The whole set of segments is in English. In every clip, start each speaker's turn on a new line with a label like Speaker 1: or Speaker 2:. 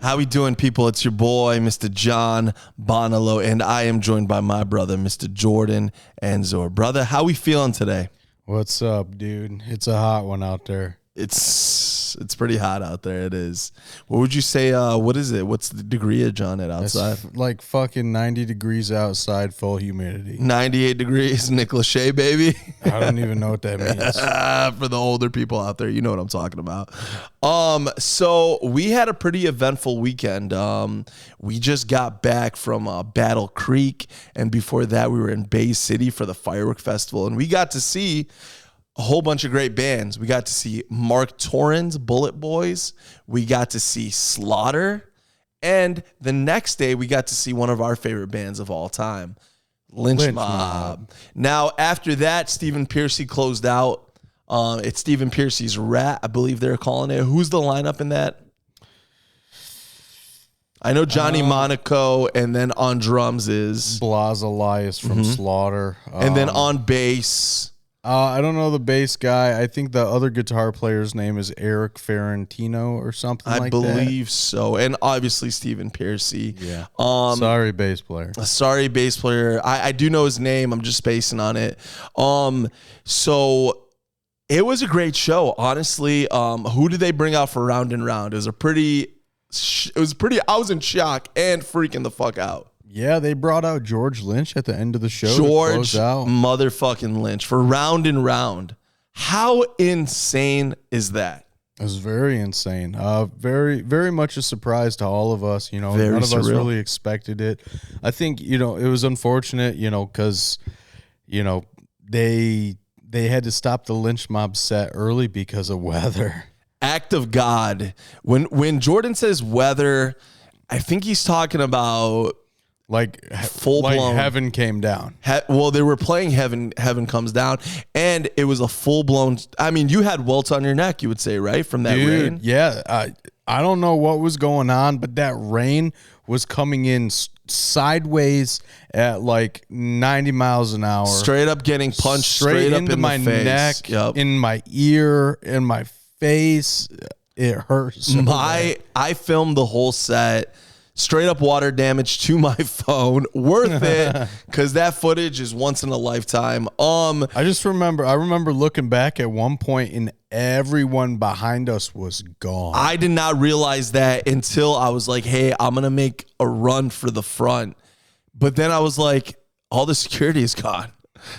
Speaker 1: How we doing, people? It's your boy, Mr. John Bonello, and I am joined by my brother, Mr. Jordan Anzor. Brother, how we feeling today?
Speaker 2: What's up, dude? It's a hot one out there.
Speaker 1: It's pretty hot out there. It is. What would you say? What is it? What's the degreeage on it outside?
Speaker 2: It's like fucking 90 degrees outside, full humidity.
Speaker 1: 98 degrees, Nick Lachey, baby.
Speaker 2: I don't even know what that means.
Speaker 1: For the older people out there, you know what I'm talking about. So we had a pretty eventful weekend. We just got back from Battle Creek, and before that, we were in Bay City for the Firework Festival, and we got to see a whole bunch of great bands. We got to see Mark Torrens, Bullet Boys. We got to see Slaughter. And the next day, we got to see one of our favorite bands of all time, Lynch Mob. Now, after that, Stephen Piercy closed out. It's Stephen Piercy's Rat, I believe they're calling it. Who's the lineup in that? I know Johnny Monaco, and then on drums is
Speaker 2: Blas Elias from Slaughter.
Speaker 1: And then on bass,
Speaker 2: I don't know the bass guy. I think the other guitar player's name is Eric Ferrantino or something like that. I believe
Speaker 1: so. And obviously Stephen Piercy.
Speaker 2: Yeah. Sorry, bass player.
Speaker 1: Sorry, bass player. I do know his name. I'm just spacing on it. So it was a great show. Honestly, who did they bring out for Round and Round? It was pretty, I was in shock and freaking the fuck out.
Speaker 2: Yeah, they brought out George Lynch at the end of the show.
Speaker 1: George motherfucking Lynch for Round and Round. How insane is that?
Speaker 2: It was very insane. Very, very much a surprise to all of us. You know,
Speaker 1: very
Speaker 2: none of
Speaker 1: surreal.
Speaker 2: us really expected it. I think, you know, it was unfortunate, you know, because, you know, they had to stop the Lynch Mob set early because of weather.
Speaker 1: Act of God. When Jordan says weather, I think he's talking about
Speaker 2: like
Speaker 1: full blown
Speaker 2: heaven came down.
Speaker 1: Well, they were playing Heaven Comes Down, and it was a full blown. I mean, you had welts on your neck, you would say, right, from that rain.
Speaker 2: Yeah, I don't know what was going on, but that rain was coming in sideways at like 90 miles an hour,
Speaker 1: straight up getting punched straight up
Speaker 2: into
Speaker 1: in
Speaker 2: my neck, in my ear, in my face. It hurts. So
Speaker 1: I filmed the whole set. Straight up water damage to my phone. Worth it, because that footage is once in a lifetime. I
Speaker 2: remember looking back at one point and everyone behind us was gone.
Speaker 1: I did not realize that until I was like, hey, I'm going to make a run for the front. But then I was like, all the security is gone.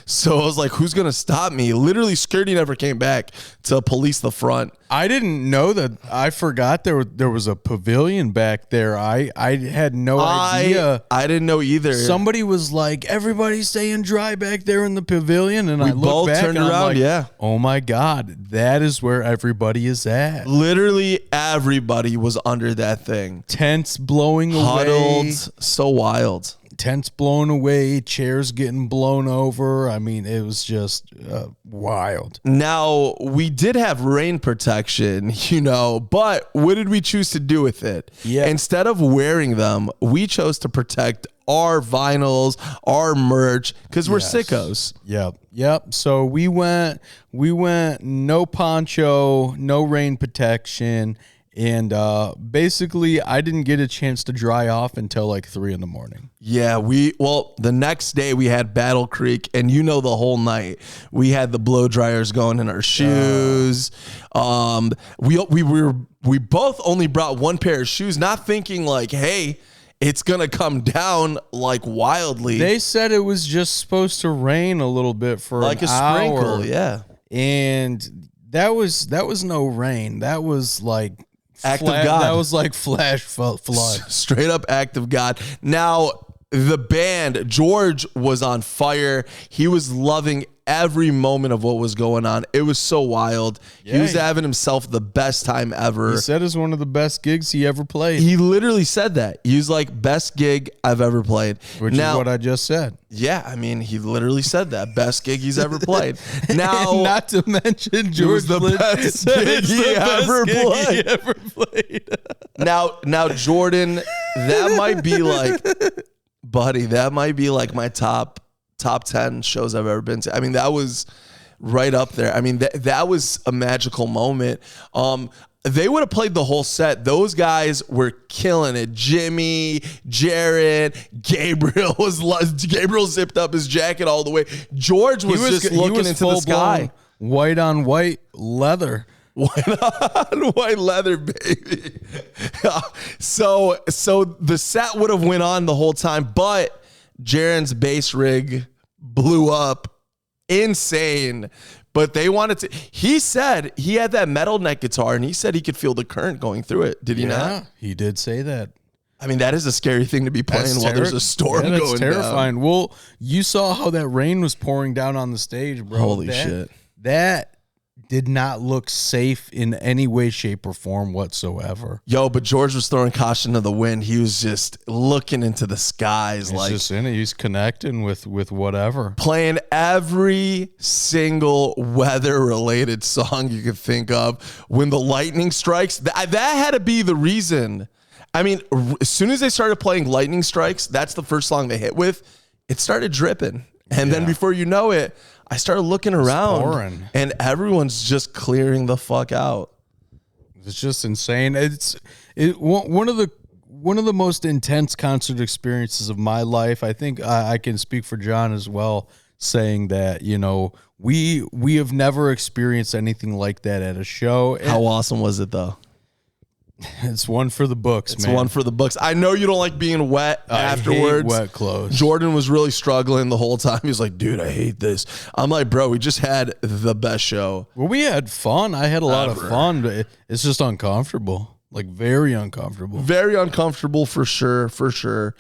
Speaker 1: So I was like, who's going to stop me? Literally, security never came back to police the front.
Speaker 2: I didn't know that. I forgot there was a pavilion back there. I had no idea.
Speaker 1: I didn't know either.
Speaker 2: Somebody was like, everybody's staying dry back there in the pavilion. And I looked back and I'm like,
Speaker 1: yeah.
Speaker 2: Oh my God, that is where everybody is at.
Speaker 1: Literally everybody was under that thing.
Speaker 2: Tents blowing away.
Speaker 1: Huddled. So wild.
Speaker 2: Tents blown away, chairs getting blown over. I mean, it was just wild.
Speaker 1: Now, we did have rain protection, you know, but what did we choose to do with it?
Speaker 2: Yeah.
Speaker 1: Instead of wearing them, we chose to protect our vinyls, our merch, because we're sickos.
Speaker 2: Yep. So we went no poncho, no rain protection. And basically, I didn't get a chance to dry off until like 3 a.m.
Speaker 1: Yeah, the next day we had Battle Creek, and you know the whole night we had the blow dryers going in our shoes. We both only brought one pair of shoes, not thinking like, hey, it's gonna come down like wildly.
Speaker 2: They said it was just supposed to rain a little bit for
Speaker 1: like
Speaker 2: an
Speaker 1: a
Speaker 2: hour,
Speaker 1: sprinkle, yeah.
Speaker 2: And that was no rain. That was like
Speaker 1: act of God.
Speaker 2: That was like flash flood.
Speaker 1: Straight up act of God. Now, the band, George was on fire. He was loving every moment of what was going on. It was so wild. Yeah, he was having himself the best time ever.
Speaker 2: He said it's one of the best gigs he ever played.
Speaker 1: He literally said that. He was like, best gig I've ever played.
Speaker 2: Which is what I just said.
Speaker 1: Yeah, I mean, he literally said that. Best gig he's ever played. Now,
Speaker 2: not to mention George
Speaker 1: the best gig he ever played. Now, Jordan, that might be like, buddy, that might be like my top 10 shows I've ever been to. I mean, that was right up there. I mean, that was a magical moment. they would have played the whole set. Those guys were killing it. Jimmy, Jaron, Gabriel zipped up his jacket all the way. George was just looking into the sky.
Speaker 2: White on white leather.
Speaker 1: White on white leather, baby. So the set would have went on the whole time, but Jaron's bass rig blew up. Insane. But they wanted to. He said he had that metal neck guitar, and he said he could feel the current going through it. Did he not?
Speaker 2: He did say that.
Speaker 1: I mean, that is a scary thing to be playing while there's a storm going down. That's
Speaker 2: terrifying. Well, you saw how that rain was pouring down on the stage, bro.
Speaker 1: Holy shit.
Speaker 2: That did not look safe in any way, shape, or form whatsoever.
Speaker 1: Yo, but George was throwing caution to the wind. He was just looking into the skies.
Speaker 2: He's just in it. He's connecting with whatever.
Speaker 1: Playing every single weather-related song you could think of. When the lightning strikes, that had to be the reason. I mean, as soon as they started playing Lightning Strikes, that's the first song they hit with. It started dripping. And then before you know it, I started looking around and everyone's just clearing the fuck out.
Speaker 2: It's just insane. One of the most intense concert experiences of my life. I think I can speak for John as well, saying that, you know, we have never experienced anything like that at a show.
Speaker 1: How awesome was it though?
Speaker 2: It's one for the books, man.
Speaker 1: It's one for the books. I know you don't like being wet afterwards.
Speaker 2: I hate wet clothes.
Speaker 1: Jordan was really struggling the whole time. He was like, dude, I hate this. I'm like, bro, we just had the best show.
Speaker 2: Well, we had fun. I had a lot of fun, but it's just uncomfortable. Like, very uncomfortable.
Speaker 1: Very uncomfortable for sure, for sure.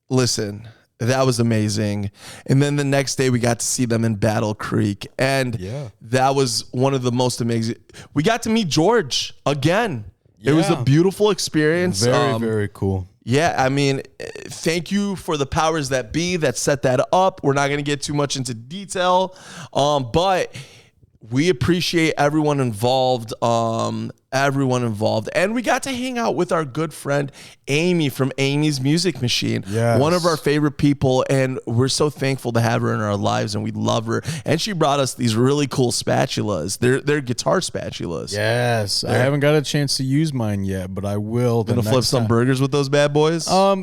Speaker 1: Listen, that was amazing. And then the next day we got to see them in Battle Creek. And that was one of the most amazing. We got to meet George again. Yeah. It was a beautiful experience.
Speaker 2: Very, very cool.
Speaker 1: Yeah, I mean, thank you for the powers that be that set that up. We're not going to get too much into detail, but we appreciate everyone involved. And we got to hang out with our good friend Amy from Amy's Music Machine. Yes. One of our favorite people, and we're so thankful to have her in our lives, and we love her. And she brought us these really cool spatulas. They're guitar spatulas.
Speaker 2: Yes. I haven't got a chance to use mine yet, but I will.
Speaker 1: Gonna flip some burgers with those bad boys?
Speaker 2: I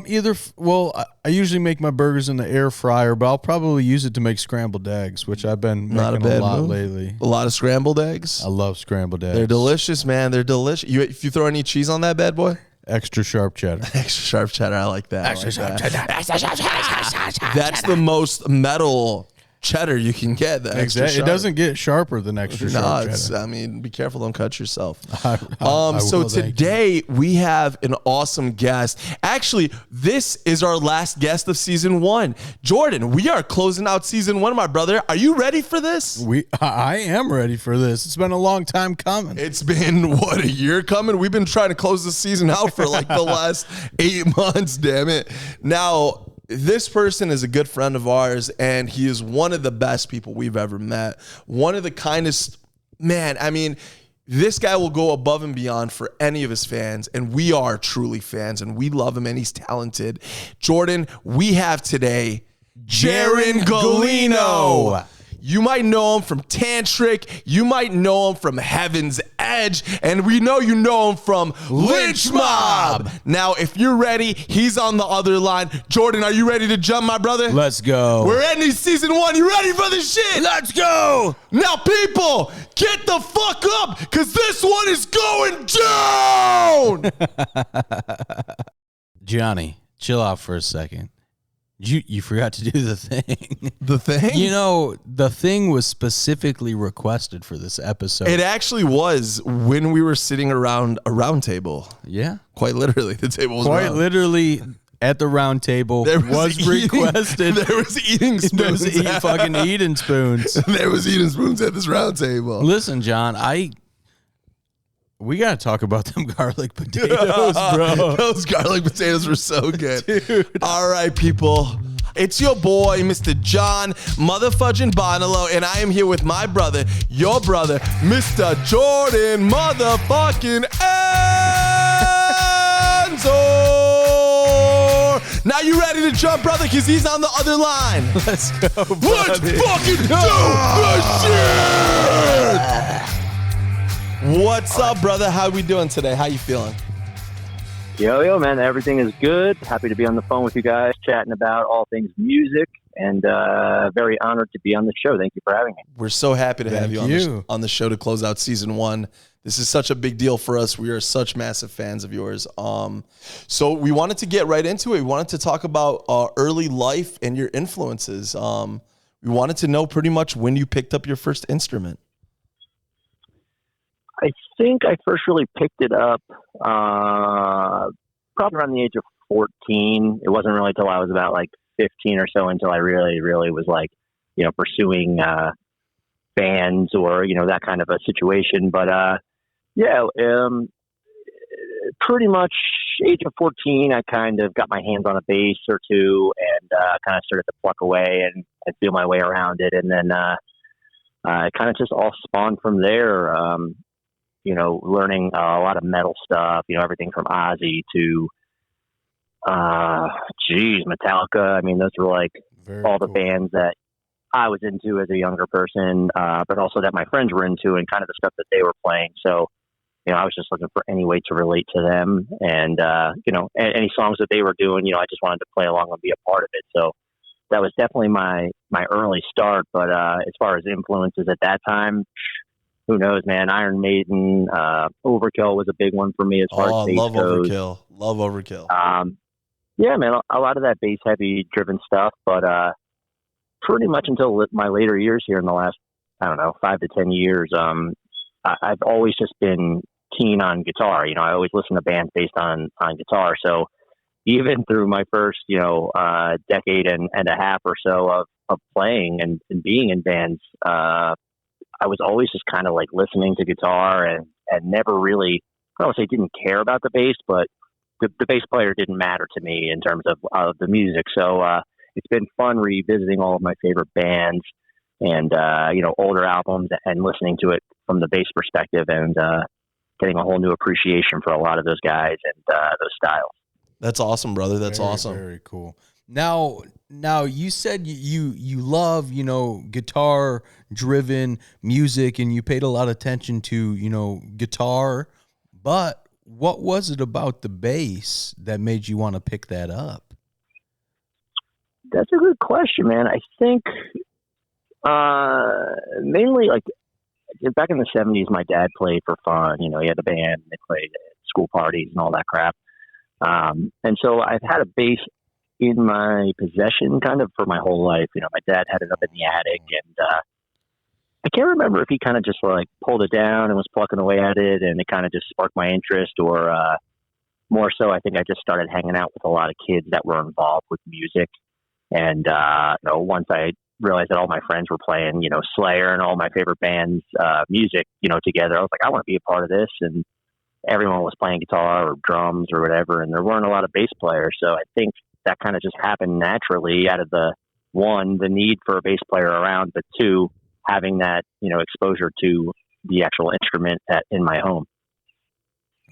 Speaker 2: usually make my burgers in the air fryer, but I'll probably use it to make scrambled eggs, which I've been making a lot lately.
Speaker 1: A lot of scrambled eggs?
Speaker 2: I love scrambled eggs.
Speaker 1: They're delicious, man. They're delicious. If you throw any cheese on that bad boy?
Speaker 2: Extra sharp cheddar.
Speaker 1: Extra sharp cheddar. I like that.
Speaker 2: Extra sharp cheddar.
Speaker 1: That's the most metal cheddar you can get. The extra sharp.
Speaker 2: It doesn't get sharper than extra sharp cheddar.
Speaker 1: I mean, be careful. Don't cut yourself.
Speaker 2: So
Speaker 1: today we have an awesome guest. Actually, this is our last guest of season 1. Jordan, we are closing out season 1, my brother. Are you ready for this?
Speaker 2: I am ready for this. It's been a long time coming.
Speaker 1: It's been, a year coming? We've been trying to close the season out for like the last 8 months, damn it. Now, this person is a good friend of ours, and he is one of the best people we've ever met. One of the kindest, man, I mean, this guy will go above and beyond for any of his fans, and we are truly fans, and we love him, and he's talented. Jordan, we have today Jaron Gulino. You might know him from Tantric. You might know him from Heaven's Edge. And we know you know him from Lynch Mob. Now, if you're ready, he's on the other line. Jordan, are you ready to jump, my brother?
Speaker 2: Let's go.
Speaker 1: We're ending season 1. You ready for this shit?
Speaker 2: Let's go.
Speaker 1: Now, people, get the fuck up, because this one is going down.
Speaker 2: Johnny, chill out for a second. You forgot to do the thing.
Speaker 1: The thing?
Speaker 2: You know, the thing was specifically requested for this episode.
Speaker 1: It actually was when we were sitting around a round table.
Speaker 2: Yeah.
Speaker 1: Quite literally. The table was
Speaker 2: quite
Speaker 1: round.
Speaker 2: Literally at the round table was requested.
Speaker 1: There was eating spoons.
Speaker 2: There was fucking eating spoons.
Speaker 1: There was eating spoons at this round table.
Speaker 2: Listen, John, we got to talk about them garlic potatoes, bro.
Speaker 1: Those garlic potatoes were so good. Dude. All right, people. It's your boy, Mr. John Motherfudgin' Bonilo, and I am here with my brother, your brother, Mr. Jordan Motherfucking Enzor. Now you ready to jump, brother? Because he's on the other line.
Speaker 2: Let's go, buddy.
Speaker 1: Let's fucking do the shit. What's up, brother? How we doing today? How you feeling?
Speaker 3: Yo, man, everything is good. Happy to be on the phone with you guys, chatting about all things music, and very honored to be on the show. Thank you for having me.
Speaker 1: We're so happy to have you on the show to close out season 1. This is such a big deal for us. We are such massive fans of yours. So we wanted to get right into it. We wanted to talk about early life and your influences. We wanted to know pretty much when you picked up your first instrument.
Speaker 3: I think I first really picked it up probably around the age of 14. It wasn't really until I was about like 15 or so until I really was like, pursuing bands or, that kind of a situation. But pretty much age of 14, I kind of got my hands on a bass or two and kind of started to pluck away and feel my way around it. And then it kind of just all spawned from there. Learning a lot of metal stuff, everything from Ozzy to, Metallica. I mean, those were like all the bands that I was into as a younger person, but also that my friends were into and kind of the stuff that they were playing. So, I was just looking for any way to relate to them and, any songs that they were doing, I just wanted to play along and be a part of it. So that was definitely my early start. But as far as influences at that time, who knows, man? Iron Maiden, Overkill was a big one for me as far as bass goes.
Speaker 1: Love Overkill.
Speaker 3: Yeah, man, a lot of that bass-heavy driven stuff, but pretty much until my later years here in the last, 5 to 10 years, I've always just been keen on guitar. I always listen to bands based on guitar. So even through my first, decade and a half or so of playing and being in bands, I was always just kind of like listening to guitar and never really, I don't want to say didn't care about the bass, but the bass player didn't matter to me in terms of the music. So it's been fun revisiting all of my favorite bands and, older albums and listening to it from the bass perspective and getting a whole new appreciation for a lot of those guys and those styles.
Speaker 1: That's awesome, brother. That's awesome.
Speaker 2: Very cool. Now you said you love, guitar driven music and you paid a lot of attention to, guitar, but what was it about the bass that made you want to pick that up?
Speaker 3: That's a good question, man. I think mainly like back in the 70s, my dad played for fun. He had a band, they played at school parties and all that crap. And so I've had a bass in my possession kind of for my whole life. My dad had it up in the attic and, I can't remember if he kind of just like pulled it down and was plucking away at it and it kind of just sparked my interest or, more so, I think I just started hanging out with a lot of kids that were involved with music. And, once I realized that all my friends were playing, Slayer and all my favorite bands, music, together, I was like, I want to be a part of this. And everyone was playing guitar or drums or whatever. And there weren't a lot of bass players. So I think that kind of just happened naturally out of the need for a bass player around, but 2, having that, exposure to the actual instrument in my home.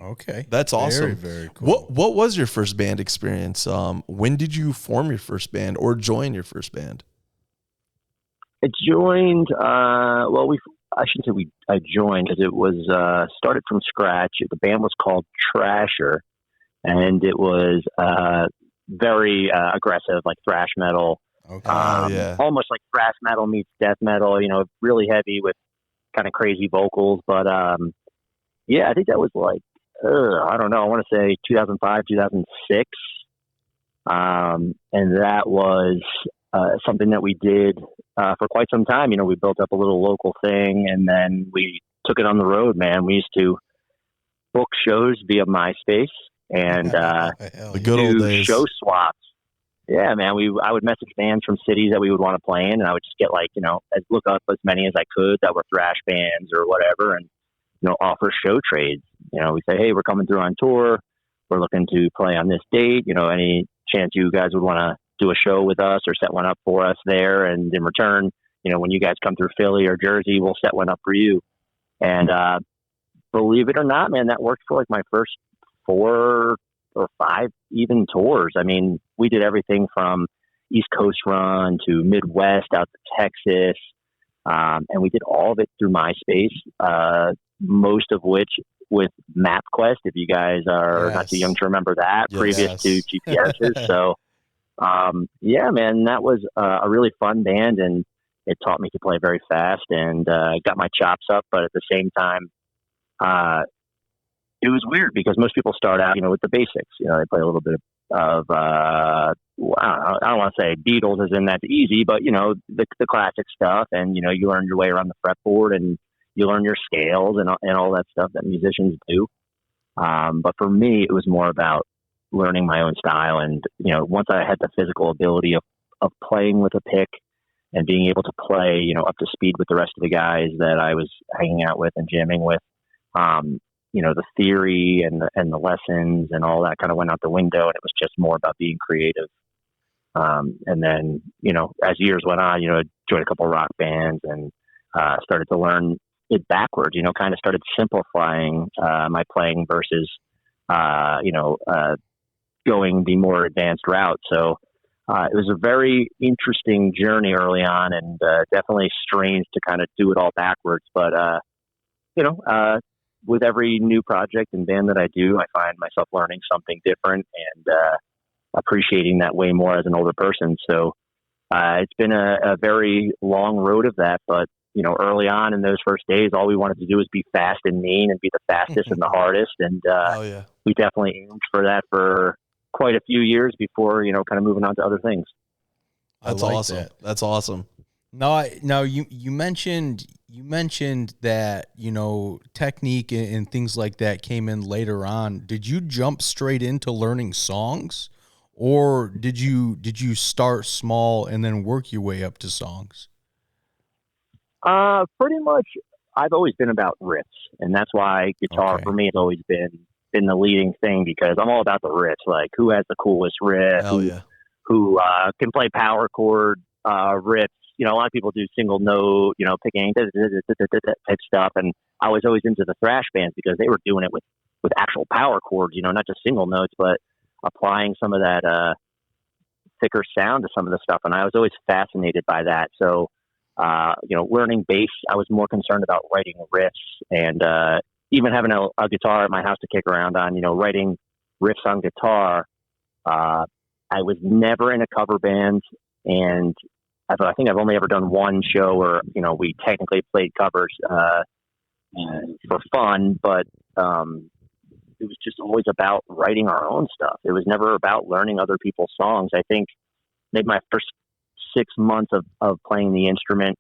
Speaker 2: Okay.
Speaker 1: That's awesome.
Speaker 2: Very, very cool.
Speaker 1: What was your first band experience? When did you form your first band or join your first band?
Speaker 3: I joined, I shouldn't say I joined because it was started from scratch. The band was called Trasher and it was very aggressive, like thrash metal.
Speaker 2: Okay.
Speaker 3: Almost like thrash metal meets death metal, really heavy with kind of crazy vocals. But I think that was like, I don't know, I want to say 2005, 2006. And that was something that we did for quite some time. We built up a little local thing and then we took it on the road, man. We used to book shows via MySpace and
Speaker 1: the good old days.
Speaker 3: Show swaps. Yeah, man. I would message bands from cities that we would want to play in, and I would just get look up as many as I could that were thrash bands or whatever, and offer show trades. We say, hey, we're coming through on tour. We're looking to play on this date. Any chance you guys would want to do a show with us or set one up for us there? And in return, when you guys come through Philly or Jersey, we'll set one up for you. And believe it or not, man, that worked for like my first 4 or 5 even tours. I mean, we did everything from East Coast run to Midwest out to Texas. And we did all of it through MySpace. most of which with MapQuest, if you guys are not too young to remember that, previous to GPSs. So, yeah, man, that was a really fun band, and it taught me to play very fast and got my chops up. But at the same time, it was weird because most people start out, with the basics. They play a little bit of I don't want to say Beatles as in that's easy, but the classic stuff, and you learn your way around the fretboard and you learn your scales and all that stuff that musicians do. But for me, it was more about learning my own style, and once I had the physical ability of playing with a pick and being able to play up to speed with the rest of the guys that I was hanging out with and jamming with. The theory and the lessons and all that kind of went out the window, and it was just more about being creative. And then, as years went on, joined a couple of rock bands and started to learn it backwards, kind of started simplifying my playing versus, going the more advanced route. So it was a very interesting journey early on, and definitely strange to kind of do it all backwards. But, with every new project and band that I do, I find myself learning something different and appreciating that way more as an older person. So it's been a very long road of that. But, early on in those first days, all we wanted to do was be fast and mean and be the fastest and the hardest. And we definitely aimed for that for quite a few years before, kind of moving on to other things.
Speaker 1: That's awesome. That's awesome.
Speaker 2: No, you mentioned that, technique and things like that came in later on. Did you jump straight into learning songs, or did you start small and then work your way up to songs?
Speaker 3: Pretty much I've always been about riffs, and that's why guitar for me has always been the leading thing, because I'm all about the riffs, like who has the coolest riff, who can play power chord riffs. A lot of people do single note, picking type stuff. And I was always into the thrash bands because they were doing it with actual power chords, not just single notes, but applying some of that thicker sound to some of the stuff. And I was always fascinated by that. So, learning bass, I was more concerned about writing riffs and even having a guitar at my house to kick around on, writing riffs on guitar. I was never in a cover band, and I think I've only ever done one show where, we technically played covers for fun, but it was just always about writing our own stuff. It was never about learning other people's songs. I think maybe my first 6 months of playing the instrument,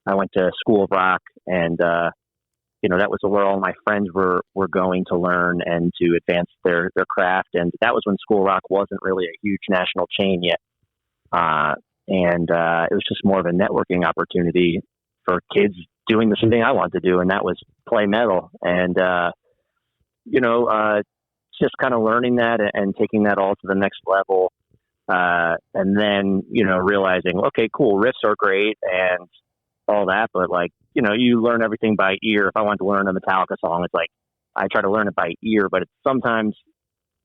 Speaker 3: I went to School of Rock, and, that was where all my friends were going to learn and to advance their craft. And that was when School of Rock wasn't really a huge national chain yet. And it was just more of a networking opportunity for kids doing the same thing I wanted to do, and that was play metal. And, just kind of learning that and taking that all to the next level. And then, realizing, okay, cool, riffs are great and all that, but you learn everything by ear. If I wanted to learn a Metallica song, it's like I try to learn it by ear, but sometimes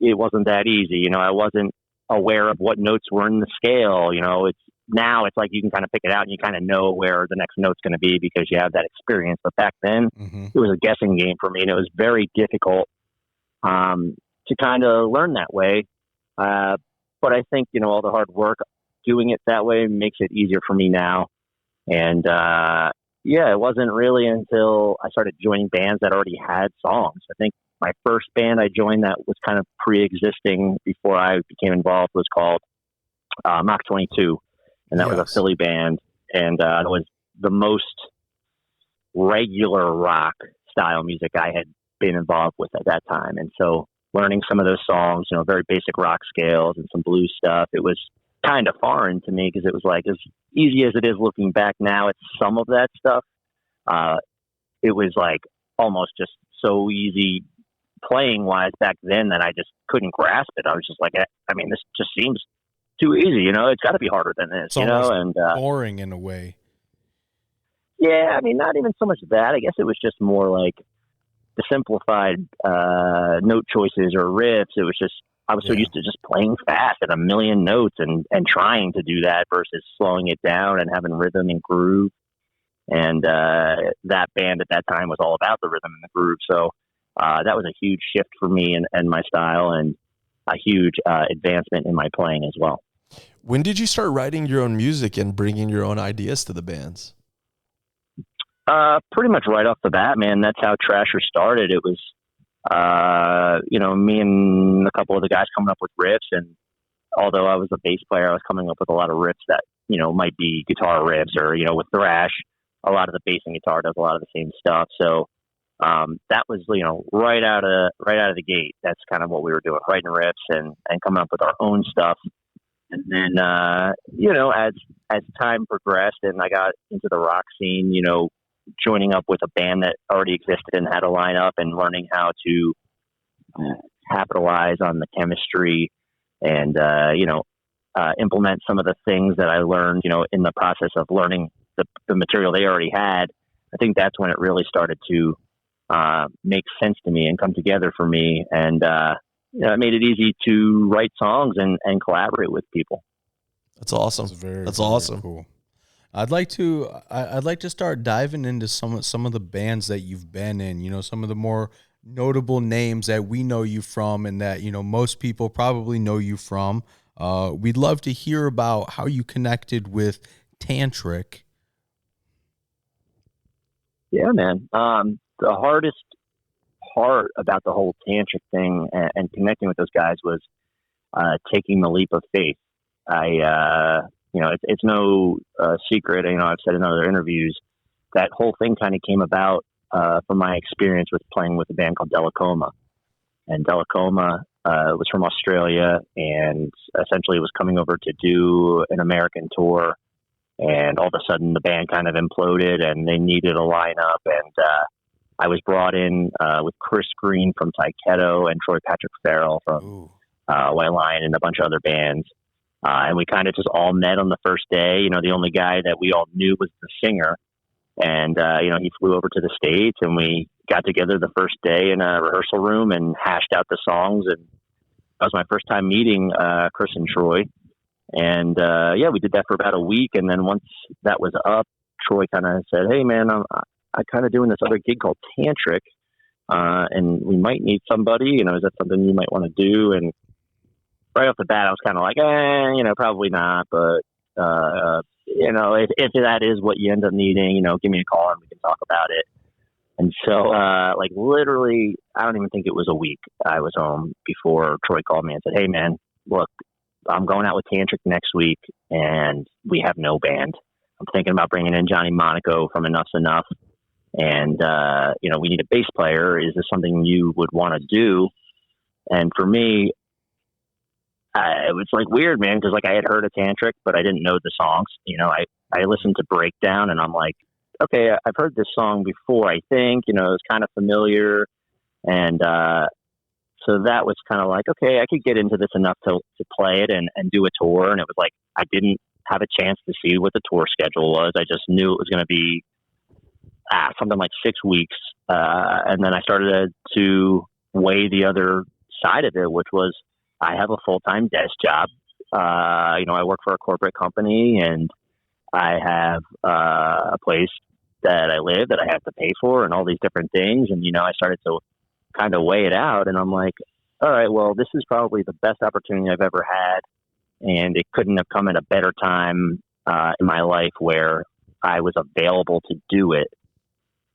Speaker 3: it wasn't that easy. I wasn't aware of what notes were in the scale. It's like you can kind of pick it out and you kind of know where the next note's going to be because you have that experience. But back then it was a guessing game for me, and it was very difficult to kind of learn that way. But I think, all the hard work doing it that way makes it easier for me now. And it wasn't really until I started joining bands that already had songs. I think my first band I joined that was kind of pre-existing before I became involved was called Mach 22. And that was a Philly band. And it was the most regular rock style music I had been involved with at that time. And so learning some of those songs, very basic rock scales and some blues stuff, it was kind of foreign to me because it was like, as easy as it is looking back now, it's some of that stuff. It was like almost just so easy playing wise back then that I just couldn't grasp it. I was just like, this just seems too easy, it's got to be harder than this,
Speaker 2: it's and boring in a way.
Speaker 3: Yeah, not even so much that. I guess it was just more like the simplified note choices or riffs. It was just I was so used to just playing fast at a million notes and trying to do that versus slowing it down and having rhythm and groove. And that band at that time was all about the rhythm and the groove. So that was a huge shift for me and my style, and a huge advancement in my playing as well.
Speaker 1: When did you start writing your own music and bringing your own ideas to the bands?
Speaker 3: Pretty much right off the bat, man. That's how Trasher started. It was, me and a couple of the guys coming up with riffs. And although I was a bass player, I was coming up with a lot of riffs that, might be guitar riffs, or, with thrash, a lot of the bass and guitar does a lot of the same stuff. So, that was, right out of the gate. That's kind of what we were doing, writing riffs and coming up with our own stuff. And then, as time progressed and I got into the rock scene, joining up with a band that already existed and had a lineup, and learning how to capitalize on the chemistry and, implement some of the things that I learned, in the process of learning the material they already had. I think that's when it really started to make sense to me and come together for me. And, it made it easy to write songs and collaborate with people.
Speaker 1: That's awesome. That's awesome.
Speaker 2: Cool. I'd like to start diving into some of the bands that you've been in, some of the more notable names that we know you from and that, most people probably know you from. We'd love to hear about how you connected with Tantric.
Speaker 3: Yeah, man. The hardest part about the whole Tantric thing and connecting with those guys was taking the leap of faith. It's no secret. I've said in other interviews that whole thing kind of came about from my experience with playing with a band called Delacoma. And Delacoma was from Australia, and essentially was coming over to do an American tour. And all of a sudden, the band kind of imploded, and they needed a lineup. And I was brought in with Chris Green from Tyketo and Troy Patrick Farrell from White Lion and a bunch of other bands. And we kind of just all met on the first day. The only guy that we all knew was the singer. And, he flew over to the States, and we got together the first day in a rehearsal room and hashed out the songs. And that was my first time meeting Chris and Troy. And, we did that for about a week. And then once that was up, Troy kind of said, "Hey, man, I'm kind of doing this other gig called Tantric, and we might need somebody. Is that something you might want to do?" And right off the bat, I was kind of like, probably not. But, if that is what you end up needing, give me a call and we can talk about it. And so, literally, I don't even think it was a week I was home before Troy called me and said, "Hey, man, look, I'm going out with Tantric next week, and we have no band. I'm thinking about bringing in Johnny Monaco from Enough's Enough. And, we need a bass player. Is this something you would want to do?" And for me, it was like weird, man, because I had heard of Tantric, but I didn't know the songs. I listened to Breakdown, and I'm like, okay, I've heard this song before, I think. It's kind of familiar. And so that was kind of like, okay, I could get into this enough to play it and do a tour. And it was like I didn't have a chance to see what the tour schedule was. I just knew it was going to be something like 6 weeks. And then I started to weigh the other side of it, which was I have a full-time desk job. I work for a corporate company, and I have a place that I live that I have to pay for and all these different things. And, I started to kind of weigh it out, and I'm like, all right, well, this is probably the best opportunity I've ever had. And it couldn't have come at a better time in my life where I was available to do it.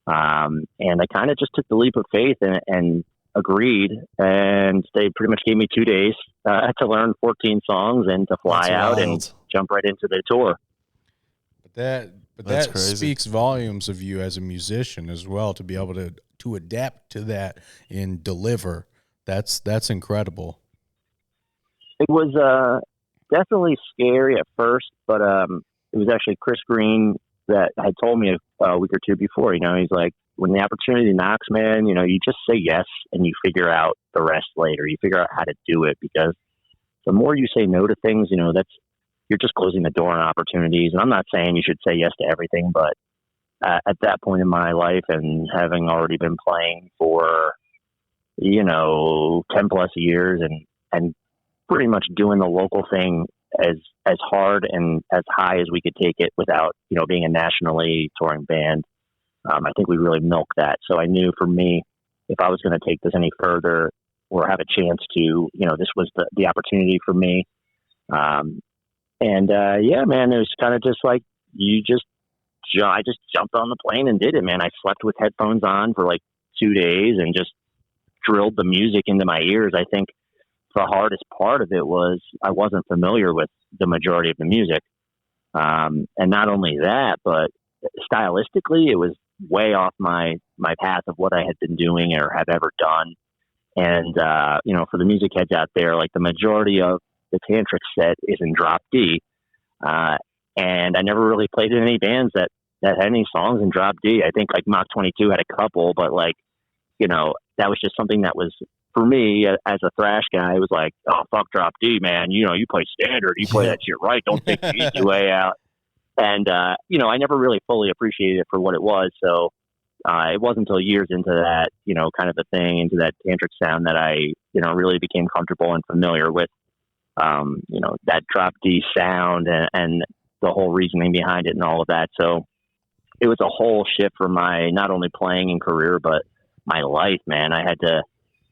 Speaker 3: And I kind of just took the leap of faith and agreed, and they pretty much gave me 2 days to learn 14 songs and to fly out and jump right into the tour.
Speaker 2: But that speaks volumes of you as a musician as well, to be able to adapt to that and deliver. That's incredible.
Speaker 3: It was definitely scary at first, but it was actually Chris Green that had told me a week or two before. He's like, when the opportunity knocks, man, you just say yes and you figure out the rest later. You figure out how to do it, because the more you say no to things, you're just closing the door on opportunities. And I'm not saying you should say yes to everything, but at that point in my life, and having already been playing for, 10 plus years and pretty much doing the local thing as hard and as high as we could take it without, being a nationally touring band. I think we really milked that. So I knew for me, if I was going to take this any further or have a chance to, this was the opportunity for me. Yeah, man, it was kind of just like I just jumped on the plane and did it, man. I slept with headphones on for like 2 days and just drilled the music into my ears. I think the hardest part of it was I wasn't familiar with the majority of the music. And not only that, but stylistically, it was way off my path of what I had been doing or have ever done. And, for the music heads out there, like the majority of the Tantric set is in drop D. And I never really played in any bands that had any songs in drop D. I think like Mach 22 had a couple, but like, that was just something that was, for me as a thrash guy, it was like, oh, fuck drop D, man. You play standard, you play that shit right. Don't take the easy way out. And, I never really fully appreciated it for what it was. So it wasn't until years into that, kind of the thing, into that Tantric sound that I, really became comfortable and familiar with, that drop D sound and the whole reasoning behind it and all of that. So it was a whole shift for my not only playing and career, but my life, man. I had to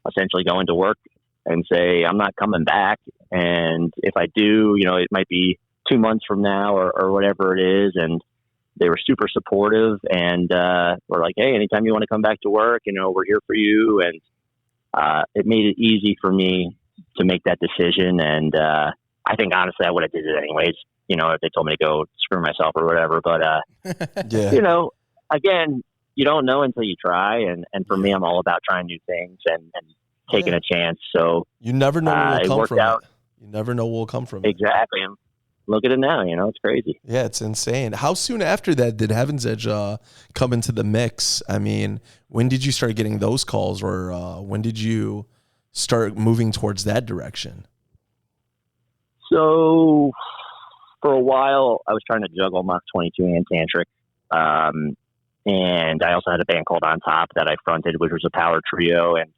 Speaker 3: essentially go into work and say, I'm not coming back. And if I do, it might be 2 months from now or whatever it is. And they were super supportive and were like, hey, anytime you want to come back to work, we're here for you. And it made it easy for me to make that decision. And I think, honestly, I would have did it anyways, if they told me to go screw myself or whatever. But, again, you don't know until you try. And for me, I'm all about trying new things and taking a chance. So
Speaker 1: you never know what will come from it. You never know what will come from it.
Speaker 3: Exactly. And look at it now, it's crazy.
Speaker 1: Yeah, it's insane. How soon after that did Heaven's Edge come into the mix? I mean, when did you start getting those calls, or when did you start moving towards that direction?
Speaker 3: So for a while, I was trying to juggle Mach 22 and Tantric. And I also had a band called On Top that I fronted, which was a power trio. And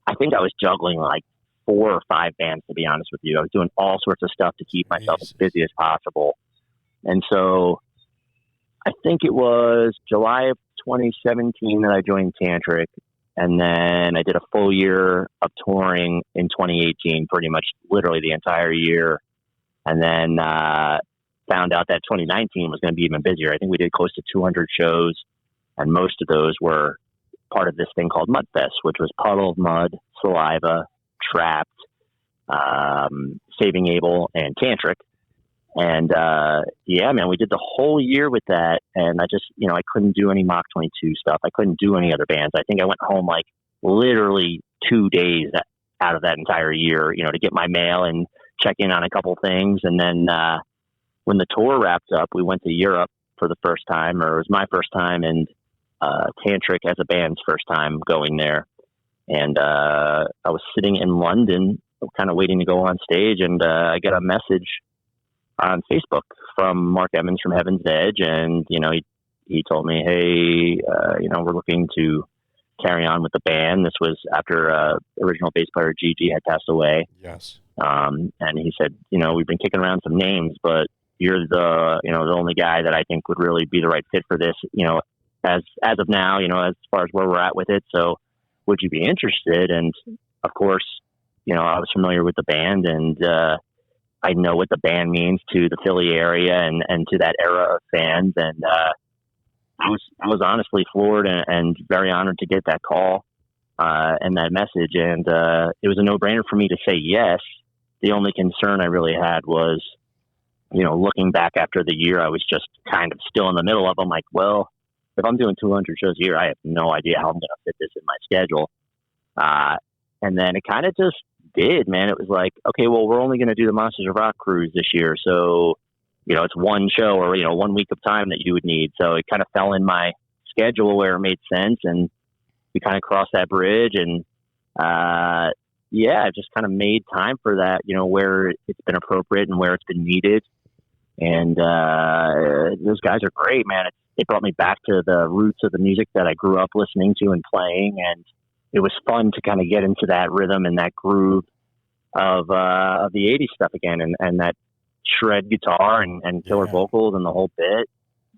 Speaker 3: I think I was juggling like 4 or 5 bands, to be honest with you. I was doing all sorts of stuff to keep myself as busy as possible. And so I think it was July of 2017 that I joined Tantric. And then I did a full year of touring in 2018, pretty much literally the entire year. And then found out that 2019 was going to be even busier. I think we did close to 200 shows. And most of those were part of this thing called Mudfest, which was Puddle of Mud, Saliva, Trapped, Saving Abel, and Tantric. And man, we did the whole year with that. And I just, I couldn't do any Mach 22 stuff. I couldn't do any other bands. I think I went home like literally 2 days out of that entire year, to get my mail and check in on a couple things. And then when the tour wrapped up, we went to Europe for the first time, or it was my first time, and Tantric as a band's first time going there. And I was sitting in London, kind of waiting to go on stage, and I got a message on Facebook from Mark Emmons from Heaven's Edge, and he told me, hey, we're looking to carry on with the band. This was after original bass player Gigi had passed away.
Speaker 2: Yes.
Speaker 3: And he said, we've been kicking around some names, but you're the only guy that I think would really be the right fit for this, as of now, as far as where we're at with it. So would you be interested? And of course, I was familiar with the band, and I know what the band means to the Philly area and to that era of fans. And I was honestly floored and very honored to get that call and that message. And it was a no-brainer for me to say yes. The only concern I really had was, looking back after the year, I was just kind of still in the middle of them. Like, well, if I'm doing 200 shows a year, I have no idea how I'm going to fit this in my schedule. And then it kind of just did, man. It was like, okay, well, we're only going to do the Monsters of Rock cruise this year. So, it's one show or, 1 week of time that you would need. So it kind of fell in my schedule where it made sense. And we kind of crossed that bridge, and, just kind of made time for that, where it's been appropriate and where it's been needed. And those guys are great, man. It brought me back to the roots of the music that I grew up listening to and playing. And it was fun to kind of get into that rhythm and that groove of the 80s stuff again. And that shred guitar and killer vocals and the whole bit.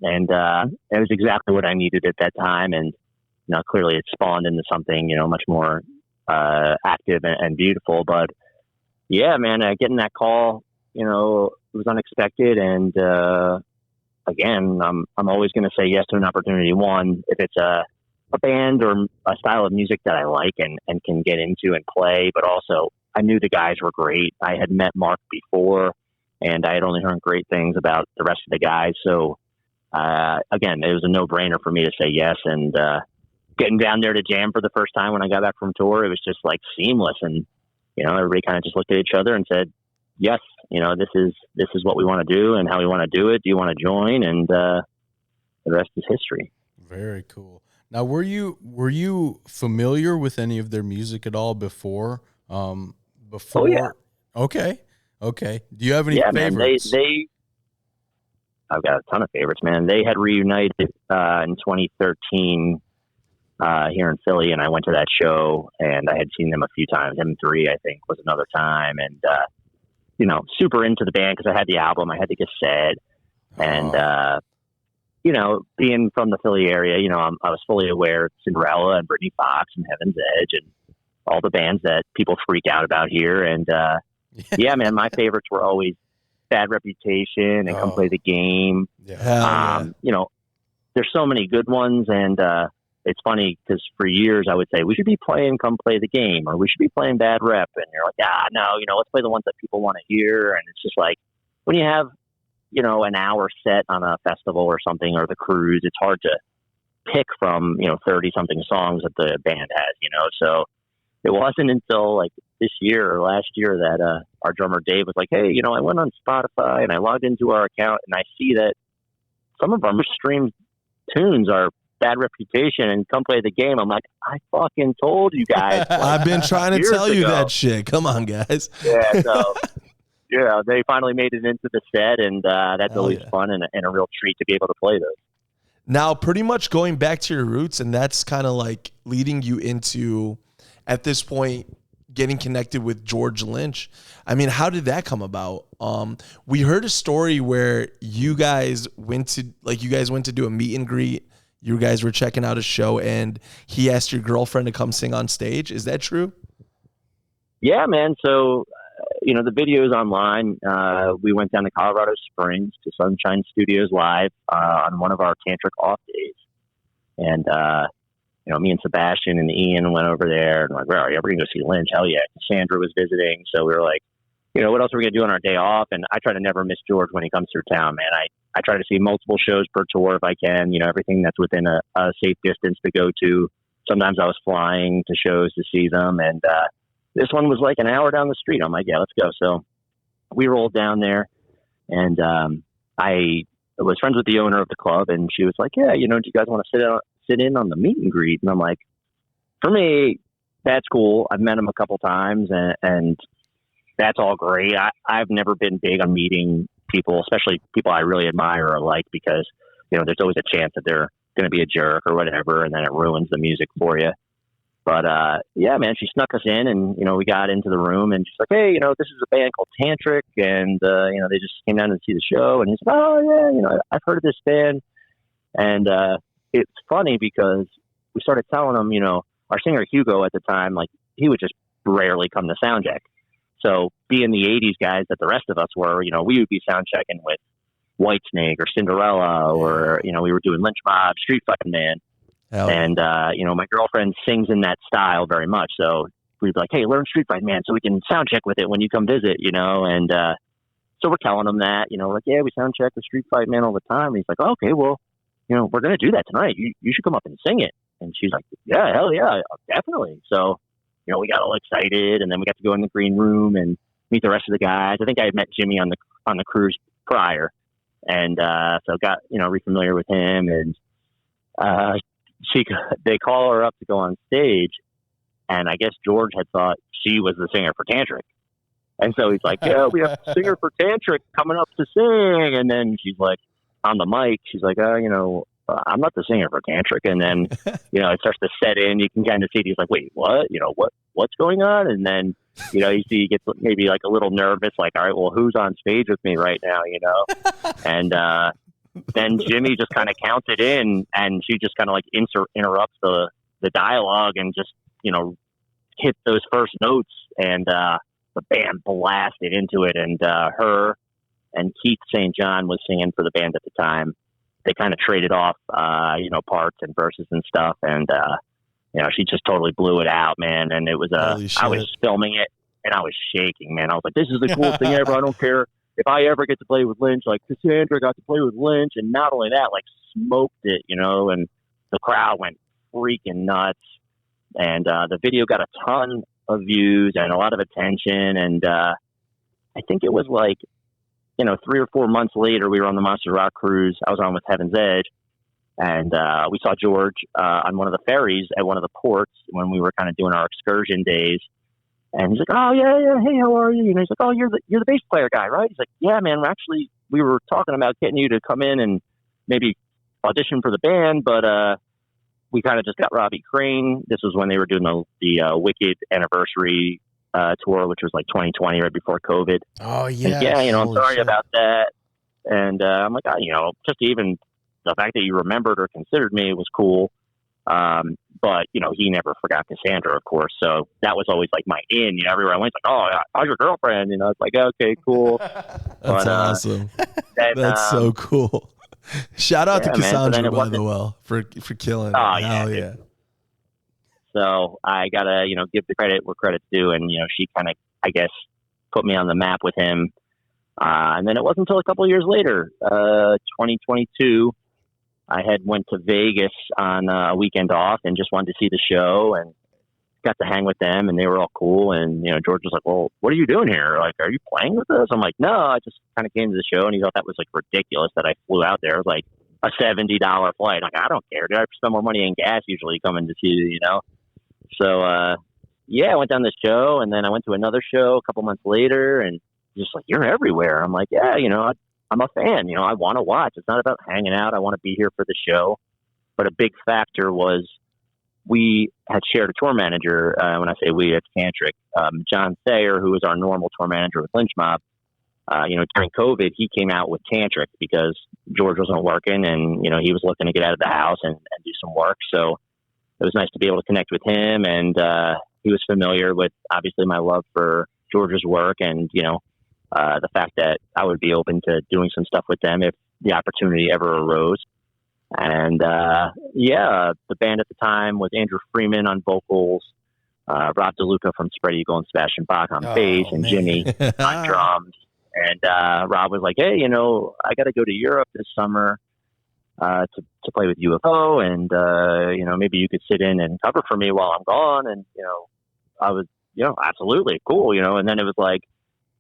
Speaker 3: And it was exactly what I needed at that time. And clearly it spawned into something much more active and beautiful. But yeah, man, getting that call, it was unexpected. And again, I'm always going to say yes to an opportunity. One, if it's a band or a style of music that I like and can get into and play, but also I knew the guys were great. I had met Mark before, and I had only heard great things about the rest of the guys. So again, it was a no-brainer for me to say yes. And getting down there to jam for the first time when I got back from tour, it was just like seamless. And everybody kind of just looked at each other and said, yes, this is what we want to do and how we want to do it. Do you want to join? And the rest is history.
Speaker 2: Very cool. Now, were you familiar with any of their music at all before? Oh,
Speaker 3: yeah.
Speaker 2: Okay. Do you have any favorites?
Speaker 3: Man, I've got a ton of favorites, man. They had reunited in 2013 here in Philly, and I went to that show, and I had seen them a few times. M3, I think, was another time, and super into the band because I had the album, I had the cassette, and being from the Philly area, I was fully aware of Cinderella and Britney Fox and Heaven's Edge and all the bands that people freak out about here. And yeah, man, my favorites were always Bad Reputation and Come Play the Game.
Speaker 2: Yeah.
Speaker 3: There's so many good ones, and it's funny because for years I would say we should be playing Come Play the Game or we should be playing Bad Rep, and you're like, no, let's play the ones that people want to hear. And it's just like when you have an hour set on a festival or something, or the cruise, it's hard to pick from 30 something songs that the band has. So it wasn't until like this year or last year that our drummer Dave was like, hey, I went on Spotify and I logged into our account and I see that some of our most streamed tunes are Bad Reputation and Come Play the Game. I'm like, I fucking told you guys.
Speaker 1: I've been trying to tell you that shit. Come on, guys.
Speaker 3: Yeah, so they finally made it into the set, and that's always fun and a real treat to be able to play those.
Speaker 1: Now, pretty much going back to your roots, and that's kind of like leading you into, at this point, getting connected with George Lynch. I mean, how did that come about? We heard a story where you guys went to do a meet and greet. You guys were checking out a show, and he asked your girlfriend to come sing on stage. Is that true?
Speaker 3: Yeah, man. So, the video is online. We went down to Colorado Springs to Sunshine Studios Live on one of our Tantric off days. And, me and Sebastian and Ian went over there and like, where are you? We're going to go see Lynch. Hell yeah. Cassandra was visiting. So we were like, what else are we going to do on our day off? And I try to never miss George when he comes through town, man. I try to see multiple shows per tour if I can, everything that's within a safe distance to go to. Sometimes I was flying to shows to see them. And this one was like an hour down the street. I'm like, yeah, let's go. So we rolled down there, and I was friends with the owner of the club, and she was like, yeah, do you guys want to sit in on the meet and greet? And I'm like, for me, that's cool. I've met him a couple times, and that's all great. I've never been big on meeting people, especially people I really admire or like, because, there's always a chance that they're going to be a jerk or whatever, and then it ruins the music for you. But, yeah, man, she snuck us in, and, we got into the room, and she's like, hey, this is a band called Tantric, and, they just came down to see the show. And he's like, oh, yeah, I've heard of this band. And it's funny because we started telling him, our singer Hugo at the time, like, he would just rarely come to soundcheck. So being the 80s guys that the rest of us were, we would be soundchecking with Whitesnake or Cinderella, or, we were doing Lynch Mob, Street Fighting Man. And, my girlfriend sings in that style very much. So we'd be like, hey, learn Street Fight Man so we can sound check with it when you come visit, and so we're telling him that, like, yeah, we sound check with Street Fight Man all the time. And he's like, oh, okay, well, we're going to do that tonight. You should come up and sing it. And she's like, yeah, hell yeah, definitely. So, we got all excited, and then we got to go in the green room and meet the rest of the guys. I think I had met Jimmy on the cruise prior. And so got, re-familiar with him, and they call her up to go on stage, and I guess George had thought she was the singer for Tantric. And so he's like, yeah, we have a singer for Tantric coming up to sing. And then she's like, on the mic, she's like, I'm not the singer for Tantric. And then, it starts to set in. You can kind of see he's like, wait, what? What's going on? And then, you see he gets maybe like a little nervous, like, all right, well, who's on stage with me right now, And then Jimmy just kind of counts it in, and she just kind of like interrupts the dialogue and just, hit those first notes, and the band blasted into it. And her and Keith St. John was singing for the band at the time. They kind of traded off, parts and verses and stuff. And, she just totally blew it out, man. And it was, I was filming it and I was shaking, man. I was like, this is the coolest thing ever. I don't care if I ever get to play with Lynch. Like, Cassandra got to play with Lynch. And not only that, like, smoked it, and the crowd went freaking nuts. And the video got a ton of views and a lot of attention. And I think it was like, 3 or 4 months later, we were on the Monster Rock cruise. I was on with Heaven's Edge, and we saw George on one of the ferries at one of the ports when we were kind of doing our excursion days. And he's like, "Oh yeah, hey, how are you?" He's like, "Oh, you're the bass player guy, right?" He's like, "Yeah, man. We were talking about getting you to come in and maybe audition for the band, but we kind of just got Robbie Crane. This was when they were doing the Wicked anniversary tour, which was like 2020, right before COVID.
Speaker 2: Oh yeah,
Speaker 3: I'm sorry about that. And I'm like, just even the fact that you remembered or considered me was cool. But he never forgot Cassandra, of course. So that was always like my in. Everywhere I went, like, oh, how's your girlfriend? It's like, okay, cool.
Speaker 1: That's awesome. That's so cool. Shout out to Cassandra, by the way, for killing it.
Speaker 3: Oh,
Speaker 1: Hell yeah.
Speaker 3: So I gotta, give the credit where credit's due, and she kind of, I guess, put me on the map with him. And then it wasn't until a couple of years later, 2022, I had went to Vegas on a weekend off and just wanted to see the show and got to hang with them, and they were all cool. And George was like, "Well, what are you doing here? Like, are you playing with us?" I'm like, "No, I just kind of came to the show," and he thought that was like ridiculous that I flew out there. It was like a $70 flight. I'm like, I don't care. Dude, I spend more money in gas usually coming to see you, So, I went down this show, and then I went to another show a couple months later, and just like, "You're everywhere." I'm like, "Yeah, I'm a fan. I want to watch. It's not about hanging out. I want to be here for the show." But a big factor was we had shared a tour manager. When I say we, it's Tantric. John Thayer, who was our normal tour manager with Lynch Mob, during COVID, he came out with Tantric because George wasn't working, and, he was looking to get out of the house and do some work. So it was nice to be able to connect with him, and he was familiar with, obviously, my love for George's work, and the fact that I would be open to doing some stuff with them if the opportunity ever arose. And the band at the time was Andrew Freeman on vocals, Rob DeLuca from Spread Eagle and Sebastian Bach on bass, and Jimmy on drums. And Rob was like, "Hey, I got to go to Europe this summer to play with UFO, and maybe you could sit in and cover for me while I'm gone." And I was absolutely cool, and then it was like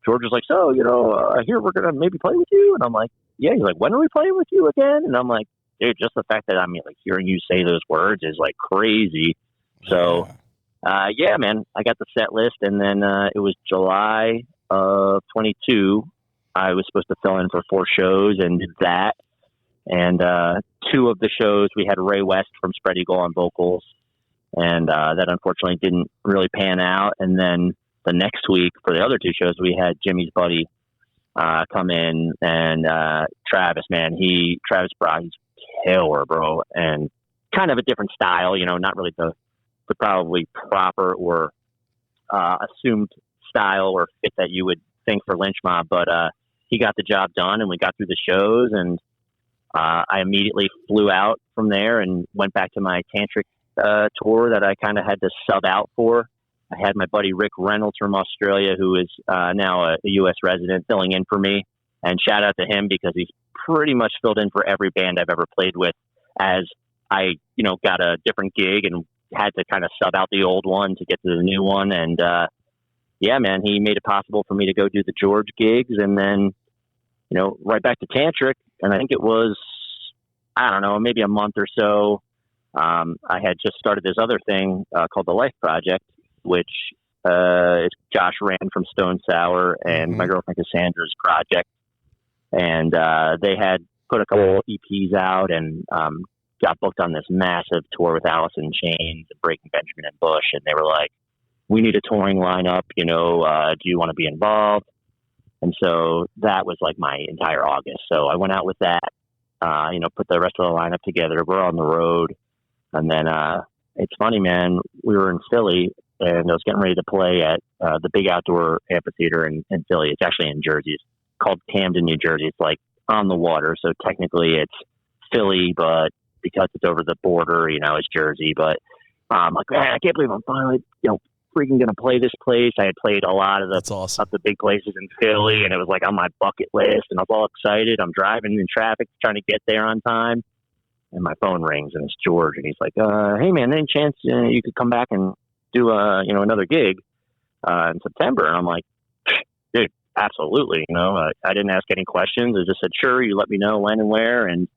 Speaker 3: George was like, "So I hear we're gonna maybe play with you," and I'm like, "Yeah." He's like, "When are we playing with you again?" And I'm like, "Dude, just the fact that like hearing you say those words is like crazy." So man, I got the set list, and then it was July of 22. I was supposed to fill in for 4 shows and did that. And 2 of the shows, we had Ray West from Spread Eagle on vocals, and that unfortunately didn't really pan out. And then the next week for the other 2 shows, we had Jimmy's buddy come in, and Travis, man, Travis Brock, he's killer, bro, and kind of a different style, not really the probably proper or assumed style or fit that you would think for Lynch Mob, but he got the job done, and we got through the shows, and I immediately flew out from there and went back to my Tantric tour that I kind of had to sub out for. I had my buddy Rick Reynolds from Australia, who is now a U.S. resident, filling in for me, and shout out to him because he's pretty much filled in for every band I've ever played with, as I, got a different gig and had to kind of sub out the old one to get to the new one. And man, he made it possible for me to go do the George gigs, and then, right back to Tantric. And I think it was, I don't know, maybe a month or so. I had just started this other thing called the Life Project, which is Josh Rand from Stone Sour and my girlfriend Cassandra's project. And they had put a couple EPs out, and got booked on this massive tour with Alice in Chains and Breaking Benjamin and Bush, and they were like, we need a touring lineup, do you want to be involved? And so that was like my entire August. So I went out with that, put the rest of the lineup together. We're on the road. And then it's funny, man, we were in Philly, and I was getting ready to play at the big outdoor amphitheater in Philly. It's actually in Jersey. It's called Camden, New Jersey. It's like on the water. So technically it's Philly, but because it's over the border, it's Jersey. But I'm like, man, I can't believe I'm finally, freaking going to play this place. I had played a lot of
Speaker 1: That's awesome.
Speaker 3: of the big places in Philly, and it was like on my bucket list, and I was all excited. I'm driving in traffic trying to get there on time, and my phone rings, and it's George, and he's like, hey man, any chance you could come back and do another gig in September? And I'm like, dude, absolutely. I didn't ask any questions. I just said, sure, you let me know when and where, and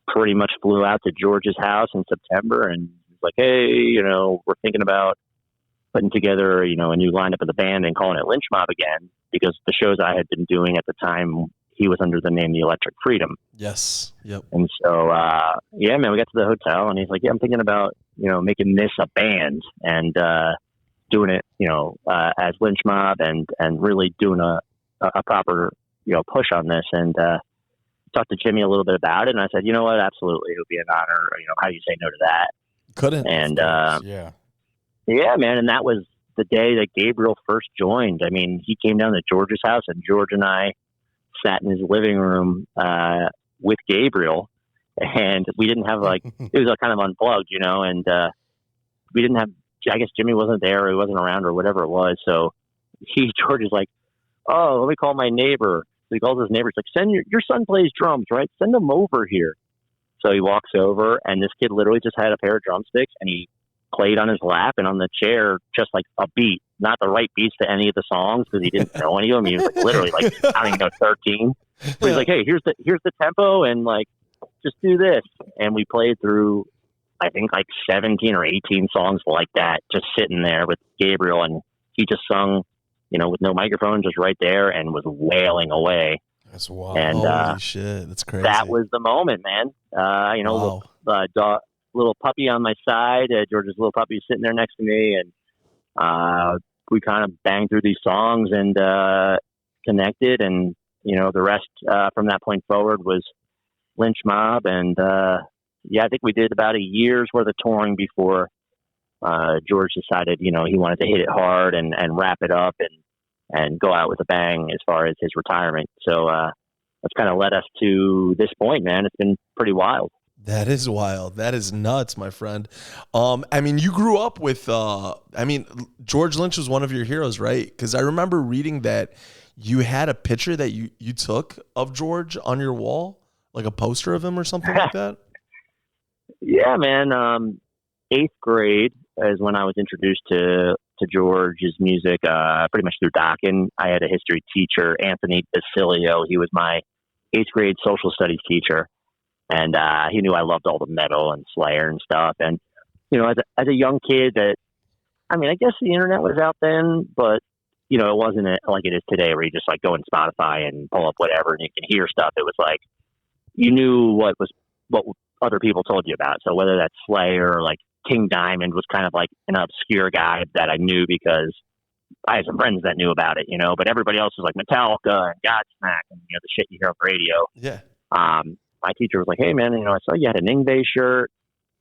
Speaker 3: pretty much flew out to George's house in September, and like, hey, we're thinking about putting together, a new lineup of the band and calling it Lynch Mob again, because the shows I had been doing at the time, he was under the name The Electric Freedom.
Speaker 1: Yes. Yep.
Speaker 3: And so, we got to the hotel, and he's like, yeah, I'm thinking about, making this a band and doing it, as Lynch Mob and really doing a proper, push on this. And talked to Jimmy a little bit about it, and I said, you know what, absolutely, it would be an honor. How do you say no to that?
Speaker 1: Couldn't.
Speaker 3: And
Speaker 2: yeah,
Speaker 3: man, and that was the day that Gabriel first joined. I mean, he came down to George's house, and George and I sat in his living room with Gabriel, and we didn't have it was kind of unplugged, and we didn't have. I guess Jimmy wasn't there, or he wasn't around, or whatever it was. So George is like, oh, let me call my neighbor. So he calls his neighbor. He's like, send your son plays drums, right? Send him over here. So he walks over, and this kid literally just had a pair of drumsticks, and he played on his lap and on the chair just like a beat, not the right beats to any of the songs because he didn't know any of them. He was like literally I don't even know 13. But he's like, hey, here's the tempo, and just do this. And we played through, I think 17 or 18 songs like that, just sitting there with Gabriel, and he just sung, with no microphone, just right there, and was wailing away.
Speaker 2: That's wild.
Speaker 1: And holy shit, that's crazy.
Speaker 3: That was the moment, man.
Speaker 1: Wow.
Speaker 3: Little puppy on my side. George's little puppy sitting there next to me, and we kind of banged through these songs and connected. And the rest from that point forward was Lynch Mob. And I think we did about a year's worth of touring before George decided, he wanted to hit it hard and wrap it up and go out with a bang as far as his retirement. So that's kind of led us to this point, man. It's been pretty wild.
Speaker 1: That is wild. That is nuts, my friend. You grew up with, George Lynch was one of your heroes, right? Because I remember reading that you had a picture that you took of George on your wall, like a poster of him or something like that.
Speaker 3: Yeah, man. 8th grade is when I was introduced to George's music, pretty much through Dockin. I had a history teacher, Anthony Basilio. He was my 8th grade social studies teacher. And he knew I loved all the metal and Slayer and stuff. And, as a young kid I guess the internet was out then, but, it wasn't like it is today where you just go in Spotify and pull up whatever and you can hear stuff. It was like, you knew what other people told you about. So whether that's Slayer or King Diamond was kind of an obscure guy that I knew because I had some friends that knew about it, but everybody else was Metallica and Godsmack and, the shit you hear on the radio.
Speaker 1: Yeah.
Speaker 3: My teacher was like, hey man, I saw you had an Ingve shirt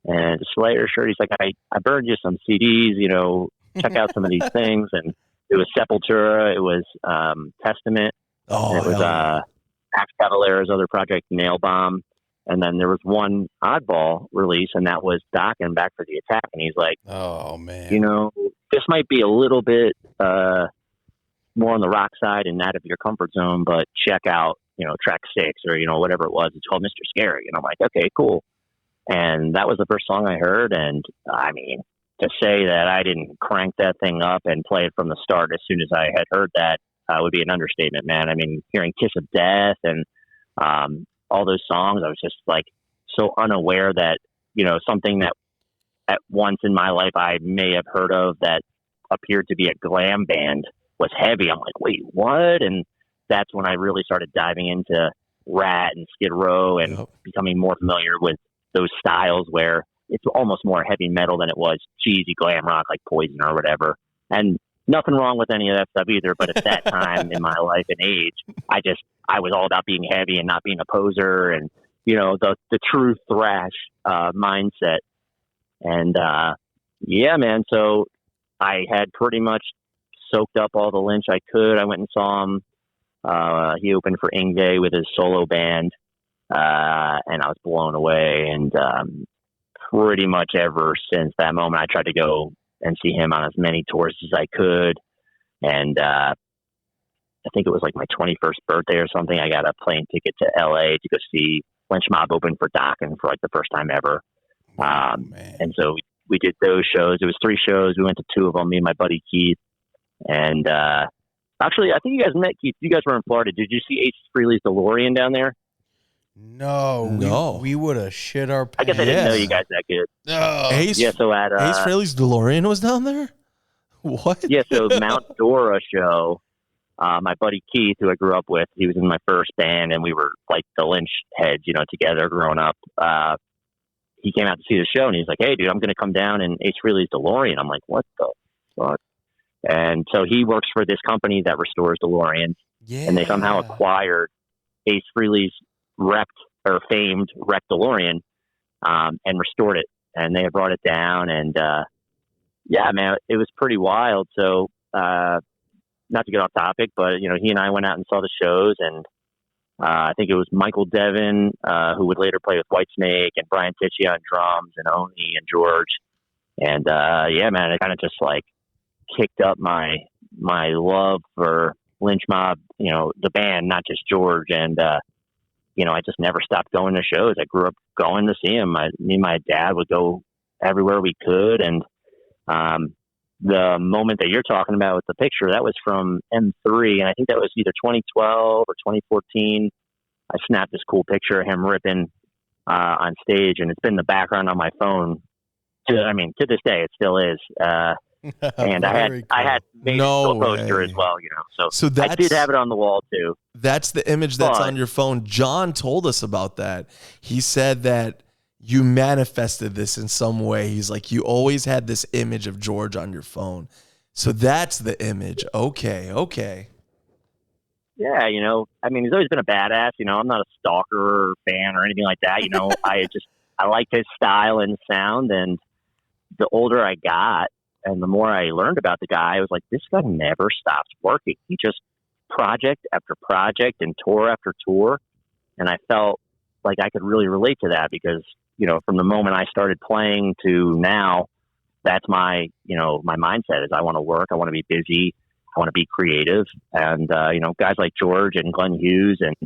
Speaker 3: and a Slayer shirt. He's like, I burned you some CDs, check out some of these things. And it was Sepultura. It was Testament.
Speaker 1: Oh,
Speaker 3: and it was Axe Cavalera's other project, Nail Bomb. And then there was one oddball release, and that was Dockin' Back for the Attack. And he's like,
Speaker 2: oh, man.
Speaker 3: This might be a little bit more on the rock side and out of your comfort zone, but check out, track 6 or, whatever it was. It's called Mr. Scary. And I'm like, okay, cool. And that was the first song I heard. And to say that I didn't crank that thing up and play it from the start as soon as I had heard that would be an understatement, man. Hearing Kiss of Death and all those songs, I was just so unaware that, something that at once in my life I may have heard of that appeared to be a glam band was heavy. I'm like, wait, what? And that's when I really started diving into Rat and Skid Row, and becoming more familiar with those styles where it's almost more heavy metal than it was cheesy glam rock like Poison or whatever. And nothing wrong with any of that stuff either. But at that time in my life and age, I was all about being heavy and not being a poser, and the true thrash mindset. And yeah, man. So I had pretty much soaked up all the Lynch I could. I went and saw him. He opened for Ingve with his solo band, and I was blown away. And pretty much ever since that moment, I tried to go and see him on as many tours as I could. And I think it was like my 21st birthday or something. I got a plane ticket to LA to go see Lynch Mob open for Dokken for like the first time ever. And so we did those shows. It was 3 shows. We went to 2 of them, me and my buddy Keith. And actually, I think you guys met Keith. You guys were in Florida. Did you see Ace Frehley's DeLorean down there?
Speaker 2: No. We would have shit our pants.
Speaker 3: I guess I didn't know you guys that good.
Speaker 2: No.
Speaker 1: Ace Frehley's DeLorean was down there? What?
Speaker 3: Yeah, so Mount Dora show. My buddy Keith, who I grew up with, he was in my first band, and we were like the Lynch heads, together growing up. He came out to see the show, and he's like, "Hey, dude, I'm going to come down in Ace Frehley's DeLorean." I'm like, "What the fuck?" And so he works for this company that restores DeLoreans, and they somehow acquired Ace Frehley's famed wrecked DeLorean, and restored it, and they brought it down, and yeah, man, it was pretty wild. So not to get off topic, but he and I went out and saw the shows, and I think it was Michael Devin, who would later play with Whitesnake, and Brian Tichy on drums, and Oni and George. And yeah, man, it kind of just like kicked up my love for Lynch Mob, the band, not just George. And I just never stopped going to shows. I grew up going to see him. Me and my dad would go everywhere we could. And the moment that you're talking about with the picture, that was from M3, and I think that was either 2012 or 2014. I snapped this cool picture of him ripping on stage, and it's been the background on my phone. To this day, it still is. And I had made a poster as well, So I did have it on the wall too.
Speaker 1: That's the image that's on your phone. John told us about that. He said that you manifested this in some way. He's like, you always had this image of George on your phone. So that's the image. Okay.
Speaker 3: Yeah, he's always been a badass. I'm not a stalker or fan or anything like that. I liked his style and sound. And the older I got and the more I learned about the guy, I was like, this guy never stops working. He just project after project and tour after tour. And I felt like I could really relate to that because, from the moment I started playing to now, that's my mindset is I want to work. I want to be busy. I want to be creative. And, guys like George and Glenn Hughes and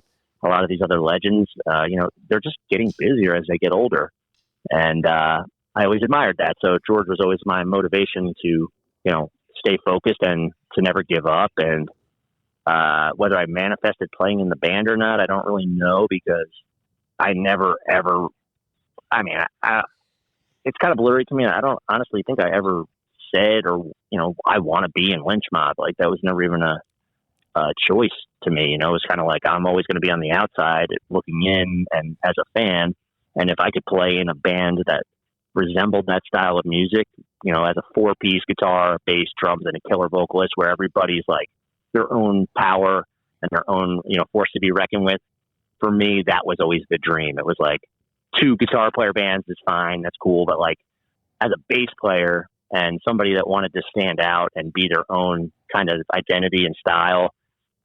Speaker 3: a lot of these other legends, they're just getting busier as they get older. And I always admired that. So George was always my motivation to, stay focused and to never give up. And whether I manifested playing in the band or not, I don't really know because I never, ever, it's kind of blurry to me. I don't honestly think I ever said or, I want to be in Lynch Mob. Like that was never even a choice to me. It was kind of like, I'm always going to be on the outside looking in and as a fan. And if I could play in a band that resembled that style of music, as a 4-piece guitar, bass, drums, and a killer vocalist where everybody's like their own power and their own, force to be reckoned with. For me, that was always the dream. It was like 2 guitar player bands is fine. That's cool. But like as a bass player and somebody that wanted to stand out and be their own kind of identity and style,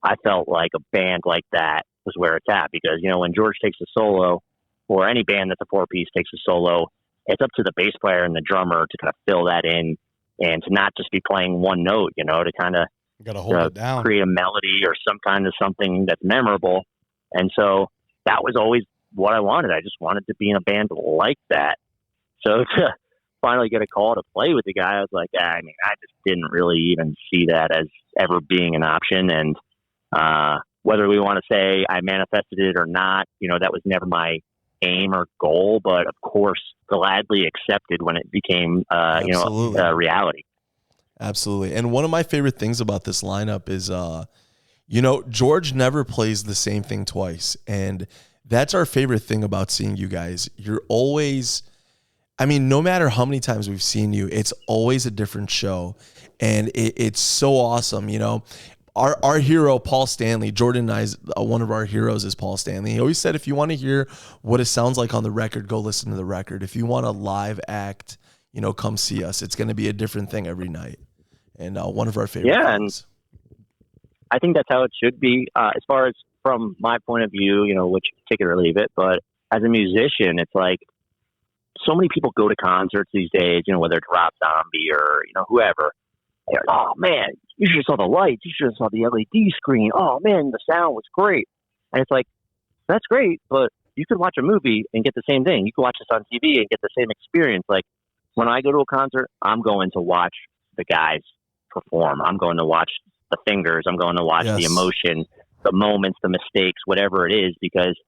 Speaker 3: I felt like a band like that was where it's at because, when George takes a solo or any band that's a 4-piece takes a solo, it's up to the bass player and the drummer to kind of fill that in and to not just be playing one note, to kind of
Speaker 2: hold it down,
Speaker 3: create a melody or some kind of something that's memorable. And so that was always what I wanted. I just wanted to be in a band like that. So to finally get a call to play with the guy, I was like, I just didn't really even see that as ever being an option. And whether we want to say I manifested it or not, that was never my aim or goal, but of course gladly accepted when it became reality.
Speaker 1: Absolutely. And one of my favorite things about this lineup is You know, George never plays the same thing twice. And that's our favorite thing about seeing you guys. You're always, I mean, no matter how many times we've seen you, it's always a different show. And it's so awesome, you know. Our hero, Paul Stanley, Jordan and I's, one of our heroes is Paul Stanley. He always said, if you want to hear what it sounds like on the record, go listen to the record. If you want a live act, you know, come see us. It's going to be a different thing every night. And one of our favorite things.
Speaker 3: And I think that's how it should be. As far as from my point of view, you know, which take it or leave it. But as a musician, it's like so many people go to concerts these days, you know, whether it's Rob Zombie or, you know, whoever. They're, oh, man, you should have saw the lights. You should have saw the LED screen. Oh, man, the sound was great. And it's like, that's great, but you could watch a movie and get the same thing. You could watch this on TV and get the same experience. Like, when I go to a concert, I'm going to watch the guys perform. I'm going to watch the fingers. I'm going to watch the emotion, the moments, the mistakes, whatever it is, because,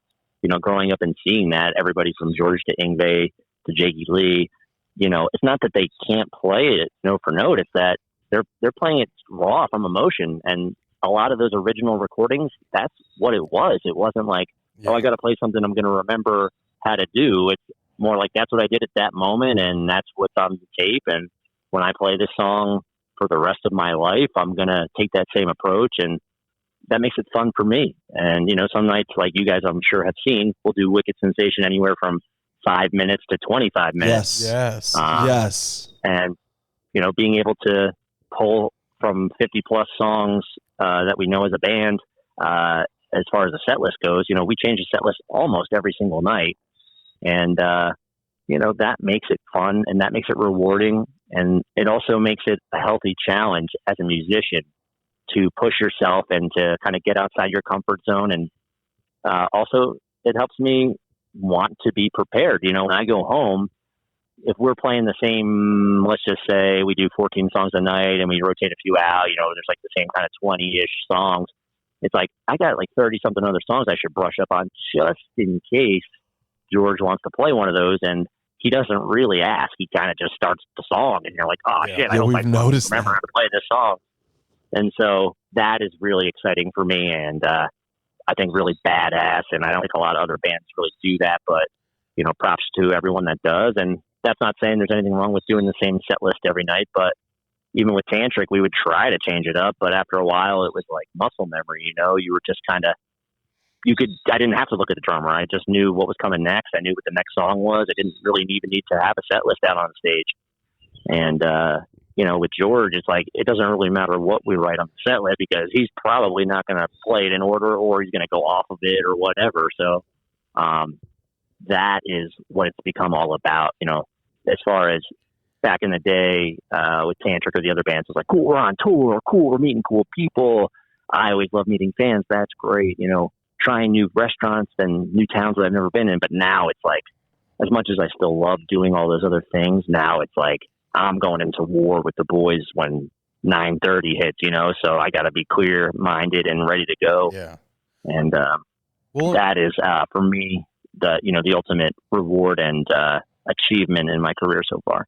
Speaker 3: you know, growing up and seeing that, everybody from George to Yngwie to Jakey Lee, you know, it's not that they can't play it note for note. It's that they're playing it raw from emotion. And a lot of those original recordings, that's what it was. It wasn't like, oh, I got to play something I'm going to remember how to do. It's more like, that's what I did at that moment, and that's what's on the tape. And when I play this song for the rest of my life, I'm going to take that same approach, and that makes it fun for me. And, you know, some nights, like you guys, I'm sure have seen, we'll do Wicked Sensation anywhere from 5 minutes to 25 minutes.
Speaker 1: Yes.
Speaker 3: And, you know, being able to pull from 50 plus songs that we know as a band, as far as the set list goes, you know, we change the set list almost every single night. And, you know, that makes it fun, and that makes it rewarding. And it also makes it a healthy challenge as a musician to push yourself and to kind of get outside your comfort zone. And also it helps me want to be prepared. You know, when I go home, if we're playing the same, let's just say we do 14 songs a night and we rotate a few out, you know, there's like the same kind of 20-ish songs. It's like, I got like 30 something other songs I should brush up on just in case George wants to play one of those. And he doesn't really ask. He kind of just starts the song, and you're like, oh shit, I hope I remember how to play this song. And so that is really exciting for me, and I think really badass. And I don't think a lot of other bands really do that, but, you know, props to everyone that does. And that's not saying there's anything wrong with doing the same set list every night, but even with Tantric, we would try to change it up. But after a while, it was like muscle memory, you know, you were just kind of, I didn't have to look at the drummer. I just knew what was coming next. I knew what the next song was. I didn't really even need to have a set list out on stage. And, you know, with George, it's like, it doesn't really matter what we write on the set list, because he's probably not going to play it in order, or he's going to go off of it or whatever. So, that is what it's become all about. You know, as far as back in the day, with Tantric or the other bands, it was like, cool, we're on tour, cool, we're meeting cool people. I always love meeting fans. That's great. You know, trying new restaurants and new towns that I've never been in. But now it's like, as much as I still love doing all those other things, now it's like, I'm going into war with the boys when 9:30 hits, you know, so I got to be clear minded and ready to go.
Speaker 2: Yeah.
Speaker 3: And, that is, for me, the ultimate reward and, achievement in my career so far.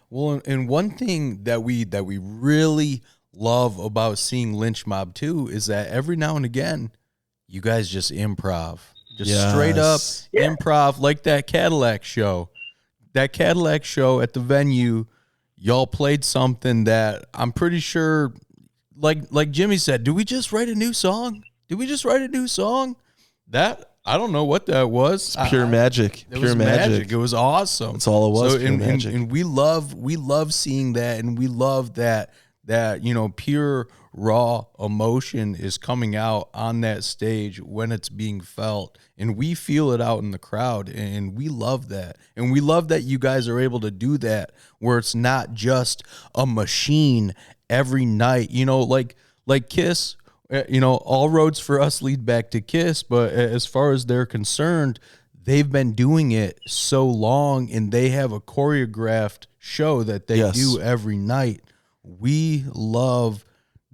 Speaker 2: Well, and one thing that we really love about seeing Lynch Mob too is that every now and again, you guys just improv, straight up improv, like that Cadillac show. That Cadillac show at the venue, y'all played something that I'm pretty sure, like Jimmy said, do we just write a new song? That, I don't know what that was.
Speaker 1: It's pure magic.
Speaker 2: It was magic. It was awesome.
Speaker 1: That's all it was.
Speaker 2: So, and we love seeing that, and we love that, you know, pure raw emotion is coming out on that stage when it's being felt, and we feel it out in the crowd, and we love that. And we love that you guys are able to do that, where it's not just a machine every night, you know, like Kiss. You know, all roads for us lead back to Kiss, but as far as they're concerned, they've been doing it so long, and they have a choreographed show that they do every night. We love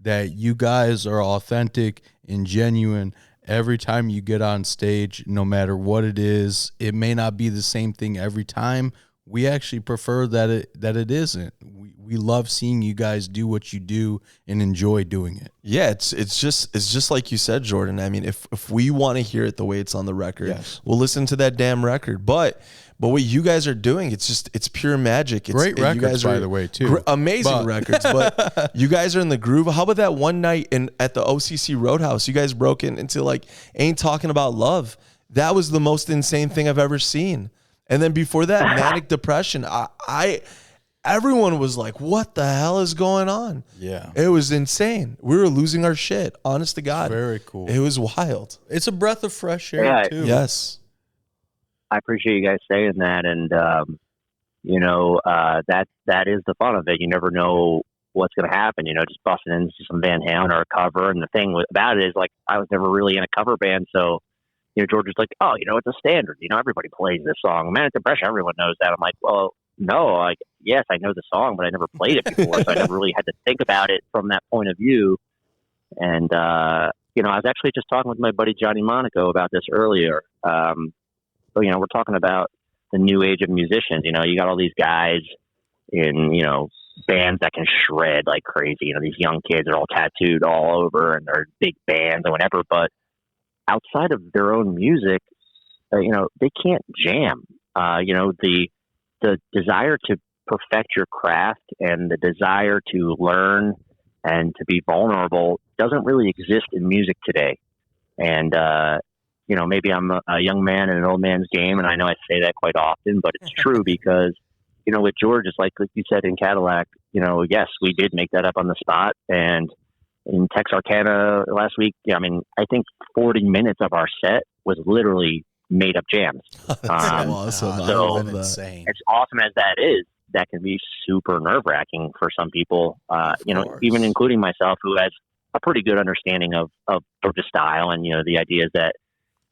Speaker 2: that you guys are authentic and genuine every time you get on stage, no matter what it is. It may not be the same thing every time. we actually prefer that it isn't. We love seeing you guys do what you do and enjoy doing it.
Speaker 1: Yeah, it's just like you said, Jordan. I mean, if we want to hear it the way it's on the record,
Speaker 2: Yes.
Speaker 1: we'll listen to that damn record. But what you guys are doing, it's pure magic. It's,
Speaker 2: Great records,
Speaker 1: you guys
Speaker 2: by the way, too.
Speaker 1: Amazing records. But you guys are in the groove. How about that one night at the OCC Roadhouse? You guys broke into like Ain't Talking About Love. That was the most insane thing I've ever seen. And then before that, Manic Depression. Everyone was like, what the hell is going on?
Speaker 2: Yeah.
Speaker 1: It was insane. We were losing our shit, honest to God.
Speaker 2: Very cool.
Speaker 1: It was wild.
Speaker 2: It's a breath of fresh air, too.
Speaker 1: Yes.
Speaker 3: I appreciate you guys saying that. And, that is the fun of it. You never know what's going to happen, just busting into some Van Halen or a cover. And the thing about it is, like, I was never really in a cover band. So, George was like, oh, it's a standard. Everybody plays this song. Manic Depression, everyone knows that. I'm like, well, no, like, yes, I know the song, but I never played it before, so I never really had to think about it from that point of view. And, I was actually just talking with my buddy Johnny Monaco about this earlier. We're talking about the new age of musicians. You got all these guys in, bands that can shred like crazy. These young kids are all tattooed all over, and they're big bands and whatever, but outside of their own music, they can't jam. The desire to perfect your craft and the desire to learn and to be vulnerable doesn't really exist in music today. And, maybe I'm a young man in an old man's game, and I know I say that quite often, but it's true because, with George, it's like you said in Cadillac, yes, we did make that up on the spot. And in Texarkana last week, I think 40 minutes of our set was literally made up jams.
Speaker 1: Awesome.
Speaker 3: So
Speaker 2: insane.
Speaker 3: As awesome as that is, that can be super nerve wracking for some people, even including myself, who has a pretty good understanding of the style and, the ideas that,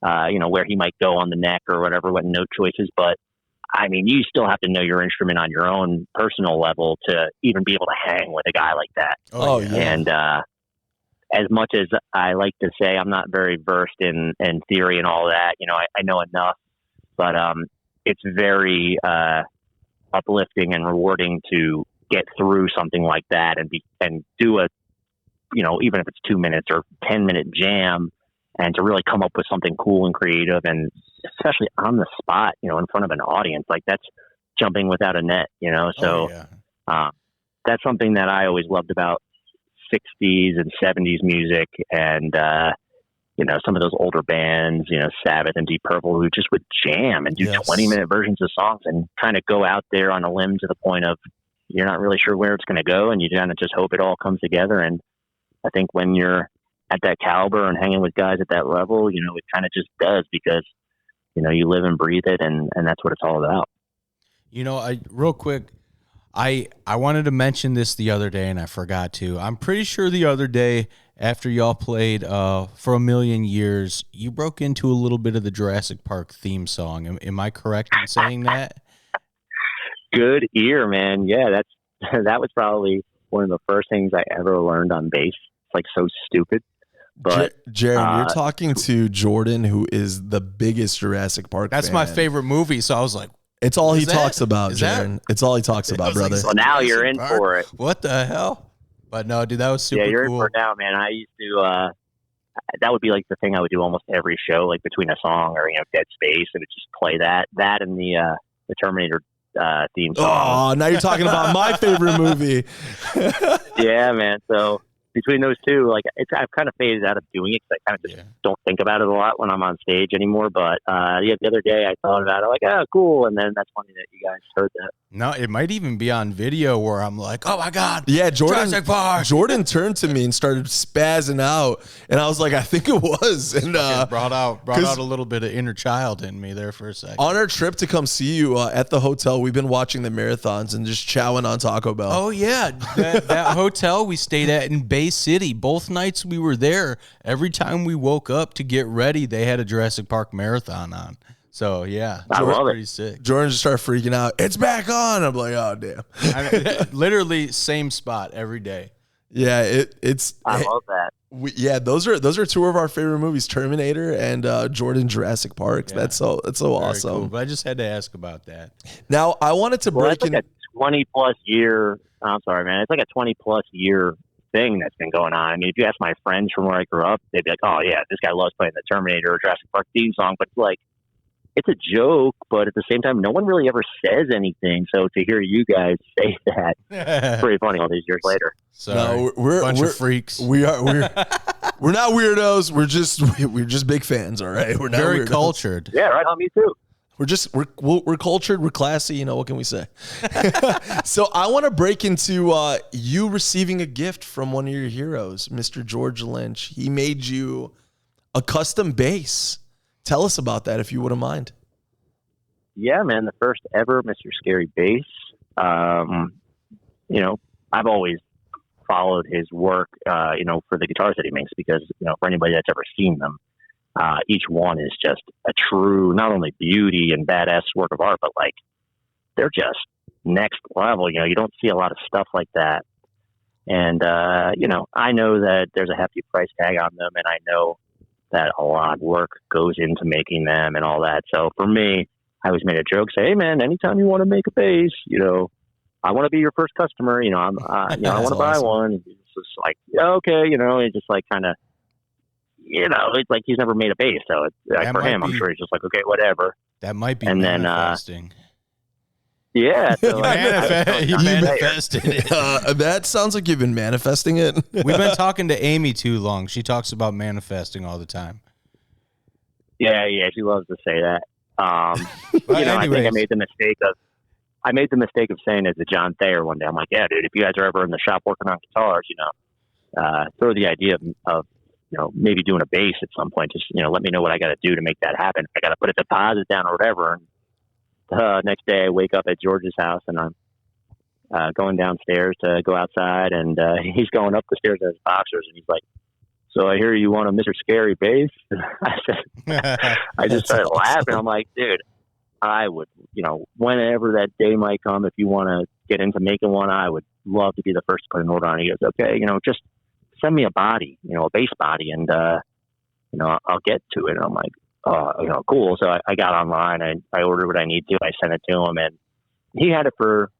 Speaker 3: where he might go on the neck or whatever, what note choices. But you still have to know your instrument on your own personal level to even be able to hang with a guy like that.
Speaker 1: Oh yeah.
Speaker 3: And, as much as I like to say I'm not very versed in theory and all that, I know enough, but it's very uplifting and rewarding to get through something like that and do a, even if it's 2 minutes or 10-minute jam, and to really come up with something cool and creative, and especially on the spot, in front of an audience, like that's jumping without a net, So that's something that I always loved about 60s and 70s music, and some of those older bands, Sabbath and Deep Purple, who just would jam and do 20-minute versions of songs and kind of go out there on a limb to the point of you're not really sure where it's going to go, and you kind of just hope it all comes together. And I think when you're at that caliber and hanging with guys at that level, it kind of just does, because you live and breathe it, and that's what it's all about.
Speaker 2: Real quick, I wanted to mention this the other day, and I forgot to. I'm pretty sure the other day, after y'all played For a Million Years, you broke into a little bit of the Jurassic Park theme song. Am I correct in saying that?
Speaker 3: Good ear, man. Yeah, that was probably one of the first things I ever learned on bass. It's like so stupid. But
Speaker 1: Jaron, you're talking to Jordan, who is the biggest Jurassic Park
Speaker 2: That's
Speaker 1: fan.
Speaker 2: my favorite movie, so I was like,
Speaker 1: it's all he talks about, Jaron. It's all he talks about, brother.
Speaker 3: Well, now you're in for it.
Speaker 2: What the hell? But no, dude, that was super cool.
Speaker 3: Yeah, you're in for it now, man. I used to, that would be like the thing I would do almost every show, like between a song or, Dead Space, and just play that and the Terminator theme song.
Speaker 1: Oh, now you're talking about my favorite movie.
Speaker 3: Yeah, man. So between those two, like I've kind of phased out of doing it because I kind of just don't think about it a lot when I'm on stage anymore. But the other day I thought about it, like, oh, cool. And then that's funny that you guys heard that.
Speaker 2: No, it might even be on video where I'm like, oh my God.
Speaker 1: Yeah,
Speaker 2: Jurassic Park.
Speaker 1: Jordan turned to me and started spazzing out. And I was like, I think it was. And
Speaker 2: brought out a little bit of inner child in me there for a second.
Speaker 1: On our trip to come see you at the hotel, we've been watching the marathons and just chowing on Taco Bell.
Speaker 2: Oh, yeah. That hotel we stayed at in Bay City, both nights we were there, every time we woke up to get ready, they had a Jurassic Park marathon on. So, yeah.
Speaker 3: I love
Speaker 2: pretty
Speaker 3: it.
Speaker 2: sick.
Speaker 1: Jordan just started freaking out. It's back on. I'm like, oh, damn.
Speaker 2: Literally same spot every day.
Speaker 1: Yeah,
Speaker 3: I love that.
Speaker 1: Those are two of our favorite movies, Terminator and Jordan Jurassic Park.
Speaker 2: Yeah.
Speaker 1: That's so awesome.
Speaker 2: Cool. But I just had to ask about that.
Speaker 1: Now I wanted to break
Speaker 3: It's like a 20+ year. I'm sorry, man. It's like a 20+ year thing that's been going on. I mean, if you ask my friends from where I grew up, they'd be like, "Oh yeah, this guy loves playing the Terminator or Jurassic Park theme song." But it's like, it's a joke, but at the same time, no one really ever says anything. So to hear you guys say that, it's pretty funny all these years later.
Speaker 2: Sorry.
Speaker 1: No, we're
Speaker 2: bunch of freaks.
Speaker 1: We're not weirdos. We're just big fans. All right, we're not
Speaker 2: very
Speaker 1: weirdos.
Speaker 2: cultured.
Speaker 3: Yeah, right on. Me too.
Speaker 1: We're cultured. We're classy. You know, what can we say? So I want to break into you receiving a gift from one of your heroes, Mr. George Lynch. He made you a custom bass. Tell us about that, if you wouldn't mind.
Speaker 3: Yeah, man, the first ever Mr. Scary bass. You know, I've always followed his work, you know, for the guitars that he makes, because, you know, for anybody that's ever seen them, each one is just a true, not only beauty and badass work of art, but like, they're just next level. You know, you don't see a lot of stuff like that. And, you know, I know that there's a hefty price tag on them, and I know that a lot of work goes into making them and all that. So for me, I always made a joke, say, "Hey man, anytime you want to make a bass, you know, I want to be your first customer. You know, I want to buy one." It's just like, yeah, okay, you know, it's just like kind of, you know, it's like he's never made a bass, so it's like for him, I'm sure he's just like, okay, whatever.
Speaker 2: That might be
Speaker 3: and
Speaker 2: manifesting.
Speaker 3: Yeah, so
Speaker 2: you manifested it.
Speaker 1: That sounds like you've been manifesting it.
Speaker 2: We've been talking to Amy too long. She talks about manifesting all the time.
Speaker 3: Yeah, she loves to say that. You know, I think I made the mistake of saying it to John Thayer one day. I'm like, "Yeah, dude, if you guys are ever in the shop working on guitars, you know, throw the idea of you know, maybe doing a bass at some point. Just, you know, let me know what I got to do to make that happen. I got to put a deposit down or whatever." And next day I wake up at George's house, and I'm going downstairs to go outside, and he's going up the stairs in his boxers, and he's like, "So I hear you want a Mr. Scary bass?" I just started laughing. I'm like, "Dude, I would, you know, whenever that day might come, if you want to get into making one, I would love to be the first to put an order on." He goes, "Okay, you know, just send me a body, you know, a bass body, and you know, I'll get to it." And I'm like, "Oh, you know, cool." So I got online, I ordered what I need to, I sent it to him, and he had it for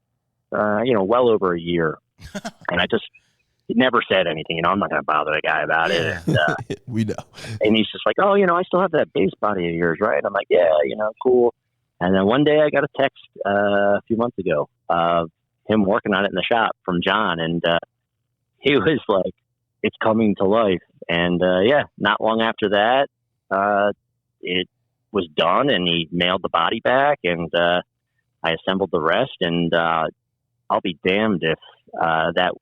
Speaker 3: you know, well over a year. And he never said anything. You know, I'm not going to bother the guy about it. And,
Speaker 1: we know.
Speaker 3: And he's just like, "Oh, you know, I still have that bass body of yours, right?" I'm like, "Yeah, you know, cool." And then one day I got a text a few months ago of him working on it in the shop from John. And he was like, "It's coming to life." And yeah, not long after that, it was done, and he mailed the body back, and I assembled the rest. And I'll be damned if that,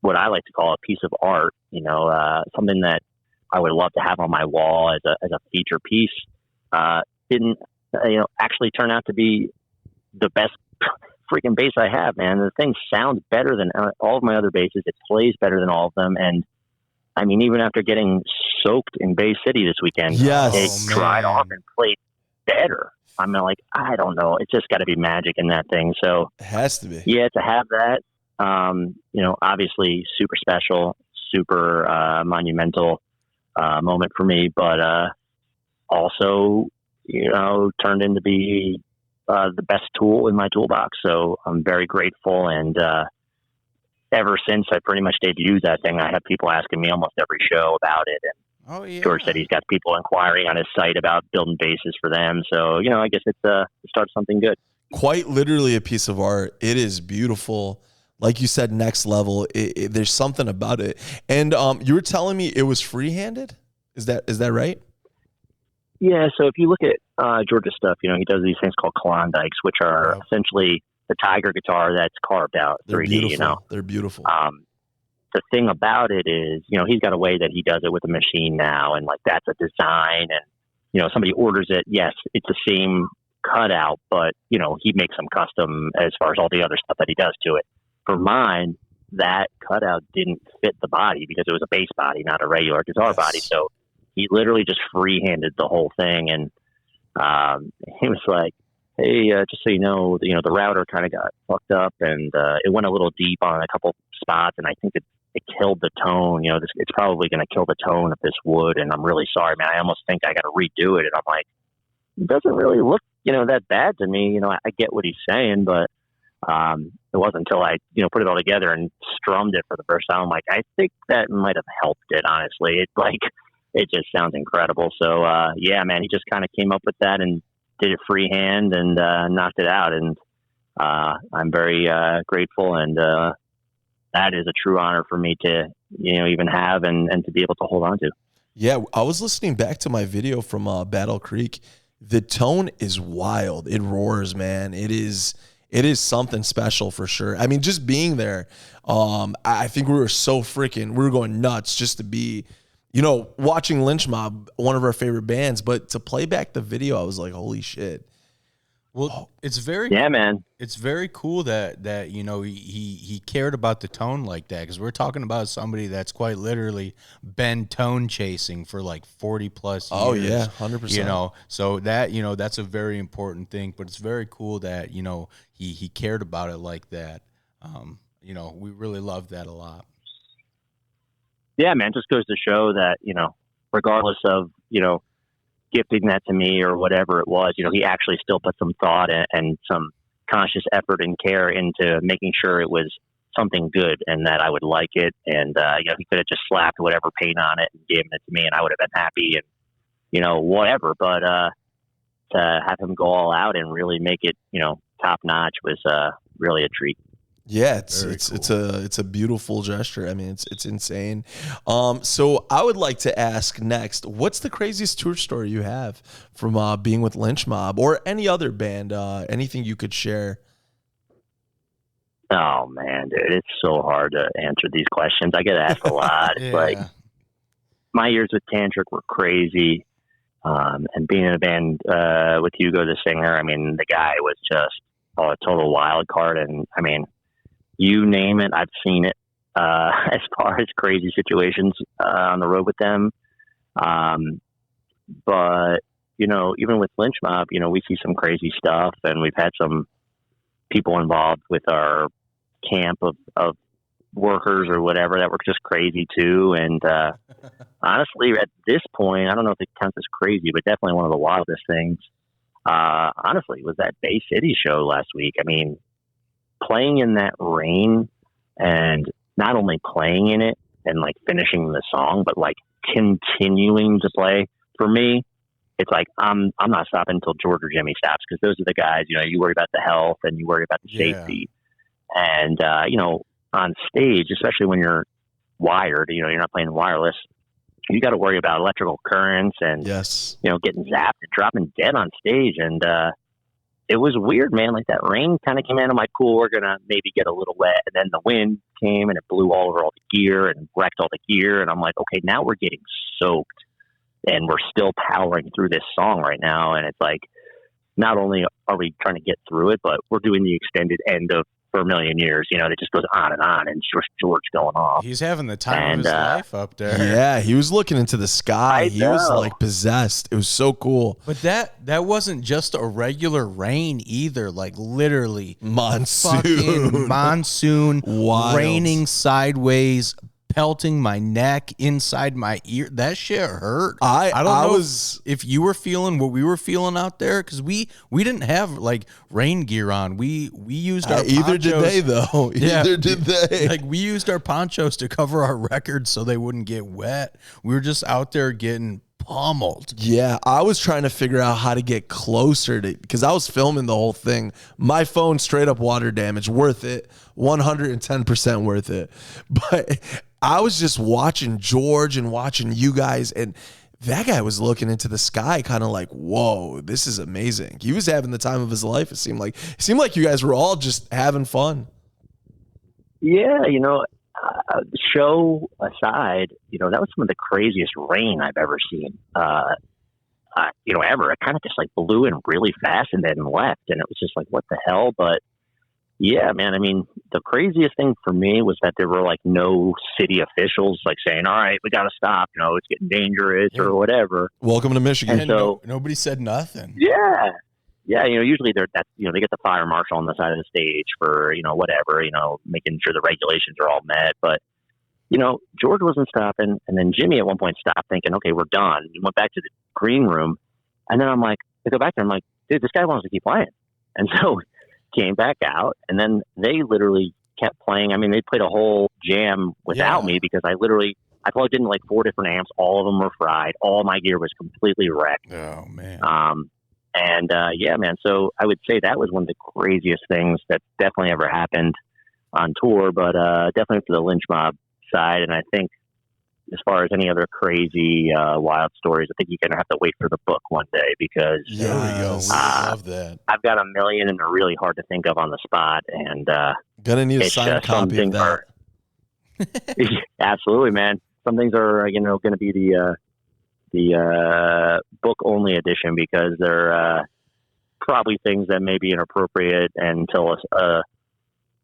Speaker 3: what I like to call a piece of art, you know, something that I would love to have on my wall as a feature piece, didn't, you know, actually turn out to be the best freaking bass I have, man. The thing sounds better than all of my other basses. It plays better than all of them. And I mean, even after getting soaked in Bay City this weekend,
Speaker 1: yes,
Speaker 3: it dried off and played better. I mean, like, I don't know. It's just got to be magic in that thing. So
Speaker 1: it has to be.
Speaker 3: Yeah, to have that, you know, obviously super special, super monumental moment for me, but also, you know, turned into be the best tool in my toolbox. So I'm very grateful. And ever since I pretty much debuted that thing, I have people asking me almost every show about it. And
Speaker 2: oh, yeah.
Speaker 3: George said he's got people inquiring on his site about building bases for them. So, you know, I guess it's it starts something good.
Speaker 1: Quite literally a piece of art. It is beautiful. Like you said, next level. There's something about it. And you were telling me it was free-handed? Is that right?
Speaker 3: Yeah. So if you look at George's stuff, you know, he does these things called Klondikes, which are essentially the Tiger guitar that's carved out 3D,
Speaker 1: beautiful.
Speaker 3: You know.
Speaker 1: They're beautiful.
Speaker 3: The thing about it is, you know, he's got a way that he does it with a machine now, and like that's a design, and you know, somebody orders it, yes, it's the same cutout, but you know, he makes them custom as far as all the other stuff that he does to it. For mine, that cutout didn't fit the body because it was a bass body, not a regular guitar body. So he literally just free-handed the whole thing, and he was like, hey, just so the router kind of got fucked up and it went a little deep on a couple spots, and I think it killed the tone. It's probably going to kill the tone of this wood, and I'm really sorry, man. I almost think I got to redo it. And I'm like, it doesn't really look, that bad to me. I get what he's saying, but it wasn't until I, put it all together and strummed it for the first time. I'm like, I think that might have helped it, honestly. It just sounds incredible. So, yeah, man, he just kind of came up with that and did it freehand and knocked it out. And I'm very grateful, and that is a true honor for me to, even have and to be able to hold on to.
Speaker 1: Yeah, I was listening back to my video from Battle Creek. The tone is wild. It roars, man. It is something special for sure. I mean, just being there, I think we were going nuts just to be, watching Lynch Mob, one of our favorite bands, but to play back the video, I was like, holy shit.
Speaker 2: Well, it's very
Speaker 3: man.
Speaker 2: It's very cool that he cared about the tone like that, because we're talking about somebody that's quite literally been tone chasing for like 40 plus years.
Speaker 1: Oh yeah, 100%.
Speaker 2: So that that's a very important thing. But it's very cool that he cared about it like that. We really love that a lot.
Speaker 3: Yeah, man, just goes to show that regardless of gifting that to me or whatever it was, he actually still put some thought and some conscious effort and care into making sure it was something good and that I would like it. And, he could have just slapped whatever paint on it and given it to me and I would have been happy and, whatever. But, to have him go all out and really make it, top notch was, really a treat.
Speaker 1: Yeah, it's a beautiful gesture. I mean, it's insane. So I would like to ask next, what's the craziest tour story you have from being with Lynch Mob or any other band? Anything you could share?
Speaker 3: Oh man, dude, it's so hard to answer these questions. I get asked a lot. It's like my years with Tantric were crazy, and being in a band with Hugo, the singer. I mean, the guy was just a total wild card, and I mean, you name it, I've seen it. As far as crazy situations on the road with them, but even with Lynch Mob, we see some crazy stuff, and we've had some people involved with our camp of workers or whatever that were just crazy too. And honestly, at this point, I don't know if it counts as crazy, but definitely one of the wildest things. Honestly, was that Bay City show last week. I mean, playing in that rain and not only playing in it and like finishing the song, but like continuing to play, for me, it's like I'm not stopping until George or Jimmy stops, because those are the guys, you worry about the health and you worry about the safety. And on stage, especially when you're wired, you're not playing wireless, you got to worry about electrical currents and getting zapped and dropping dead on stage. And it was weird, man. Like that rain kind of came in. I'm like, cool, we're gonna maybe get a little wet, and then the wind came and it blew all over all the gear and wrecked all the gear. And I'm like, okay, now we're getting soaked, and we're still powering through this song right now. And it's like, not only are we trying to get through it, but we're doing the extended end of For a Million Years. It just goes on, and George going off.
Speaker 2: He's having the time of his life up there.
Speaker 1: Yeah, he was looking into the sky. He was like possessed. It was so cool.
Speaker 2: But that wasn't just a regular rain either. Like literally
Speaker 1: monsoon,
Speaker 2: Wild. Raining sideways, pelting my neck, inside my ear. That shit hurt. I don't know if you were feeling what we were feeling out there, because we didn't have like rain gear on. We used our ponchos.
Speaker 1: Either did they though. Either did they.
Speaker 2: Like we used our ponchos to cover our records so they wouldn't get wet. We were just out there getting pummeled.
Speaker 1: Yeah, I was trying to figure out how to get closer to, because I was filming the whole thing. My phone straight up water damage. Worth it. 110% worth it. But I was just watching George and watching you guys, and that guy was looking into the sky kind of like, whoa, this is amazing. He was having the time of his life. It seemed like you guys were all just having fun.
Speaker 3: Yeah, show aside, that was some of the craziest rain I've ever seen. Ever. It kind of just like blew in really fast and then left, and it was just like, what the hell? But yeah, man, I mean, the craziest thing for me was that there were like no city officials like saying, all right, we got to stop, it's getting dangerous or whatever.
Speaker 1: Welcome to Michigan.
Speaker 3: And so
Speaker 2: nobody said nothing.
Speaker 3: Yeah. yeah, usually they get the fire marshal on the side of the stage for, whatever, making sure the regulations are all met. But, George wasn't stopping. And then Jimmy at one point stopped thinking, okay, we're done. He went back to the green room. And then I go back there. I'm like, dude, this guy wants to keep playing. And so came back out, and then they literally kept playing. I mean, they played a whole jam without me because I plugged in like 4 different amps. All of them were fried. All my gear was completely wrecked.
Speaker 2: Oh, man.
Speaker 3: Yeah, man. So I would say that was one of the craziest things that definitely ever happened on tour, but definitely for the Lynch Mob side. And I think as far as any other crazy, wild stories, I think you're going to have to wait for the book one day because
Speaker 2: there we go. We love that.
Speaker 3: I've got a million and they're really hard to think of on the spot. And
Speaker 1: gonna need a signed copy of that.
Speaker 3: Absolutely, man. Some things are, going to be the book only edition because they're probably things that may be inappropriate until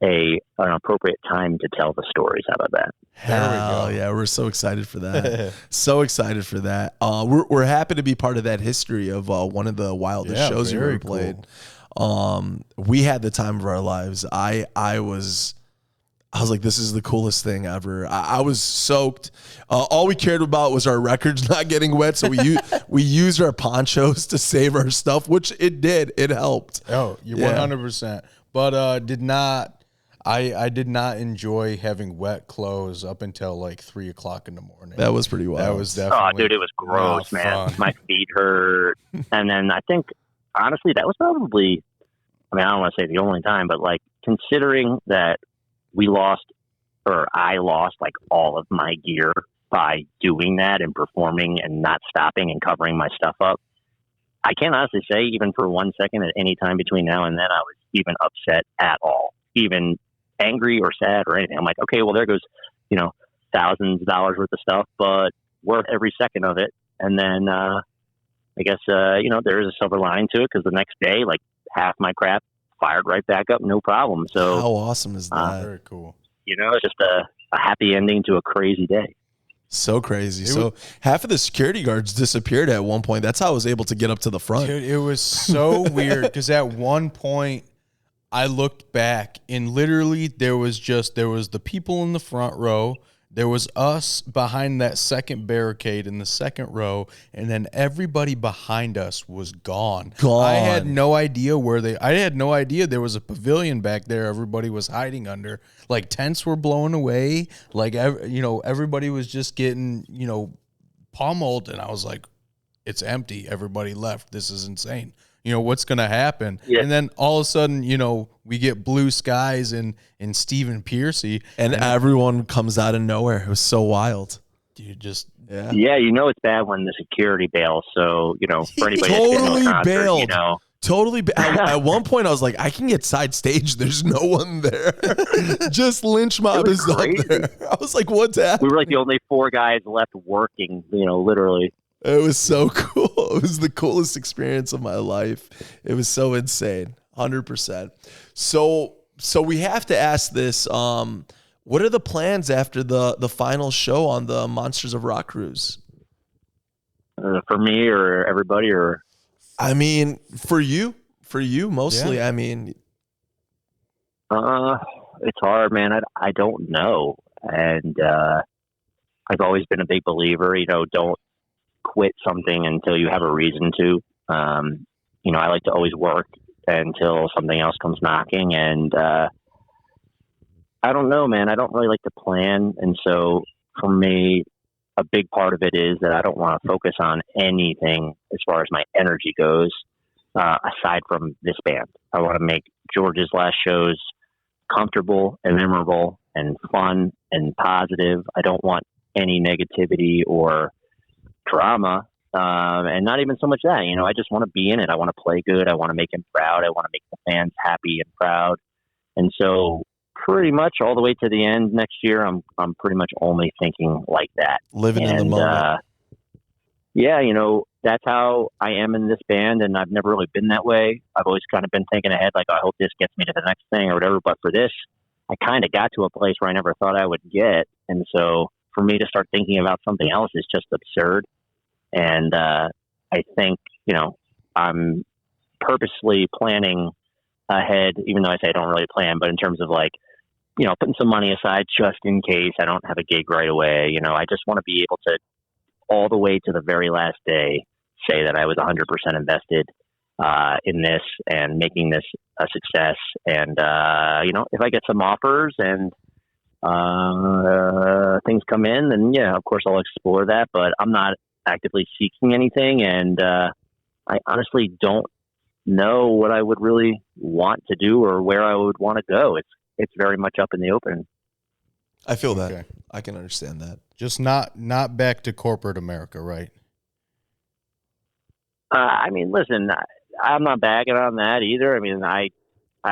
Speaker 3: an appropriate time to tell the stories. How about that?
Speaker 1: Hell yeah, we're so excited for that. So excited for that. We're happy to be part of that history of one of the wildest shows you ever played. We had the time of our lives. I was like, this is the coolest thing ever. I was soaked. All we cared about was our records not getting wet, so we used our ponchos to save our stuff, which it did. It helped.
Speaker 2: Oh, you're 100%. But I did not enjoy having wet clothes up until like 3 o'clock in the morning.
Speaker 1: That was pretty wild.
Speaker 2: That was definitely.
Speaker 3: Oh, dude, it was gross, man. My feet hurt. And then I think, honestly, that was probably, I don't want to say the only time, but like considering that I lost like all of my gear by doing that and performing and not stopping and covering my stuff up. I can't honestly say even for 1 second at any time between now and then I was even upset at all, even angry or sad or anything. I'm like, okay, well, there goes, thousands of dollars worth of stuff, but worth every second of it. And then, I guess, there is a silver lining to it because the next day, like half my crap fired right back up, no problem. So
Speaker 1: how awesome is that?
Speaker 2: Very cool.
Speaker 3: It's just a happy ending to a crazy day.
Speaker 1: So crazy. So half of the security guards disappeared at one point. That's how I was able to get up to the front.
Speaker 2: Dude, it was so weird because at one point I looked back and literally there was the people in the front row. There was us behind that second barricade in the second row, and then everybody behind us was gone. I had no idea I had no idea there was a pavilion back there everybody was hiding under. Like tents were blown away. Like, everybody was just getting, pummeled, and I was like, it's empty. Everybody left. This is insane. What's going to happen? Yeah. And then all of a sudden, we get Blue Skies and Stephen Piercy.
Speaker 1: And everyone comes out of nowhere. It was so wild.
Speaker 2: Dude, just...
Speaker 3: Yeah, it's bad when the security bails. So, for anybody
Speaker 1: totally
Speaker 3: that's
Speaker 1: bailed.
Speaker 3: Concert,
Speaker 1: Totally. At one point, I was like, I can get side stage. There's no one there. Just Lynch Mob is
Speaker 3: crazy.
Speaker 1: up there. I was like, what's happening?
Speaker 3: We were like the only 4 guys left working, literally.
Speaker 1: It was so cool. It was the coolest experience of my life. It was so insane. 100%. So we have to ask this. What are the plans after the final show on the Monsters of Rock cruise?
Speaker 3: For me or everybody or?
Speaker 1: For you mostly. Yeah.
Speaker 3: It's hard, man. I don't know. And, I've always been a big believer, don't quit something until you have a reason to. I like to always work until something else comes knocking. And, I don't know, man. I don't really like to plan. And so for me, a big part of it is that I don't want to focus on anything as far as my energy goes, aside from this band. I want to make George's last shows comfortable and memorable and fun and positive. I don't want any negativity or drama, and not even so much that, I just want to be in it. I want to play good. I want to make him proud. I want to make the fans happy and proud. And so pretty much all the way to the end next year, I'm pretty much only thinking like that.
Speaker 1: Living in the moment.
Speaker 3: That's how I am in this band, and I've never really been that way. I've always kind of been thinking ahead, like, I hope this gets me to the next thing or whatever. But for this, I kind of got to a place where I never thought I would get. And so for me to start thinking about something else is just absurd. And I think, I'm purposely planning ahead, even though I say I don't really plan, but in terms of like, putting some money aside just in case I don't have a gig right away. I just want to be able to, all the way to the very last day, say that I was 100% invested in this and making this a success. And, if I get some offers and things come in, then yeah, of course I'll explore that, but I'm not actively seeking anything. And I honestly don't know what I would really want to do or where I would want to go. It's very much up in the open.
Speaker 1: I feel that.
Speaker 2: Okay.
Speaker 1: I can understand that.
Speaker 2: Just not back to corporate America, right?
Speaker 3: I mean, listen, I'm not bagging on that either. I mean, I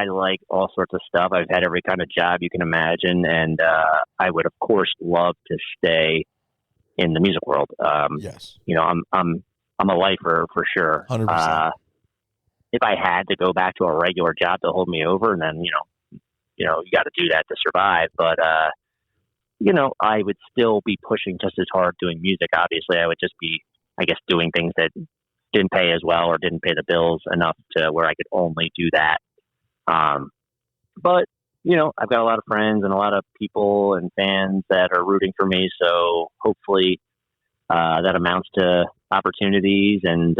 Speaker 3: like all sorts of stuff. I've had every kind of job you can imagine, and I would, of course, love to stay in the music world.
Speaker 2: Yes.
Speaker 3: I'm a lifer for sure.
Speaker 1: 100%.
Speaker 3: If I had to go back to a regular job to hold me over, then you got to do that to survive. But I would still be pushing just as hard doing music. Obviously, I would just be, I guess, doing things that didn't pay as well or didn't pay the bills enough to where I could only do that. But I've got a lot of friends and a lot of people and fans that are rooting for me. So hopefully that amounts to opportunities and,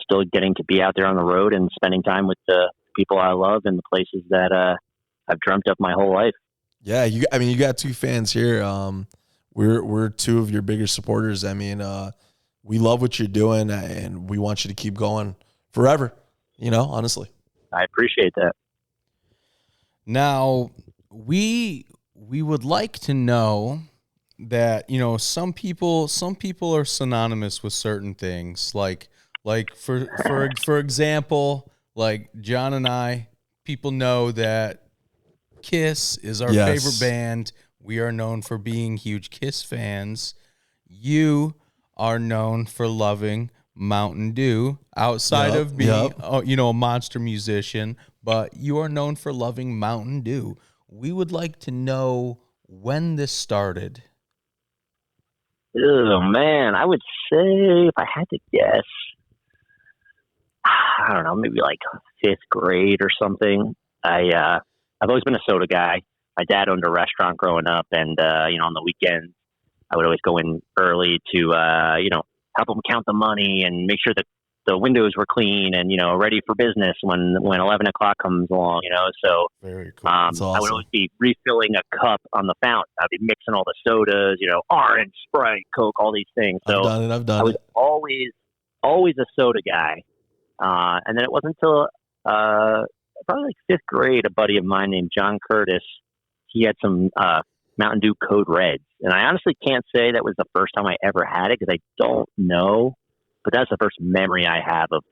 Speaker 3: still getting to be out there on the road and spending time with the people I love and the places that I've dreamt of my whole life.
Speaker 1: Yeah, you got two fans here. We're two of your bigger supporters. I mean, we love what you're doing and we want you to keep going forever, honestly.
Speaker 3: I appreciate that.
Speaker 2: Now, we would like to know that, some people are synonymous with certain things. Like for example, like John and I, people know that Kiss is our favorite band. We are known for being huge Kiss fans. You are known for loving Mountain Dew outside of being, a monster musician, but you are known for loving Mountain Dew. We would like to know when this started.
Speaker 3: Oh man, I would say if I had to guess, I don't know, maybe like 5th grade or something. I've always been a soda guy. My dad owned a restaurant growing up, and on the weekends, I would always go in early to help him count the money and make sure that the windows were clean and ready for business when 11 o'clock comes along. So
Speaker 2: very cool.
Speaker 1: Awesome.
Speaker 3: I would always be refilling a cup on the fountain. I'd be mixing all the sodas, orange, Sprite, Coke, all these things. So
Speaker 1: I've done it.
Speaker 3: I was always a soda guy, and then it wasn't until probably like 5th grade, a buddy of mine named John Curtis, he had some Mountain Dew Code Reds. And I honestly can't say that was the first time I ever had it because I don't know. But that's the first memory I have of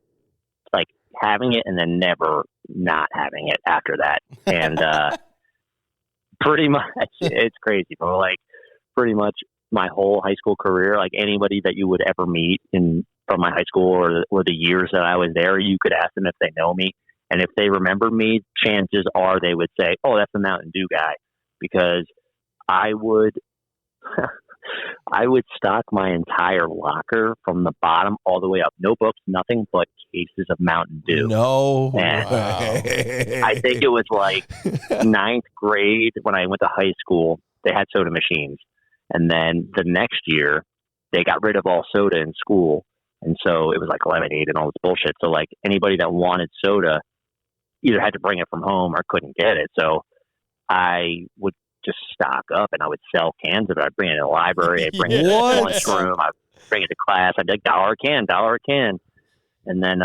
Speaker 3: like having it and then never not having it after that. And pretty much, it's crazy, but like pretty much my whole high school career, like anybody that you would ever meet from my high school or the years that I was there, you could ask them if they know me. And if they remember me, chances are they would say, "Oh, that's the Mountain Dew guy," because I would stock my entire locker from the bottom all the way up. No books, nothing but cases of Mountain Dew.
Speaker 1: No
Speaker 3: and
Speaker 1: way.
Speaker 3: I think it was like 9th grade when I went to high school. They had soda machines, and then the next year they got rid of all soda in school, and so it was like lemonade and all this bullshit. So like anybody that wanted soda either had to bring it from home or couldn't get it. So I would just stock up and I would sell cans of it. I'd bring it to the library. I'd bring it to the lunchroom. I'd bring it to class. I'd be like, $1 a can. And then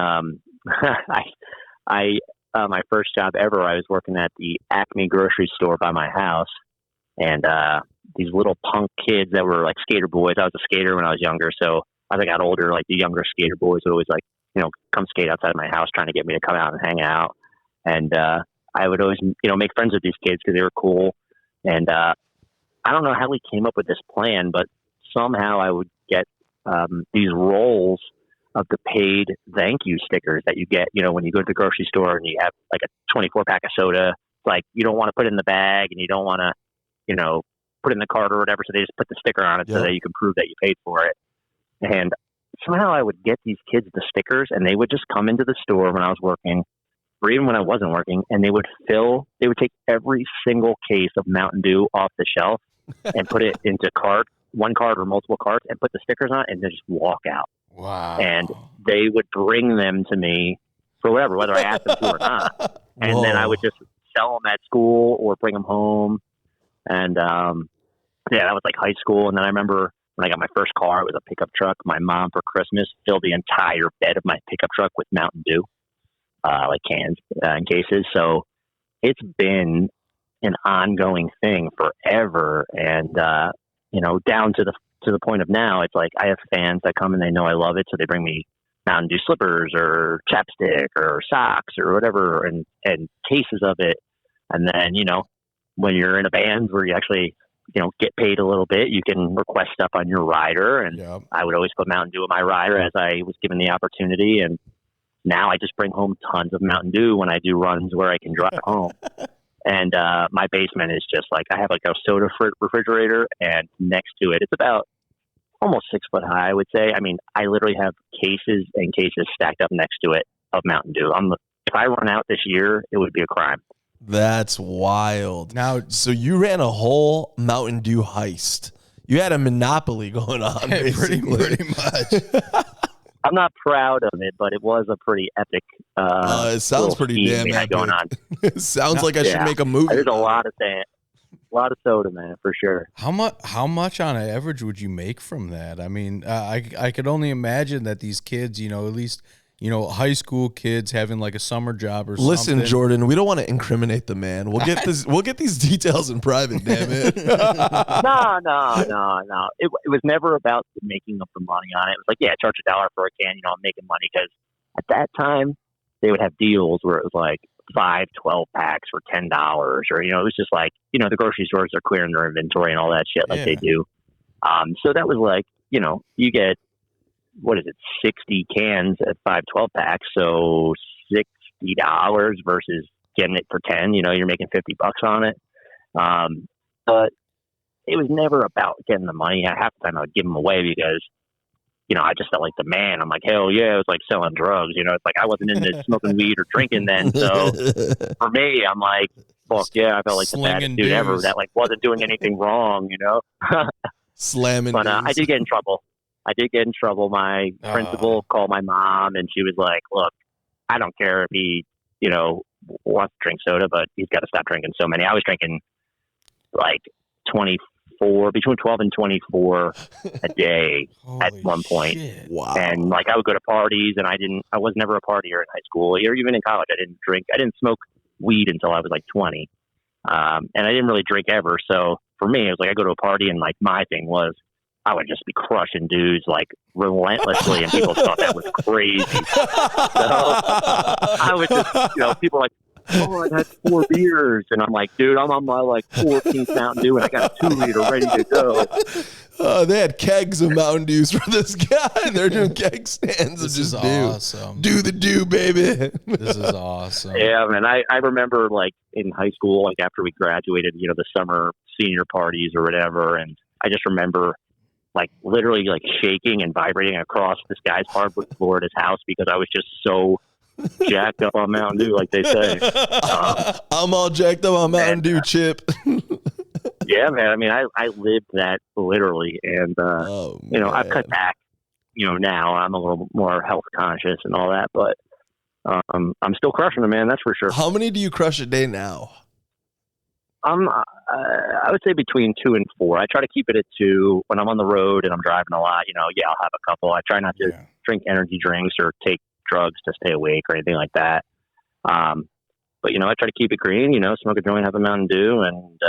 Speaker 3: my first job ever, I was working at the Acme grocery store by my house. And these little punk kids that were like skater boys. I was a skater when I was younger. So as I got older, like the younger skater boys would always like, come skate outside my house trying to get me to come out and hang out. And I would always, make friends with these kids because they were cool. And I don't know how we came up with this plan, but somehow I would get these rolls of the paid thank you stickers that you get, when you go to the grocery store and you have like a 24-pack of soda. Like you don't want to put it in the bag and you don't want to, put it in the cart or whatever. So they just put the sticker on it so that you can prove that you paid for it. And somehow I would get these kids the stickers, and they would just come into the store when I was working, or even when I wasn't working, and they would take every single case of Mountain Dew off the shelf and put it into one cart or multiple carts, and put the stickers on it, and then just walk out.
Speaker 2: Wow.
Speaker 3: And they would bring them to me for whatever, whether I asked them to or not. And then I would just sell them at school or bring them home. And that was like high school. And then I remember when I got my first car, it was a pickup truck. My mom for Christmas filled the entire bed of my pickup truck with Mountain Dew, like cans and cases. So it's been an ongoing thing forever. And, down to the point of now, it's like I have fans that come and they know I love it. So they bring me Mountain Dew slippers or chapstick or socks or whatever, and cases of it. And then, when you're in a band where you actually, get paid a little bit, you can request stuff on your rider. And I would always put Mountain Dew in my rider as I was given the opportunity. And now I just bring home tons of Mountain Dew when I do runs where I can drive home. And my basement is just like, I have like a soda refrigerator, and next to it, it's about almost 6 foot high, I would say. I mean, I literally have cases and cases stacked up next to it of Mountain Dew. If I run out this year, it would be a crime.
Speaker 1: That's wild.
Speaker 2: Now,
Speaker 1: so you ran a whole Mountain Dew heist. You had a monopoly going on, basically.
Speaker 2: pretty much.
Speaker 3: I'm not proud of it, but it was a pretty epic.
Speaker 1: It sounds pretty damn epic.
Speaker 3: Going on.
Speaker 1: It sounds like I should make a movie.
Speaker 3: There's a lot of soda, man, for sure.
Speaker 2: How much on average would you make from that? I mean, I could only imagine that these kids, at least, high school kids having like a summer job or something.
Speaker 1: Listen, Jordan, we don't want to incriminate the man. We'll get these details in private, damn it.
Speaker 3: No. It was never about making up the money on it. It was like, charge $1 for a can. I'm making money, because at that time they would have deals where it was like 5 12 packs for $10, or it was just like, the grocery stores are clearing their inventory and all that shit like they do. So that was like, you get, what is it, 60 cans at 5 12 packs, so $60 versus getting it for 10. You're making $50 on it. But it was never about getting the money. Half the time I would give them away because I just felt like the man. I'm like, hell yeah, it was like selling drugs. It's like I wasn't into smoking weed or drinking then. So for me, I'm like, fuck yeah, I felt like the baddest dude ever that like wasn't doing anything wrong,
Speaker 1: Slamming.
Speaker 3: But I did get in trouble. My principal called my mom, and she was like, look, I don't care if he, wants to drink soda, but he's got to stop drinking so many. I was drinking like 24, between 12 and 24 a day at one point.
Speaker 2: Shit.
Speaker 1: Wow.
Speaker 3: And like I would go to parties, and I was never a partier in high school or even in college. I didn't smoke weed until I was like 20. And I didn't really drink ever. So for me, it was like I go to a party, and like my thing was I would just be crushing dudes like relentlessly, and people thought that was crazy. So I would just, people were like, oh, I had 4 beers. And I'm like, dude, I'm on my like 14th Mountain Dew, and I got a 2-liter ready to go.
Speaker 1: They had kegs of Mountain Dews for this guy. They're doing keg stands of just
Speaker 2: awesome.
Speaker 1: Do the Dew, baby.
Speaker 2: This is awesome.
Speaker 3: Yeah, man. I remember like in high school, like after we graduated, the summer senior parties or whatever. And I just remember like literally like shaking and vibrating across this guy's hardwood floor at his house because I was just so jacked up on Mountain Dew, like they say.
Speaker 1: I'm all jacked up on Mountain Dew, Chip.
Speaker 3: Yeah, man. I mean, I lived that literally, and I've cut back. Now I'm a little more health conscious and all that, but I'm still crushing it, man. That's for sure.
Speaker 1: How many do you crush a day now?
Speaker 3: I would say between 2 and 4. I try to keep it at 2 when I'm on the road and I'm driving a lot. I'll have a couple. I try not to drink energy drinks or take drugs to stay awake or anything like that. But I try to keep it green. Smoke a joint, have a Mountain Dew, and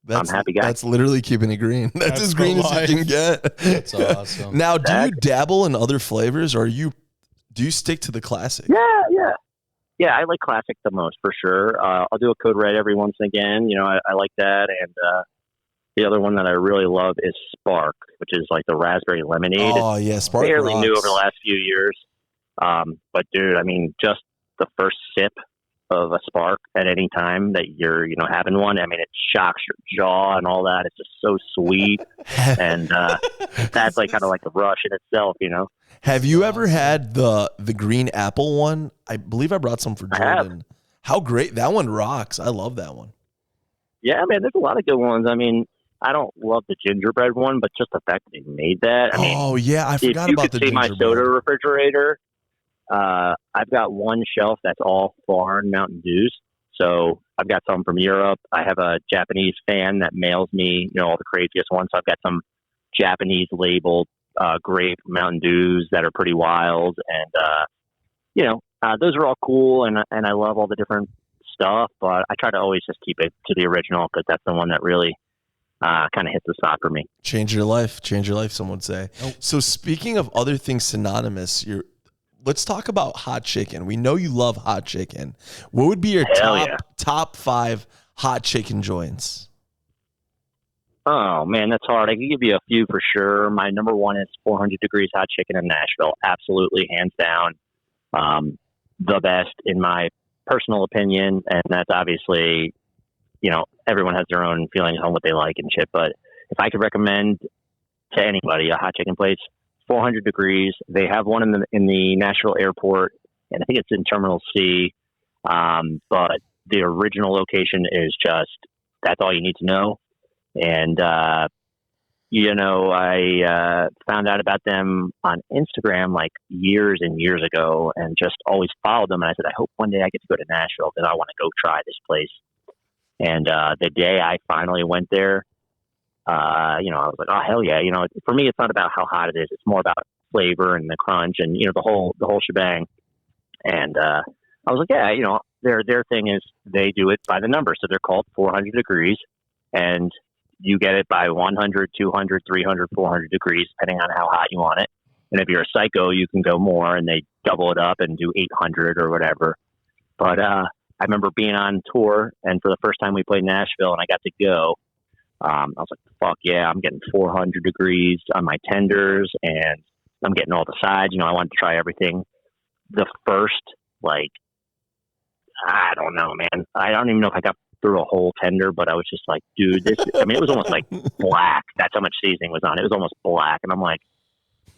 Speaker 3: I'm a happy guy.
Speaker 1: That's literally keeping it green. That's as green as you can get.
Speaker 2: That's awesome.
Speaker 1: Now, do you dabble in other flavors, or do you stick to the classic?
Speaker 3: Yeah, I like classic the most, for sure. I'll do a Code Red every once and again. I like that. And the other one that I really love is Spark, which is like the raspberry lemonade.
Speaker 1: Oh, yeah, Spark
Speaker 3: fairly
Speaker 1: rocks.
Speaker 3: new over the last few years. But, dude, I mean, just the first sip of a spark at any time that you're, having one. I mean, it shocks your jaw and all that. It's just so sweet. And that's like kind of like a rush in itself.
Speaker 1: Have you ever had the green apple one? I believe I brought some for Jordan. How great. That one rocks. I love that one.
Speaker 3: Yeah, man, there's a lot of good ones. I mean, I don't love the gingerbread one, but just the fact that they made that. I mean,
Speaker 1: I forgot about the gingerbread. If you could see my
Speaker 3: soda refrigerator, I've got one shelf that's all foreign Mountain Dews. So I've got some from Europe. I have a Japanese fan that mails me, all the craziest ones. So I've got some Japanese labeled grape Mountain Dews that are pretty wild. And, those are all cool. And I love all the different stuff, but I try to always just keep it to the original because that's the one that really kind of hits the spot for me.
Speaker 1: Change your life, some would say. Nope. So speaking of other things synonymous, let's talk about hot chicken. We know you love hot chicken. What would be your top 5 hot chicken joints?
Speaker 3: Oh man, that's hard. I can give you a few for sure. My number one is 400 Degrees Hot Chicken in Nashville. Absolutely, hands down, the best in my personal opinion. And that's obviously, everyone has their own feelings on what they like and shit. But if I could recommend to anybody a hot chicken place, 400 Degrees. They have one in the Nashville airport, and I think it's in Terminal C. But the original location is that's all you need to know. And, I found out about them on Instagram like years and years ago and just always followed them. And I said, I hope one day I get to go to Nashville because I want to go try this place. And the day I finally went there, I was like, oh, hell yeah. For me, it's not about how hot it is. It's more about flavor and the crunch and, the whole shebang. And I was like, yeah, their thing is they do it by the number. So they're called 400 Degrees. And you get it by 100, 200, 300, 400 degrees, depending on how hot you want it. And if you're a psycho, you can go more and they double it up and do 800 or whatever. But I remember being on tour, and for the first time we played Nashville and I got to go, I was like, fuck yeah, I'm getting 400 degrees on my tenders and I'm getting all the sides. I wanted to try everything. The first, I don't know, man. I don't even know if I got through a whole tender, but I was just like, dude, it was almost like black. That's how much seasoning was on it. It was almost black. And I'm like,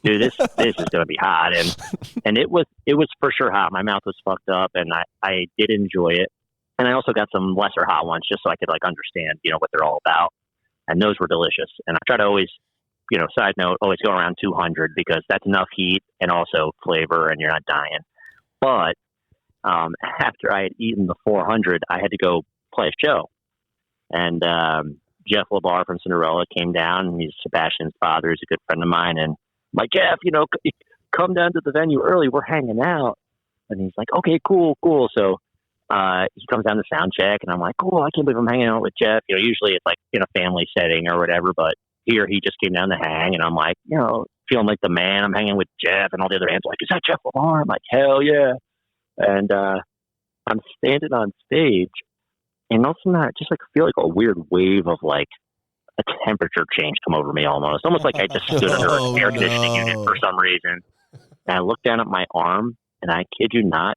Speaker 3: dude, this is going to be hot. And it was for sure hot. My mouth was fucked up and I did enjoy it. And I also got some lesser hot ones just so I could understand, what they're all about. And those were delicious. And I try to always, side note, always go around 200 because that's enough heat and also flavor and you're not dying. But after I had eaten the 400, I had to go play a show. And Jeff LaBar from Cinderella came down, and he's Sebastian's father. He's a good friend of mine. And I'm like, Jeff, come down to the venue early. We're hanging out. And he's like, okay, cool. So he comes down to sound check, and I'm like, cool, I can't believe I'm hanging out with Jeff. Usually it's like in a family setting or whatever, but here he just came down to hang, and I'm like, feeling like the man. I'm hanging with Jeff, and all the other hands are like, is that Jeff LaBar? I'm like, hell yeah. And I'm standing on stage, and all of a sudden I just feel like a weird wave of a temperature change come over me almost like I just stood under an air conditioning unit for some reason. And I looked down at my arm, and I kid you not,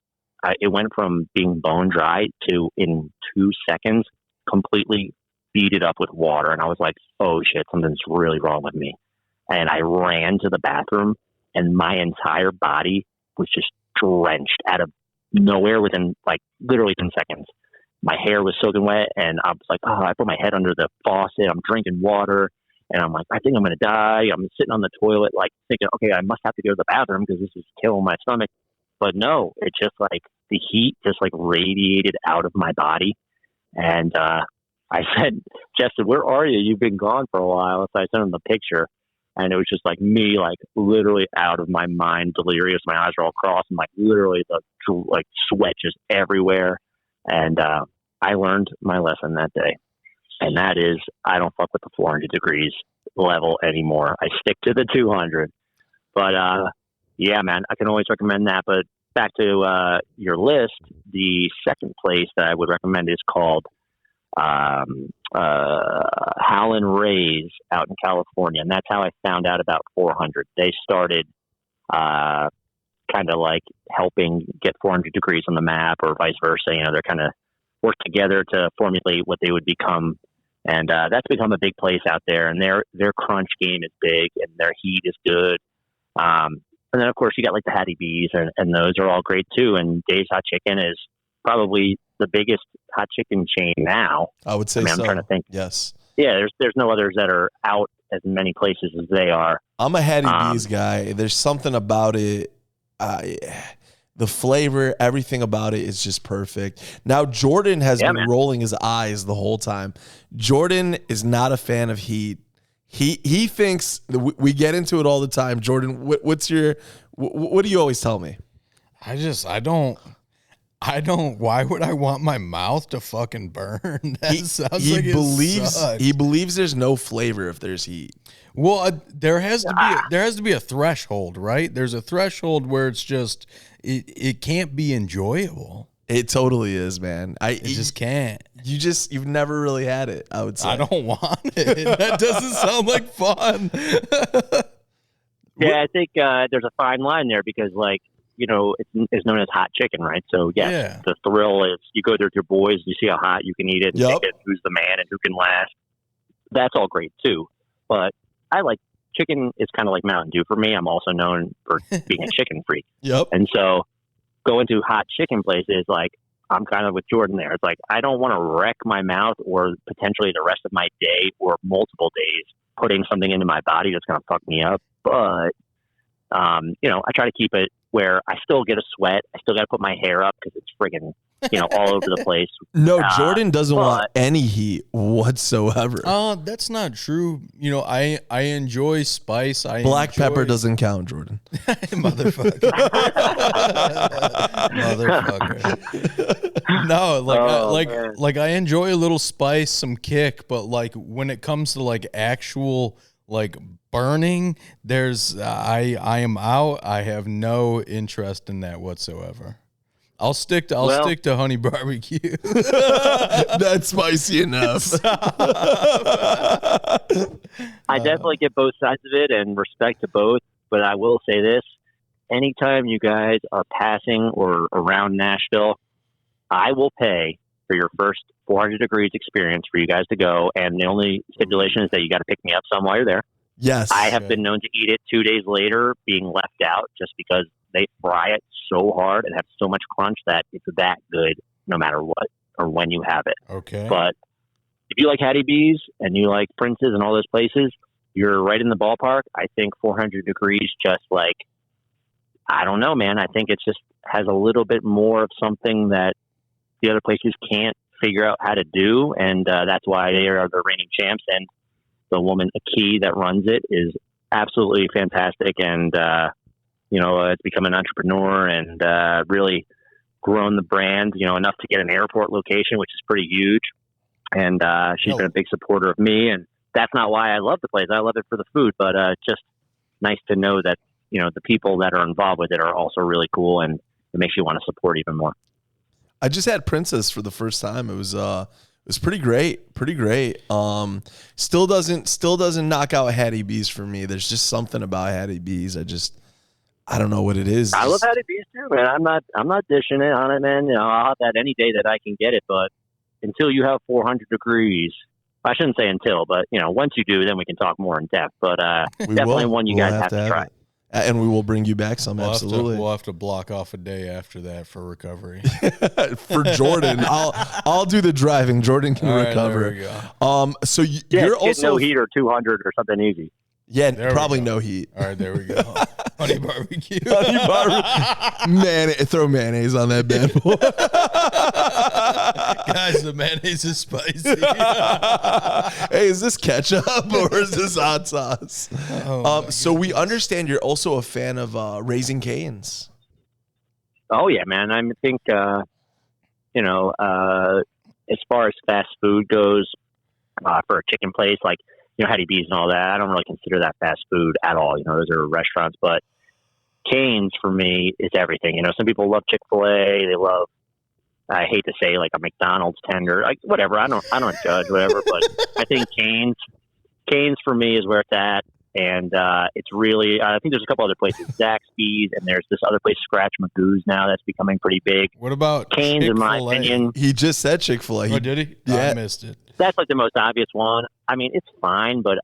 Speaker 3: it went from being bone dry to in 2 seconds completely beat up with water. And I was like, oh shit, something's really wrong with me. And I ran to the bathroom, and my entire body was just drenched out of nowhere within literally 10 seconds. My hair was soaking wet, and I was like, oh, I put my head under the faucet. I'm drinking water, and I'm like, I think I'm going to die. I'm sitting on the toilet, thinking, okay, I must have to go to the bathroom because this is killing my stomach. But no, it's just the heat just radiated out of my body. And I said, Justin, where are you? You've been gone for a while. So I sent him the picture, and it was just me, literally out of my mind, delirious. My eyes are all crossed, and literally the sweat just everywhere. And I learned my lesson that day, and that is I don't fuck with the 400 degrees level anymore. I stick to the 200. But yeah, man, I can always recommend that. But back to your list, the second place that I would recommend is called Howlin' Ray's out in California, and that's how I found out about 400. They started kind of like helping get 400 Degrees on the map, or vice versa. They're kind of work together to formulate what they would become. And that's become a big place out there. And their crunch game is big, and their heat is good. And then, of course, you got like the Hattie B's, and those are all great too. And Dave's Hot Chicken is probably the biggest hot chicken chain now.
Speaker 1: I would say
Speaker 3: I'm
Speaker 1: so.
Speaker 3: trying to think.
Speaker 1: Yes.
Speaker 3: Yeah, there's no others that are out as many places as they are.
Speaker 1: I'm a Hattie B's guy. There's something about it. The flavor, everything about it is just perfect. Now, Jordan has been rolling his eyes the whole time. Jordan is not a fan of heat. He thinks we get into it all the time. Jordan, what do you always tell me?
Speaker 2: I don't. Why would I want my mouth to fucking burn? That sounds like it sucks.
Speaker 1: He believes there's no flavor if there's heat.
Speaker 2: Well, there has to be a threshold, right? There's a threshold where it's just it can't be enjoyable.
Speaker 1: It totally is, man.
Speaker 2: It just can't.
Speaker 1: You've never really had it, I would say.
Speaker 2: I don't want it. That doesn't sound like fun.
Speaker 3: Yeah, I think there's a fine line there because, like, it's known as hot chicken, right? So, the thrill is you go there with your boys, you see how hot you can eat it, and pick it, who's the man and who can last. That's all great, too. But I like chicken is kind of like Mountain Dew for me. I'm also known for being a chicken freak.
Speaker 1: Yep.
Speaker 3: And so going to hot chicken places, like, I'm kind of with Jordan there. It's like, I don't want to wreck my mouth or potentially the rest of my day or multiple days putting something into my body that's going to fuck me up. But, I try to keep it where I still get a sweat. I still got to put my hair up because it's friggin', all over the place.
Speaker 1: No, Jordan doesn't want any heat whatsoever.
Speaker 2: That's not true. I enjoy spice.
Speaker 1: Black pepper doesn't count, Jordan.
Speaker 2: Motherfucker. No, like I enjoy a little spice, some kick, but like when it comes to like actual like burning, I am out. I have no interest in that whatsoever. I'll stick to honey barbecue.
Speaker 1: That's spicy enough.
Speaker 3: I definitely get both sides of it and respect to both, but I will say this. Anytime you guys are passing or around Nashville, I will pay for your first 400 Degrees experience for you guys to go, and the only stipulation is that you got to pick me up some while you're there.
Speaker 1: Yes.
Speaker 3: I have been known to eat it 2 days later, being left out just because they fry it so hard and have so much crunch that it's that good no matter what or when you have it.
Speaker 2: Okay.
Speaker 3: But if you like Hattie B's and you like Prince's and all those places, you're right in the ballpark. I think 400 Degrees just like, I don't know, man. I think it just has a little bit more of something that the other places can't figure out how to do. And that's why they are the reigning champs. And the woman, Aki, that runs it is absolutely fantastic. And, it's become an entrepreneur and really grown the brand, enough to get an airport location, which is pretty huge. And she's been a big supporter of me. And that's not why I love the place. I love it for the food, but just nice to know that, the people that are involved with it are also really cool, and it makes you want to support even more.
Speaker 1: I just had Princess for the first time. It was pretty great. Pretty great. Still doesn't knock out Hattie B's for me. There's just something about Hattie B's. I don't know what it is.
Speaker 3: I love Hattie B's too, man. I'm not dishing it on it, man. I'll have that any day that I can get it, but until you have 400 Degrees, I shouldn't say until, but once you do, then we can talk more in depth. But definitely one you guys have to try.
Speaker 1: And we will bring you back some. Absolutely.
Speaker 2: We'll have to block off a day after that for recovery.
Speaker 1: For Jordan, I'll do the driving. Jordan can recover.
Speaker 2: There we go.
Speaker 1: So you're also
Speaker 3: no heat or 200 or something easy.
Speaker 1: Yeah, probably no heat.
Speaker 2: All right, there we go. Honey barbecue.
Speaker 1: Man, throw mayonnaise on that bad boy.
Speaker 2: Guys, the mayonnaise is spicy.
Speaker 1: Hey, is this ketchup or is this hot sauce? So we understand you're also a fan of Raising Cane's.
Speaker 3: Oh, yeah, man. I think, as far as fast food goes, for a chicken place, like, Hattie B's and all that, I don't really consider that fast food at all. Those are restaurants, but Cane's for me is everything. Some people love Chick-fil-A. They love, I hate to say like a McDonald's tender, like whatever. I don't judge whatever, but I think Cane's for me is where it's at. And it's really, I think there's a couple other places, Zaxby's, and there's this other place, Scratch Magoo's now, that's becoming pretty big.
Speaker 2: What about
Speaker 3: Cane's, in my opinion?
Speaker 1: He just said Chick-fil-A.
Speaker 2: Oh, did he?
Speaker 1: Yeah.
Speaker 2: I missed it.
Speaker 3: That's like the most obvious one. I mean, it's fine, but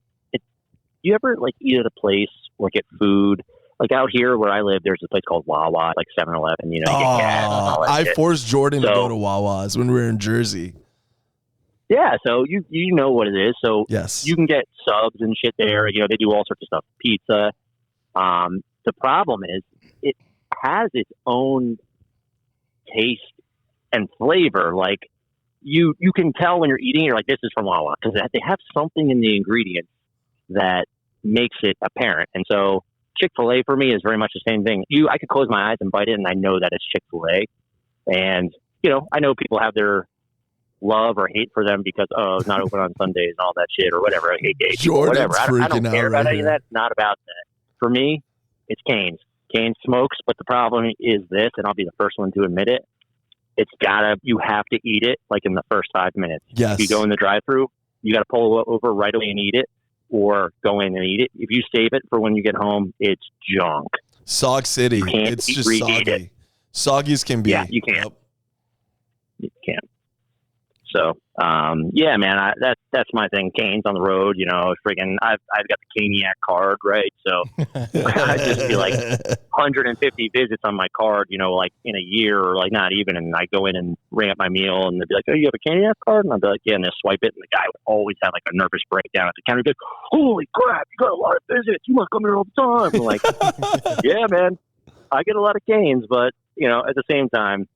Speaker 3: you ever like eat at a place or get food? Like out here where I live, there's a place called Wawa, like 7-Eleven, you know, you get gas and all that
Speaker 1: I
Speaker 3: shit.
Speaker 1: forced Jordan to go to Wawa's when we were in Jersey.
Speaker 3: Yeah, so you know what it is. So
Speaker 1: Yes.
Speaker 3: you can get subs and shit there. You know, they do all sorts of stuff. Pizza. The problem is it has its own taste and flavor. Like you can tell when you're eating, you're like, this is from Wawa, because they have something in the ingredients that makes it apparent. And so Chick-fil-A for me is very much the same thing. I could close my eyes and bite it, and I know that it's Chick-fil-A. And you know, I know people have their love or hate for them because it's not open on Sundays and all that shit or whatever. I hate gay people, whatever. I don't care about any of that. It's not about that. For me, it's Cane's. Cane's smokes, but the problem is this, and I'll be the first one to admit it. You have to eat it like in the first 5 minutes.
Speaker 1: Yes.
Speaker 3: If you go in the drive-thru, you got to pull over right away and eat it, or go in and eat it. If you save it for when you get home, it's junk.
Speaker 1: Sauk City. It's just soggy. Soggies can be.
Speaker 3: Yeah, you can't. Yep. You can't. So, yeah, man, that's my thing. Cane's on the road, you know, freaking, I've got the Caniac card, right? So I just be like 150 visits on my card, you know, like in a year or like not even. And I go in and ring up my meal and they'd be like, oh, you have a Caniac card? And I'd be like, yeah, and they'll swipe it. And the guy would always have like a nervous breakdown at the counter. He'd be like, holy crap, you got a lot of visits. You must come here all the time. I'm like, yeah, man, I get a lot of Cane's, but you know, at the same time,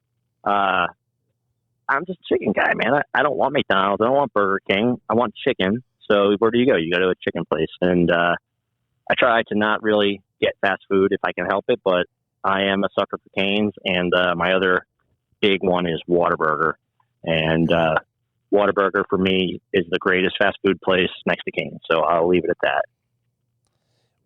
Speaker 3: I'm just a chicken guy, man. I don't want McDonald's. I don't want Burger King. I want chicken. So where do you go? You go to a chicken place. And I try to not really get fast food if I can help it, but I am a sucker for Cane's. And my other big one is Whataburger. And Whataburger for me is the greatest fast food place next to Cane's. So I'll leave it at that.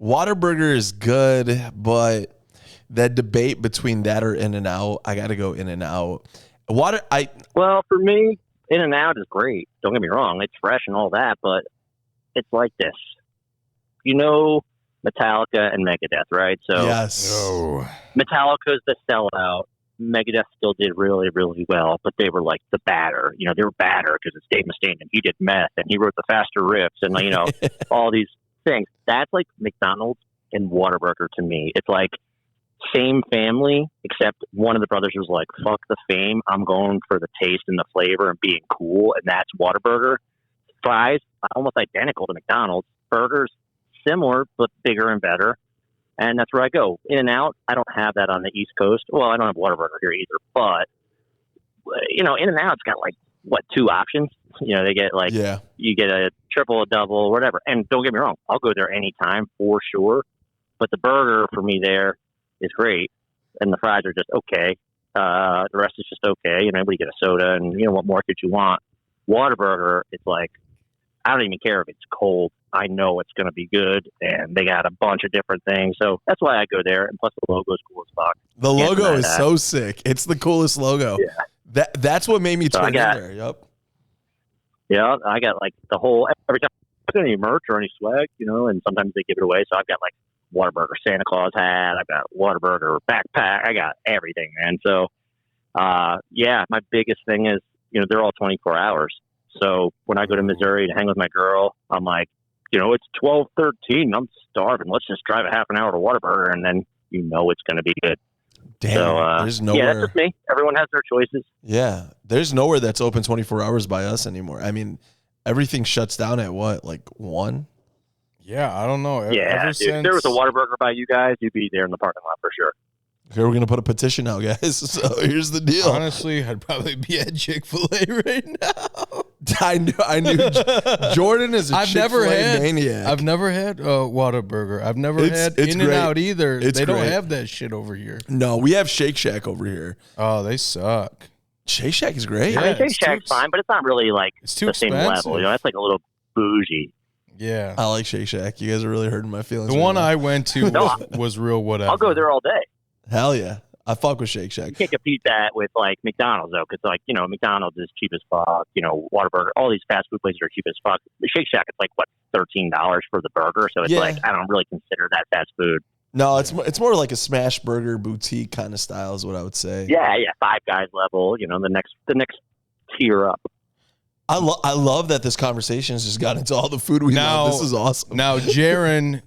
Speaker 1: Whataburger is good, but that debate between that or In-N-Out, I got to go In-N-Out.
Speaker 3: Well, for me, In-N-Out is great. Don't get me wrong; it's fresh and all that, but it's like this. You know, Metallica and Megadeth, right? So
Speaker 1: yes,
Speaker 3: Metallica's the sellout. Megadeth still did really, really well, but they were like the batter. You know, they were batter because it's Dave Mustaine and he did meth and he wrote the faster riffs and you know all these things. That's like McDonald's and Whataburger to me. It's like same family, except one of the brothers was like, fuck the fame. I'm going for the taste and the flavor and being cool. And that's Whataburger. Fries, almost identical to McDonald's. Burgers, similar, but bigger and better. And that's where I go. In-N-Out, I don't have that on the East Coast. Well, I don't have Whataburger here either. But, you know, In-N-Out's got like, 2 options? You know, they get like, you get a triple, a double, whatever. And don't get me wrong, I'll go there anytime for sure. But the burger for me there is great, and the fries are just okay. The rest is just okay. You know, we get a soda, and you know what more could you want? Whataburger, it's like I don't even care if it's cold. I know it's going to be good, and they got a bunch of different things. So that's why I go there. And plus, the logo's cool as fuck.
Speaker 1: The logo is so sick. It's the coolest logo. Yeah. That's what made me turn in there. Yep.
Speaker 3: Yeah, I got like the whole every time I get any merch or any swag, you know, and sometimes they give it away. So I've got like Whataburger Santa Claus hat. I've got Whataburger backpack. I got everything, man. So, yeah, my biggest thing is, you know, they're all 24 hours. So when I go to Missouri to hang with my girl, I'm like, you know, it's 12:13. I'm starving. Let's just drive a half an hour to Whataburger, and then you know it's going to be good.
Speaker 1: Damn,
Speaker 3: so,
Speaker 1: there's nowhere.
Speaker 3: Yeah, that's just me. Everyone has their choices.
Speaker 1: Yeah, there's nowhere that's open 24 hours by us anymore. I mean, everything shuts down at what, like 1?
Speaker 2: Yeah, I don't know.
Speaker 3: Yeah, dude, if there was a Whataburger by you guys, you'd be there in the parking lot for sure.
Speaker 1: Okay, we're gonna put a petition out, guys. So here's the deal.
Speaker 2: Honestly, I'd probably be at Chick-fil-A right now.
Speaker 1: I knew. Jordan is a Chick-fil-A maniac.
Speaker 2: I've never had Whataburger. I've never had In-N-Out either. They don't have that shit over here.
Speaker 1: No, we have Shake Shack over here.
Speaker 2: Oh, they suck.
Speaker 1: Shake Shack is great.
Speaker 3: Yeah, I mean, Shake Shack's fine, but it's not really like
Speaker 2: it's too
Speaker 3: the same level. You know, it's like a little bougie.
Speaker 2: Yeah,
Speaker 1: I like Shake Shack. You guys are really hurting my feelings.
Speaker 2: The one I went to was real whatever.
Speaker 3: I'll go there all day.
Speaker 1: Hell yeah. I fuck with Shake
Speaker 3: You
Speaker 1: Shack.
Speaker 3: can't compete that with like McDonald's though, because like McDonald's is cheap as fuck. Whataburger, all these fast food places are cheap as fuck. The Shake Shack, it's like what $13 for the burger, so it's
Speaker 1: Yeah.
Speaker 3: like I don't really consider that fast food.
Speaker 1: No, it's more like a smash burger boutique kind of style is what I would say.
Speaker 3: Yeah, Five Guys level. The next tier up.
Speaker 1: I love that this conversation has just got into all the food we love. This is awesome.
Speaker 2: Now, Jaron,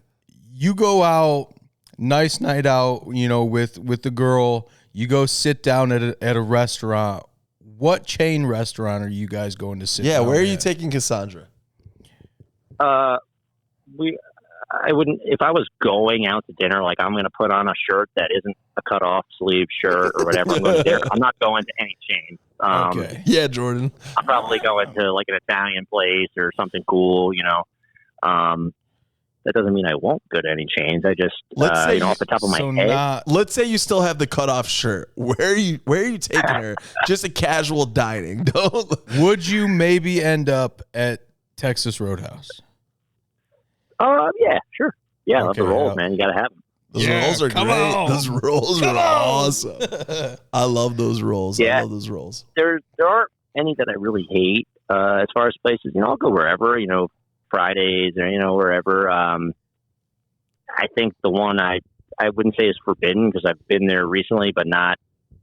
Speaker 2: you go out, nice night out, with the girl. You go sit down at a restaurant. What chain restaurant are you guys going to sit down?
Speaker 1: Yeah, where are you
Speaker 2: at?
Speaker 1: taking Cassandra?
Speaker 3: I wouldn't, if I was going out to dinner, like I'm going to put on a shirt that isn't a cut off sleeve shirt or whatever. I'm going to dinner. I'm not going to any chain.
Speaker 2: Okay.
Speaker 1: Yeah, Jordan.
Speaker 3: I'm probably going to like an Italian place or something cool, that doesn't mean I won't go to any chains. I just, off the top of my head.
Speaker 1: Let's say you still have the cutoff shirt. Where are you taking her? Just a casual dining.
Speaker 2: Would you maybe end up at Texas Roadhouse?
Speaker 3: Yeah, sure. Yeah, I love
Speaker 2: Okay,
Speaker 3: the rolls, man. You got to have them.
Speaker 1: Those rolls are
Speaker 2: come
Speaker 1: great.
Speaker 2: on.
Speaker 1: Those rolls are awesome. I love those rolls.
Speaker 3: Yeah.
Speaker 1: I love those rolls.
Speaker 3: There aren't any that I really hate as far as places. I'll go wherever, Fridays or, wherever. I think the one I wouldn't say is forbidden because I've been there recently, but not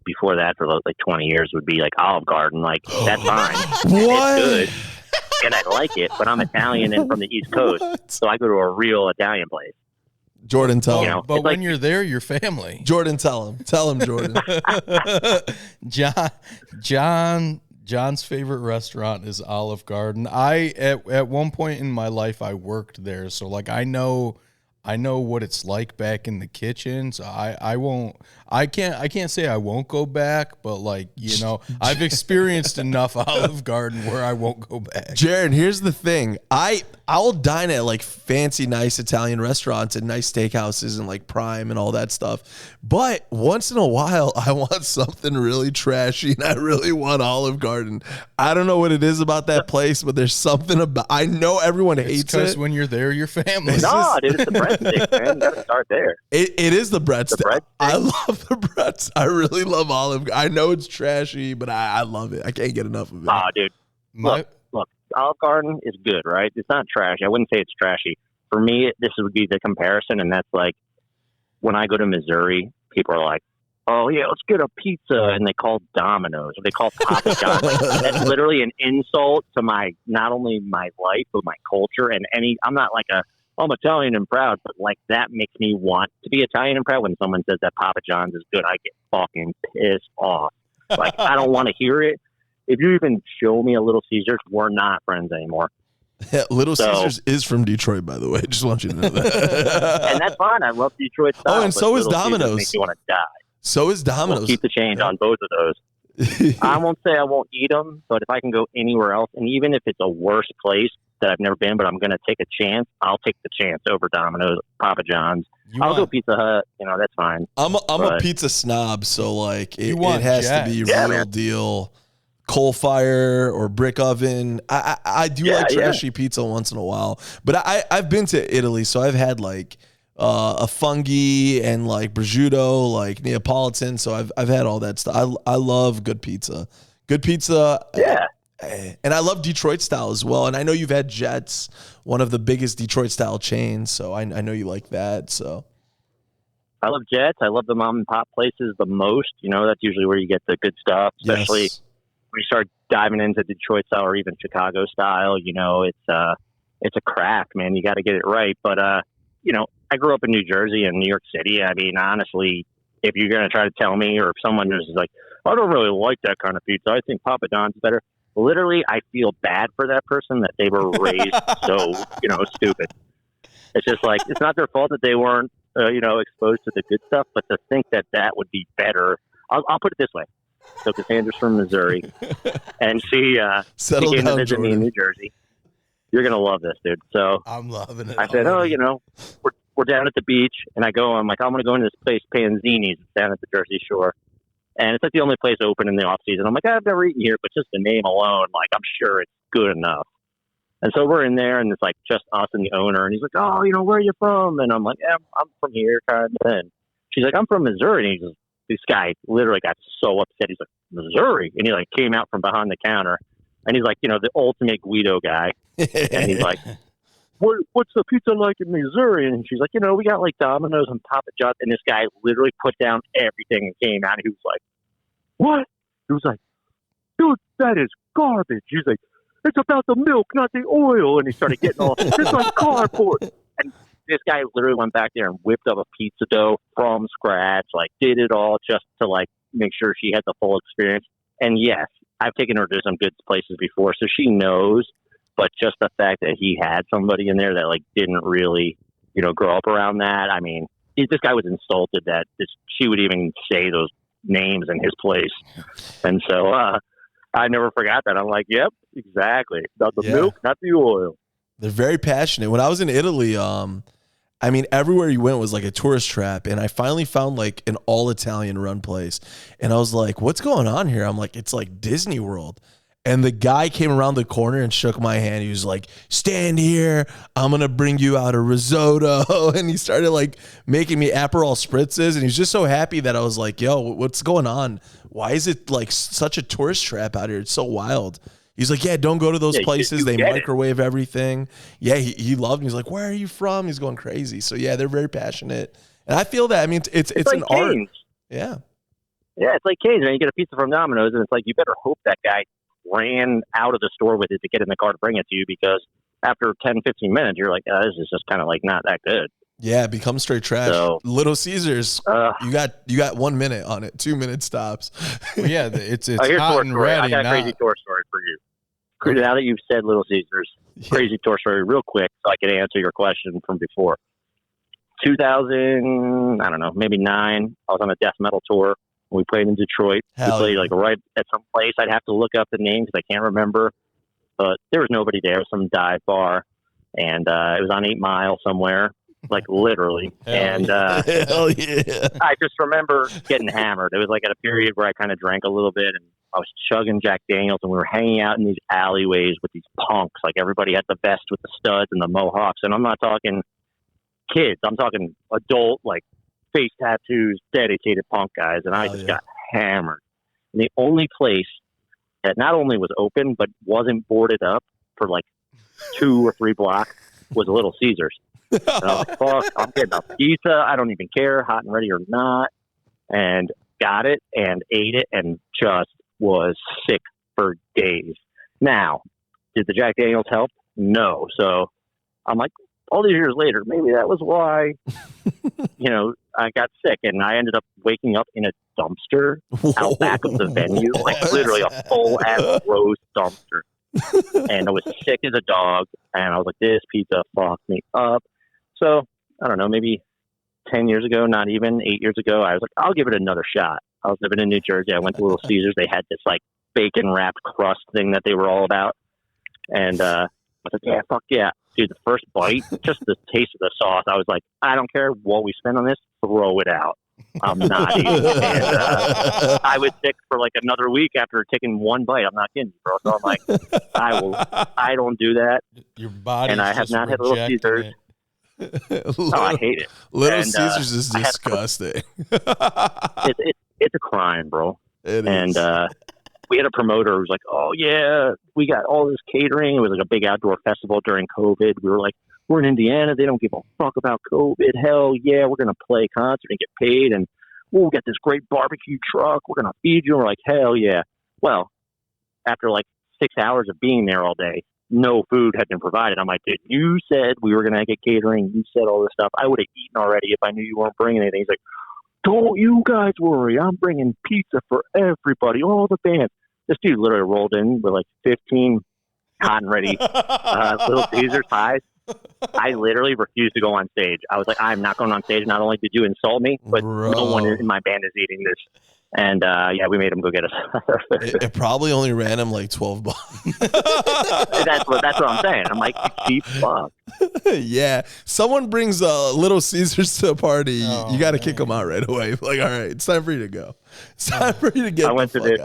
Speaker 3: before that for like 20 years would be like Olive Garden. Like, that's fine.
Speaker 1: What?
Speaker 3: It's good. And I like it, but I'm Italian and from the East Coast, so I go to a real Italian place.
Speaker 1: Jordan, tell him.
Speaker 2: But when you're there, you're family.
Speaker 1: Jordan, tell him. Tell him, Jordan.
Speaker 2: John's favorite restaurant is Olive Garden. At one point in my life I worked there, so like I know what it's like back in the kitchen. So I can't say I won't go back, but like, I've experienced enough Olive Garden where I won't go back.
Speaker 1: Jaron, here's the thing. I'll dine at like fancy, nice Italian restaurants and nice steakhouses and like Prime and all that stuff. But once in a while, I want something really trashy and I really want Olive Garden. I don't know what it is about that place, but there's something about. I know everyone hates it.
Speaker 2: Because when you're there, you're family.
Speaker 3: No, dude, it's the breadsticks, man. You gotta start there.
Speaker 1: It is the breadstick.
Speaker 3: breadstick.
Speaker 1: I love the breads. I really love Olive. I know it's trashy, but I love it. I can't get enough of it.
Speaker 3: Oh, dude. Look, Olive Garden is good, right? It's not trashy. I wouldn't say it's trashy. For me, this would be the comparison, and that's like when I go to Missouri, people are like, oh, yeah, let's get a pizza, and they call Domino's, or they call Papa John's. That's literally an insult to not only my life, but my culture, and I'm not like I'm Italian and proud, but like that makes me want to be Italian and proud. When someone says that Papa John's is good, I get fucking pissed off. Like, I don't want to hear it. If you even show me a Little Caesars, we're not friends anymore.
Speaker 1: Yeah, Little Caesars is from Detroit, by the way. Just want you to know that.
Speaker 3: And that's fine. I love Detroit style.
Speaker 1: Oh, and so is
Speaker 3: Little Caesars
Speaker 1: Domino's.
Speaker 3: makes you want to die.
Speaker 1: So is Domino's.
Speaker 3: We'll keep the change on both of those. I won't say I won't eat them, but if I can go anywhere else, and even if it's a worse place that I've never been, but I'm going to take a chance, I'll take the chance over Domino's, Papa John's. I'll go Pizza Hut. That's fine.
Speaker 1: I'm a pizza snob, so like it has to be real deal. Coal fire or brick oven. I do like trashy pizza once in a while, but I've been to Italy, so I've had like a fungi and like prosciutto, like Neapolitan. So I've had all that stuff. I love good pizza. Good pizza.
Speaker 3: Yeah.
Speaker 1: And I love Detroit style as well. And I know you've had Jets, one of the biggest Detroit style chains. So I know you like that. So
Speaker 3: I love Jets. I love the mom and pop places the most. That's usually where you get the good stuff, especially when you start diving into Detroit style or even Chicago style. It's a craft, man. You got to get it right. But I grew up in New Jersey and New York City. I mean, honestly, if you're going to try to tell me, or if someone is like, I don't really like that kind of pizza, I think Papa John's better. Literally, I feel bad for that person that they were raised so, stupid. It's just like, it's not their fault that they weren't, exposed to the good stuff, but to think that would be better. I'll put it this way. So Cassandra's from Missouri, and she came to visit me in New Jersey. You're going to love this, dude. So
Speaker 2: I'm loving it.
Speaker 3: I said, we're down at the beach, and I'm going to go into this place, Panzini's, down at the Jersey Shore. And it's like the only place open in the off season. I'm like, I've never eaten here, but just the name alone, like, I'm sure it's good enough. And so we're in there, and it's like just us and the owner. And he's like, oh, where are you from? And I'm like, yeah, I'm from here, kind of. And she's like, I'm from Missouri. And he's just, this guy literally got so upset. He's like, Missouri. And he like came out from behind the counter and he's like, you know, the ultimate Guido guy. And he's like, what's the pizza like in Missouri? And she's like, you know, we got like Domino's and Papa John's. And this guy literally put down everything and came out. And he was like, what? He was like, dude, that is garbage. He's like, it's about the milk, not the oil. And he started getting all, it's like cardboard. And this guy literally went back there and whipped up a pizza dough from scratch, like did it all just to like make sure she had the full experience. And yes, I've taken her to some good places before, so she knows. But just the fact that he had somebody in there that like didn't really, you know, grow up around that. I mean, this guy was insulted that she would even say those names in his place. And so I never forgot that. I'm like, yep, exactly. Not the milk, not the oil.
Speaker 1: They're very passionate. When I was in Italy, I mean, everywhere you went was like a tourist trap. And I finally found like an all Italian run place. And I was like, what's going on here? I'm like, it's like Disney World. And the guy came around the corner and shook my hand. He was like, stand here. I'm going to bring you out a risotto. And he started like making me Aperol spritzes. And he was just so happy that I was like, yo, what's going on? Why is it like such a tourist trap out here? It's so wild. He's like, yeah, don't go to those places. They microwave everything. Yeah, he loved me. He's like, where are you from? He's going crazy. So, yeah, they're very passionate. And I feel that. I mean, it's like an art. Yeah.
Speaker 3: Yeah, it's like Cane's, man. You get a pizza from Domino's, and it's like you better hope that guy ran out of the store with it to get in the car to bring it to you, because after 10, 15 minutes, you're like, this is just kind of like not that good.
Speaker 1: Yeah, it becomes straight trash. So, Little Caesars, you got 1 minute on it, 2 minute stops.
Speaker 2: Well, yeah, it's hot and ready.
Speaker 3: I got a crazy tour story for you. Okay. Now that you've said Little Caesars, crazy tour story real quick so I can answer your question from before. 2000, I don't know, maybe 9, I was on a death metal tour. We played in Detroit. We played like right at some place. I'd have to look up the name because I can't remember. But there was nobody there. It was some dive bar. And it was on 8 Mile somewhere, like literally. And
Speaker 1: hell yeah.
Speaker 3: I just remember getting hammered. It was like at a period where I kind of drank a little bit. And I was chugging Jack Daniels. And we were hanging out in these alleyways with these punks. Like everybody had the vest with the studs and the mohawks. And I'm not talking kids. I'm talking adult, like, face tattoos, dedicated punk guys, and I just got hammered. And the only place that not only was open but wasn't boarded up for like 2 or 3 blocks was Little Caesars. And I was like, fuck, I'm getting a pizza. I don't even care, hot and ready or not. And got it and ate it and just was sick for days. Now, did the Jack Daniels help? No. So I'm like, all these years later, maybe that was why, you know, I got sick, and I ended up waking up in a dumpster out back of the venue, like literally a full-ass roast dumpster. And I was sick as a dog, and I was like, this pizza fucked me up. So, I don't know, maybe 10 years ago, not even 8 years ago, I was like, I'll give it another shot. I was living in New Jersey. I went to Little Caesars. They had this like bacon-wrapped crust thing that they were all about. And I was like, yeah, fuck yeah. Dude, the first bite, just the taste of the sauce, I was like, I don't care what we spend on this, throw it out. I'm not eating. And I was sick for like another week after taking 1 bite. I'm not kidding, bro. So I'm like, I don't do that.
Speaker 2: Your body,
Speaker 3: and I have not had Little Caesars. I hate it.
Speaker 1: Little Caesars is disgusting.
Speaker 3: It's a crime, bro. It is. We had a promoter who was like, oh, yeah, we got all this catering. It was like a big outdoor festival during COVID. We were like, we're in Indiana. They don't give a fuck about COVID. Hell yeah, we're going to play a concert and get paid. And we'll get this great barbecue truck. We're going to feed you. And we're like, hell yeah. Well, after like 6 hours of being there all day, no food had been provided. I'm like, dude, you said we were going to get catering. You said all this stuff. I would have eaten already if I knew you weren't bringing anything. He's like, don't you guys worry. I'm bringing pizza for everybody, all the bands. This dude literally rolled in with like 15 hot and ready Little Caesars pies. I literally refused to go on stage. I was like, I'm not going on stage. Not only did you insult me, but no one in my band is eating this. And yeah, we made him go get us.
Speaker 1: It probably only ran him like $12.
Speaker 3: That's what I'm saying. I'm like, cheap fuck.
Speaker 1: Yeah, someone brings Little Caesars to a party, you got to kick them out right away. Like, all right, it's time for you to go. It's time for you to get.
Speaker 3: I went to this.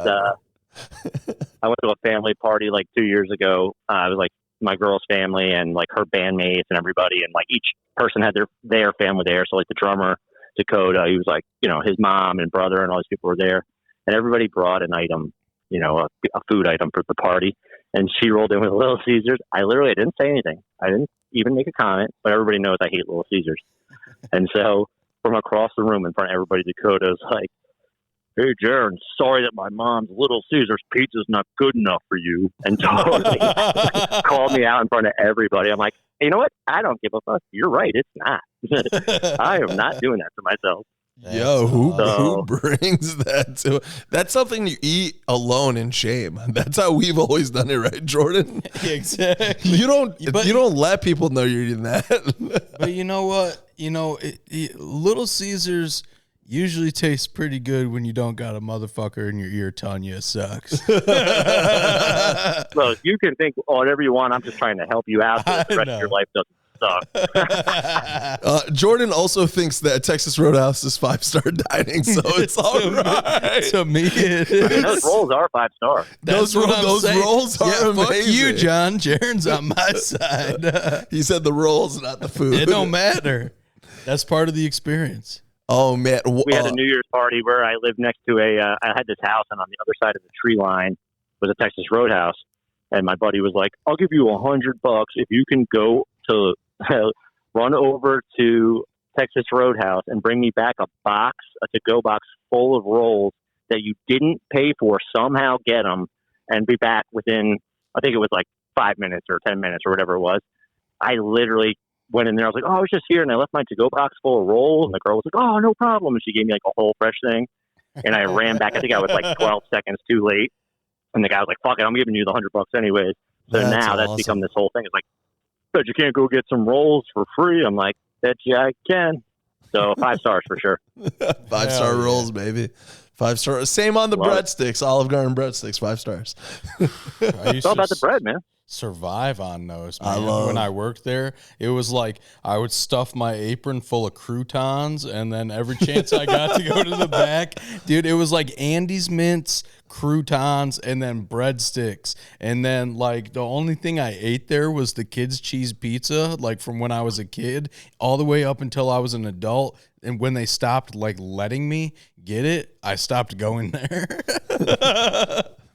Speaker 3: I went to a family party like 2 years ago. It was like my girl's family and like her bandmates and everybody, and like each person had their family there. So like the drummer Dakota. He was like, his mom and brother and all these people were there, and everybody brought an item, a food item for the party. And she rolled in with Little Caesars. I didn't say anything. I didn't even make a comment, but everybody knows I hate Little Caesars. And so from across the room in front of everybody, Dakota's like, "Hey, Jaron, sorry that my mom's Little Caesars pizza's not good enough for you." And totally called me out in front of everybody. I'm like, you know what? I don't give a fuck. You're right. It's not. I am not doing that to myself.
Speaker 1: Yo, who brings that to? That's something you eat alone in shame. That's how we've always done it, right, Jordan?
Speaker 2: Exactly.
Speaker 1: You don't let people know you're eating that.
Speaker 2: But you know what? Little Caesars usually tastes pretty good when you don't got a motherfucker in your ear telling you it sucks.
Speaker 3: Well, you can think whatever you want. I'm just trying to help you out so the rest of your life doesn't suck.
Speaker 1: Jordan also thinks that Texas Roadhouse is 5-star dining, so it's all right.
Speaker 2: To me, it is.
Speaker 3: Those rolls are 5-star.
Speaker 1: Those rolls are amazing.
Speaker 2: Fuck you, John. Jaron's on my side.
Speaker 1: He said the rolls, not the food.
Speaker 2: It don't matter. That's part of the experience.
Speaker 1: Oh, man.
Speaker 3: We had a New Year's party where I lived next to I had this house, and on the other side of the tree line was a Texas Roadhouse. And my buddy was like, "I'll give you $100 if you can go to run over to Texas Roadhouse and bring me back a to-go box full of rolls that you didn't pay for, somehow get them, and be back within," I think it was like 5 minutes or 10 minutes or whatever it was. I literally went in there. I was like, "Oh, I was just here," and I left my to-go box full of rolls. And the girl was like, "Oh, no problem." And she gave me like a whole fresh thing. And I ran back. I think I was like 12 seconds too late. And the guy was like, "Fuck it, I'm giving you the $100 anyways." So
Speaker 1: That's
Speaker 3: now that's
Speaker 1: awesome.
Speaker 3: become this whole thing. It's like, "But you can't go get some rolls for free." I'm like, "Bet you I can." So 5 stars for sure.
Speaker 1: 5-star rolls, baby. 5-star. Same on the breadsticks. Olive Garden breadsticks, 5 stars.
Speaker 3: It's all about the bread, man.
Speaker 2: Survive on those, man.
Speaker 1: I love.
Speaker 2: When I worked there, it was like I would stuff my apron full of croutons, and then every chance I got to go to the back, dude, it was like Andy's mints, croutons, and then breadsticks. And then like the only thing I ate there was the kids' cheese pizza, like from when I was a kid all the way up until I was an adult. And when they stopped like letting me get it, I stopped going there.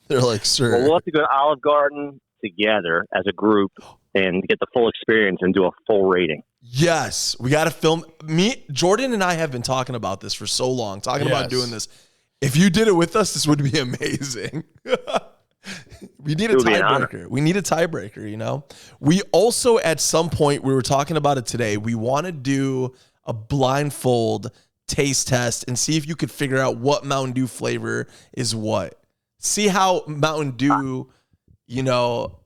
Speaker 1: They're like, "Sir."
Speaker 3: Well, we'll have to go to Olive Garden together as a group and get the full experience and do a full rating.
Speaker 1: Yes, we got to film. Jordan and I have been talking about this for so long, about doing this. If you did it with us, this would be amazing. We need a tiebreaker. We need a tiebreaker, We also, at some point, we were talking about it today, we want to do a blindfold taste test and see if you could figure out what Mountain Dew flavor is what. See how Mountain Dew...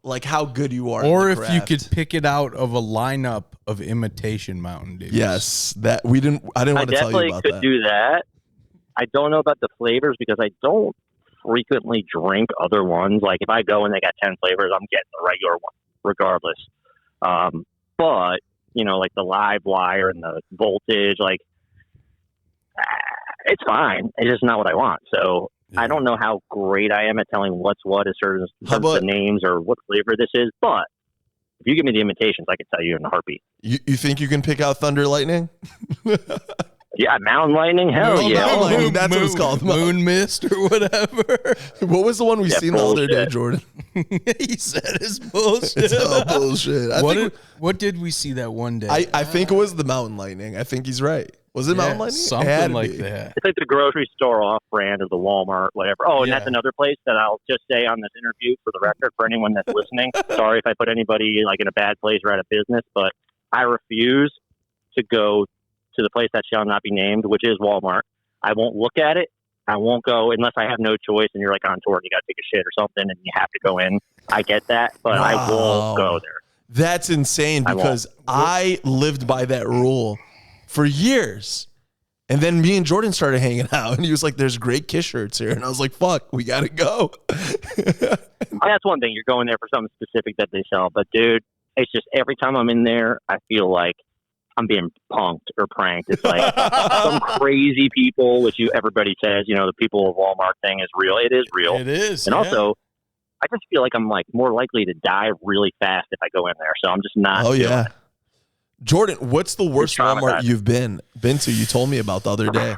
Speaker 1: like how good you are.
Speaker 2: Or if you could pick it out of a lineup of imitation Mountain Dew.
Speaker 1: Yes, that I didn't want to tell you about that.
Speaker 3: I definitely could do that. I don't know about the flavors because I don't frequently drink other ones. Like if I go and they got 10 flavors, I'm getting the regular one regardless. But, like the live wire and the voltage, like it's fine. It's just not what I want. So I don't know how great I am at telling what's what as terms of the names or what flavor this is, but if you give me the imitations, I can tell you in a heartbeat.
Speaker 1: You think you can pick out Thunder Lightning?
Speaker 3: Yeah, Mountain Lightning, hell yeah.
Speaker 1: Mountain Lightning, that's what it's called.
Speaker 2: Moon Mist or whatever.
Speaker 1: What was the one we seen the other day, Jordan?
Speaker 2: He said it's bullshit.
Speaker 1: It's all bullshit.
Speaker 2: What did we see that one day?
Speaker 1: I think it was the Mountain Lightning. I think he's right. Was it Mountain Lightning?
Speaker 2: Something like that.
Speaker 3: It's like the grocery store off-brand or the Walmart, whatever. Oh, and that's another place that I'll just say on this interview for the record for anyone that's listening. Sorry if I put anybody like in a bad place or out of business, but I refuse to go to the place that shall not be named, which is Walmart. I won't look at it. I won't go unless I have no choice and you're like on tour and you got to take a shit or something and you have to go in. I get that, but I won't go there.
Speaker 1: That's insane because I lived by that rule for years. And then me and Jordan started hanging out and he was like, "There's great Kiss shirts here." And I was like, "Fuck, we got to go."
Speaker 3: That's one thing. You're going there for something specific that they sell. But dude, it's just every time I'm in there, I feel like I'm being punked or pranked. It's like some crazy people, which everybody says, the people of Walmart thing is real. It is real.
Speaker 2: It is.
Speaker 3: And also, I just feel like I'm like more likely to die really fast if I go in there. So I'm just not.
Speaker 1: Oh, yeah. Jordan, what's the worst Walmart
Speaker 3: traumatized.
Speaker 1: you've been to? You told me about the other day.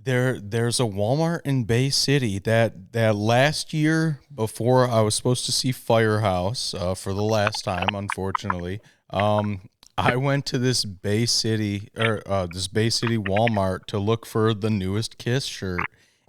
Speaker 2: There's a Walmart in Bay City that last year before I was supposed to see Firehouse for the last time, unfortunately. I went to this Bay City Walmart to look for the newest Kiss shirt,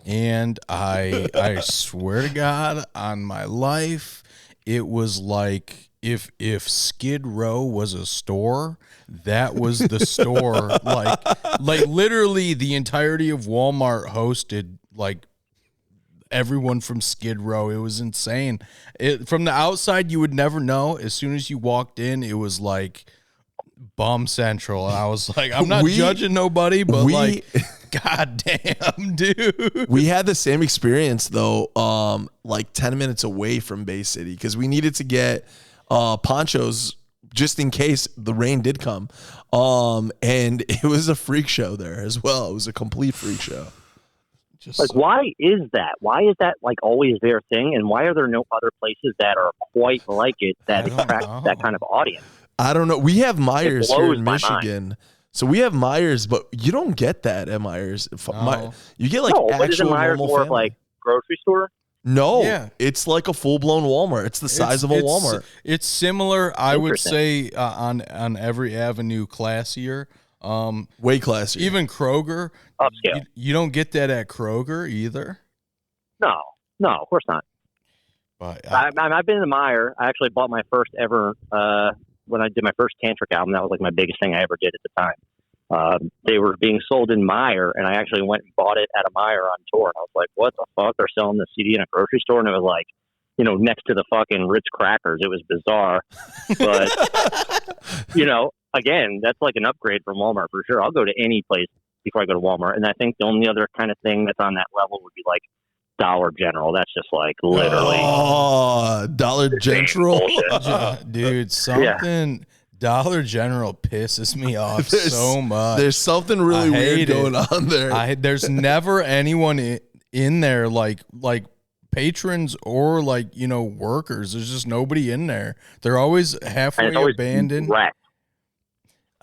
Speaker 2: and I swear to God on my life, it was like if Skid Row was a store, that was the store. Like literally the entirety of Walmart hosted like everyone from Skid Row. It was insane. From the outside, you would never know. As soon as you walked in, it was like Bum Central. And I was like, I'm not judging nobody, but like, God damn, dude.
Speaker 1: We had the same experience though, like 10 minutes away from Bay City, because we needed to get ponchos just in case the rain did come. And it was a freak show there as well. It was a complete freak show.
Speaker 3: Like, why is that? Why is that like always their thing? And why are there no other places that are quite like it that attract that kind of audience?
Speaker 1: I don't know. We have Myers here in Michigan. So we have Myers, but you don't get that at Myers. You get like actual
Speaker 3: Myers
Speaker 1: normal
Speaker 3: more
Speaker 1: family.
Speaker 3: of like grocery store?
Speaker 1: No, it's like a full-blown Walmart. It's the size of a Walmart.
Speaker 2: It's similar, I would say, on every avenue, classier.
Speaker 1: Way classier.
Speaker 2: Even Kroger.
Speaker 3: Upscale.
Speaker 2: You don't get that at Kroger either?
Speaker 3: No, of course not.
Speaker 2: But
Speaker 3: I've been to Meyer. I actually bought my first ever, when I did my first Tantric album, that was like my biggest thing I ever did at the time. They were being sold in Meyer, and I actually went and bought it at a Meyer on tour. And I was like, what the fuck? They're selling the CD in a grocery store? And it was like, next to the fucking Ritz crackers. It was bizarre. But, again, that's like an upgrade from Walmart for sure. I'll go to any place before I go to Walmart. And I think the only other kind of thing that's on that level would be like Dollar General. That's just like literally.
Speaker 1: Oh, Dollar General.
Speaker 2: Dude, something... Dollar General pisses me off so much.
Speaker 1: There's something really weird going on there.
Speaker 2: There's never anyone in there like patrons or like workers. There's just nobody in there. They're always halfway abandoned.
Speaker 3: Wrecked.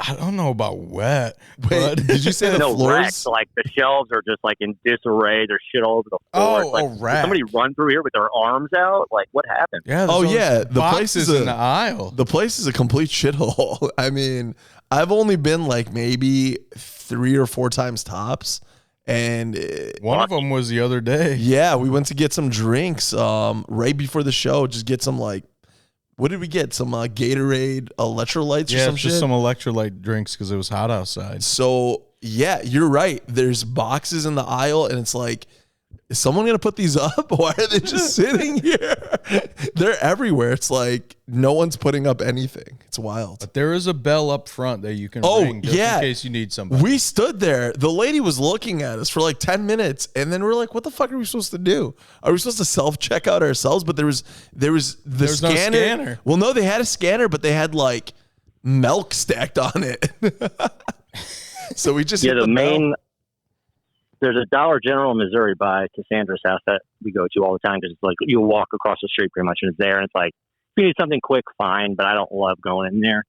Speaker 2: I don't know about wet.
Speaker 1: Wait, did you say the floors?
Speaker 3: Wrecked. Like the shelves are just like in disarray. There's shit all over the floor. Did somebody run through here with their arms out? Like, what happened?
Speaker 2: Yeah. The place is in the aisle.
Speaker 1: The place is a complete shithole. I mean, I've only been like maybe 3 or 4 times tops. And
Speaker 2: one of them was the other day.
Speaker 1: Yeah, we went to get some drinks right before the show. Just get some like, what did we get? Some Gatorade electrolytes or some shit?
Speaker 2: Yeah, just some electrolyte drinks because it was hot outside.
Speaker 1: So, yeah, you're right. There's boxes in the aisle, and it's like, is someone going to put these up? Why are they just sitting here? They're everywhere. It's like no one's putting up anything. It's wild.
Speaker 2: But there is a bell up front that you can ring just in case you need somebody.
Speaker 1: We stood there. The lady was looking at us for like 10 minutes, and then we're like, what the fuck are we supposed to do? Are we supposed to self-check out ourselves? But there was the scanner.
Speaker 2: No scanner.
Speaker 1: Well, no, they had a scanner, but they had like milk stacked on it. So we just hit the main...
Speaker 3: There's a Dollar General in Missouri by Cassandra's house that we go to all the time because it's like you walk across the street pretty much and it's there. And it's like, if you need something quick, fine, but I don't love going in there.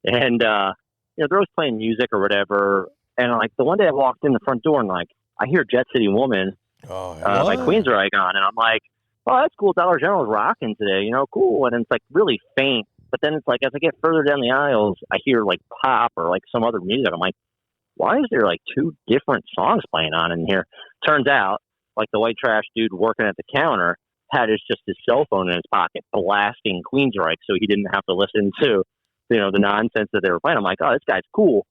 Speaker 3: And, they're always playing music or whatever. And like the one day I walked in the front door and like, I hear Jet City Woman by Queensryche on. And I'm like, oh, that's cool. Dollar General's rocking today, cool. And it's like really faint. But then it's like, as I get further down the aisles, I hear like pop or like some other music. I'm like, why is there like 2 different songs playing on in here? Turns out, like the white trash dude working at the counter had just his cell phone in his pocket blasting Queensryche, so he didn't have to listen to, the nonsense that they were playing. I'm like, oh, this guy's cool.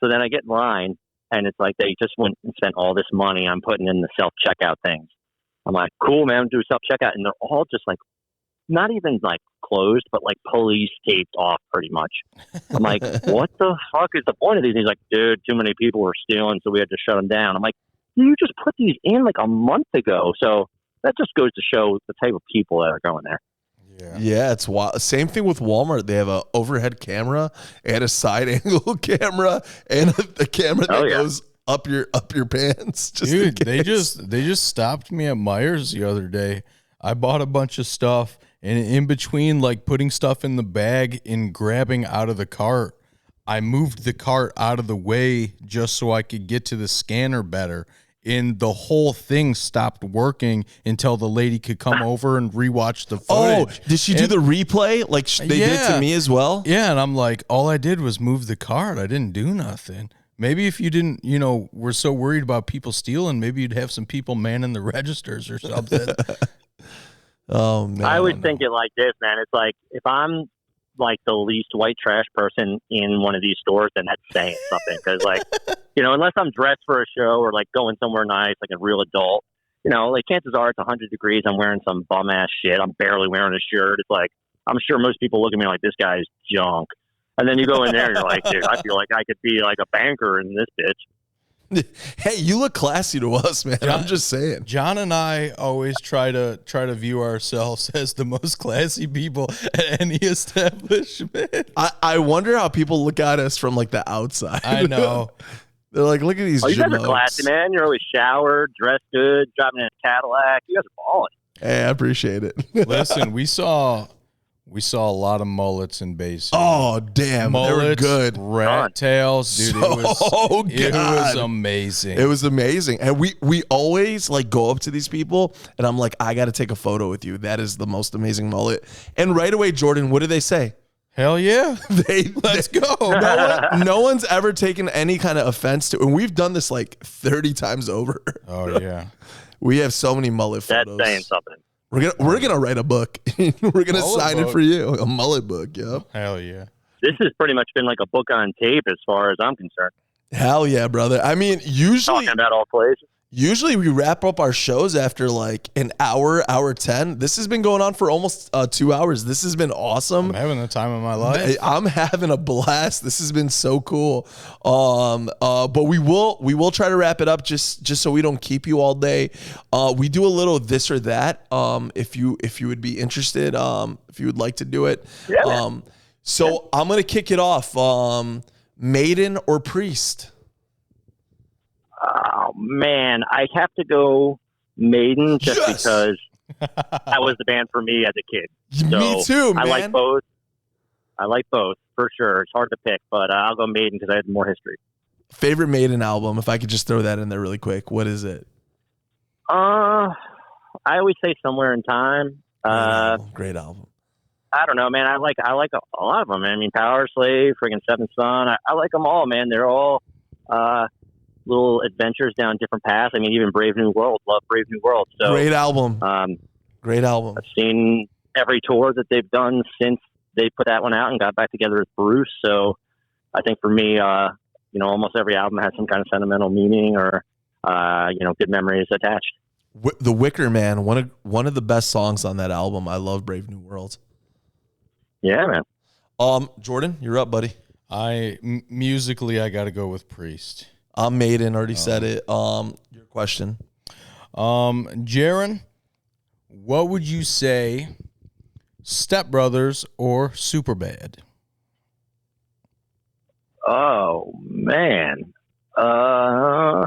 Speaker 3: So then I get in line, and it's like they just went and spent all this money on putting in the self-checkout things. I'm like, cool, man, do self-checkout. And they're all just like, not even like closed, but like police taped off pretty much. I'm like, what the fuck is the point of these? And he's like, dude, too many people were stealing, so we had to shut them down. I'm like, you just put these in like a month ago. So that just goes to show the type of people that are going there.
Speaker 1: Yeah, it's wild. Same thing with Walmart. They have a overhead camera and a side angle camera and a camera that goes up your pants.
Speaker 2: Dude, they just stopped me at Myers the other day. I bought a bunch of stuff. And in between, like, putting stuff in the bag and grabbing out of the cart, I moved the cart out of the way just so I could get to the scanner better. And the whole thing stopped working until the lady could come over and rewatch the footage.
Speaker 1: Oh, did she do the replay like they did to me as well?
Speaker 2: Yeah, and I'm like, all I did was move the cart. I didn't do nothing. Maybe if you didn't, were so worried about people stealing, maybe you'd have some people manning the registers or something.
Speaker 1: Oh, man.
Speaker 3: I would think it like this, man. It's like if I'm like the least white trash person in one of these stores, then that's saying something. Because like, unless I'm dressed for a show or like going somewhere nice, like a real adult, like chances are it's 100 degrees. I'm wearing some bum ass shit. I'm barely wearing a shirt. It's like, I'm sure most people look at me like this guy's junk. And then you go in there and you're like, dude, I feel like I could be like a banker in this bitch.
Speaker 1: Hey, you look classy to us, man. I'm just saying.
Speaker 2: John and I always try to view ourselves as the most classy people at any establishment.
Speaker 1: I wonder how people look at us from like the outside.
Speaker 2: I know.
Speaker 1: They're like, look at these.
Speaker 3: You guys are classy, man. You're always showered, dressed good, driving in a Cadillac. You guys are balling.
Speaker 1: Hey, I appreciate it.
Speaker 2: Listen, we saw a lot of mullets in Bay City.
Speaker 1: Oh, damn.
Speaker 2: Mullets,
Speaker 1: they were good.
Speaker 2: Rat tails. Dude, it was amazing.
Speaker 1: It was amazing. And we always like go up to these people and I'm like, I got to take a photo with you. That is the most amazing mullet. And right away, Jordan, what do they say?
Speaker 2: Hell yeah.
Speaker 1: Let's go. No one's ever taken any kind of offense to, and we've done this like 30 times over.
Speaker 2: Oh, yeah.
Speaker 1: We have so many mullet photos.
Speaker 3: That's saying something.
Speaker 1: We're gonna write a book. We're gonna sign it for you. A mullet book, yep.
Speaker 2: Hell yeah.
Speaker 3: This has pretty much been like a book on tape as far as I'm concerned.
Speaker 1: Hell yeah, brother. I mean,
Speaker 3: Talking about all places.
Speaker 1: Usually we wrap up our shows after like an hour 10. This has been going on for almost 2 hours. This has been awesome.
Speaker 2: I'm having the time of my life.
Speaker 1: I'm having a blast. This has been so cool. But we will try to wrap it up just so we don't keep you all day. We do a little this or that. If you would be interested, if you would like to do it.
Speaker 3: Yeah.
Speaker 1: I'm gonna kick it off. Maiden or Priest?
Speaker 3: Oh, man. I have to go Maiden just because that was the band for me as a kid. So
Speaker 1: me too, man.
Speaker 3: I like both, for sure. It's hard to pick, but I'll go Maiden because I had more history.
Speaker 1: Favorite Maiden album, if I could just throw that in there really quick. What is it?
Speaker 3: I always say Somewhere in Time.
Speaker 1: Great album.
Speaker 3: I don't know, man. I like a lot of them. I mean, Power Slave, friggin' Seventh Son. I like them all, man. They're all little adventures down different paths. I mean, even Brave New World. Love Brave New World. So
Speaker 1: great album. Great album.
Speaker 3: I've seen every tour that they've done since they put that one out and got back together with Bruce. So I think for me, almost every album has some kind of sentimental meaning or good memories attached.
Speaker 1: The Wicker Man, one of the best songs on that album. I love Brave New World.
Speaker 3: Yeah, man.
Speaker 1: Jordan, you're up, buddy.
Speaker 2: Musically, I got to go with Priest.
Speaker 1: I'm Maiden, already said it. Your question.
Speaker 2: Jaron, what would you say, Step Brothers or Superbad?
Speaker 3: Oh, man. I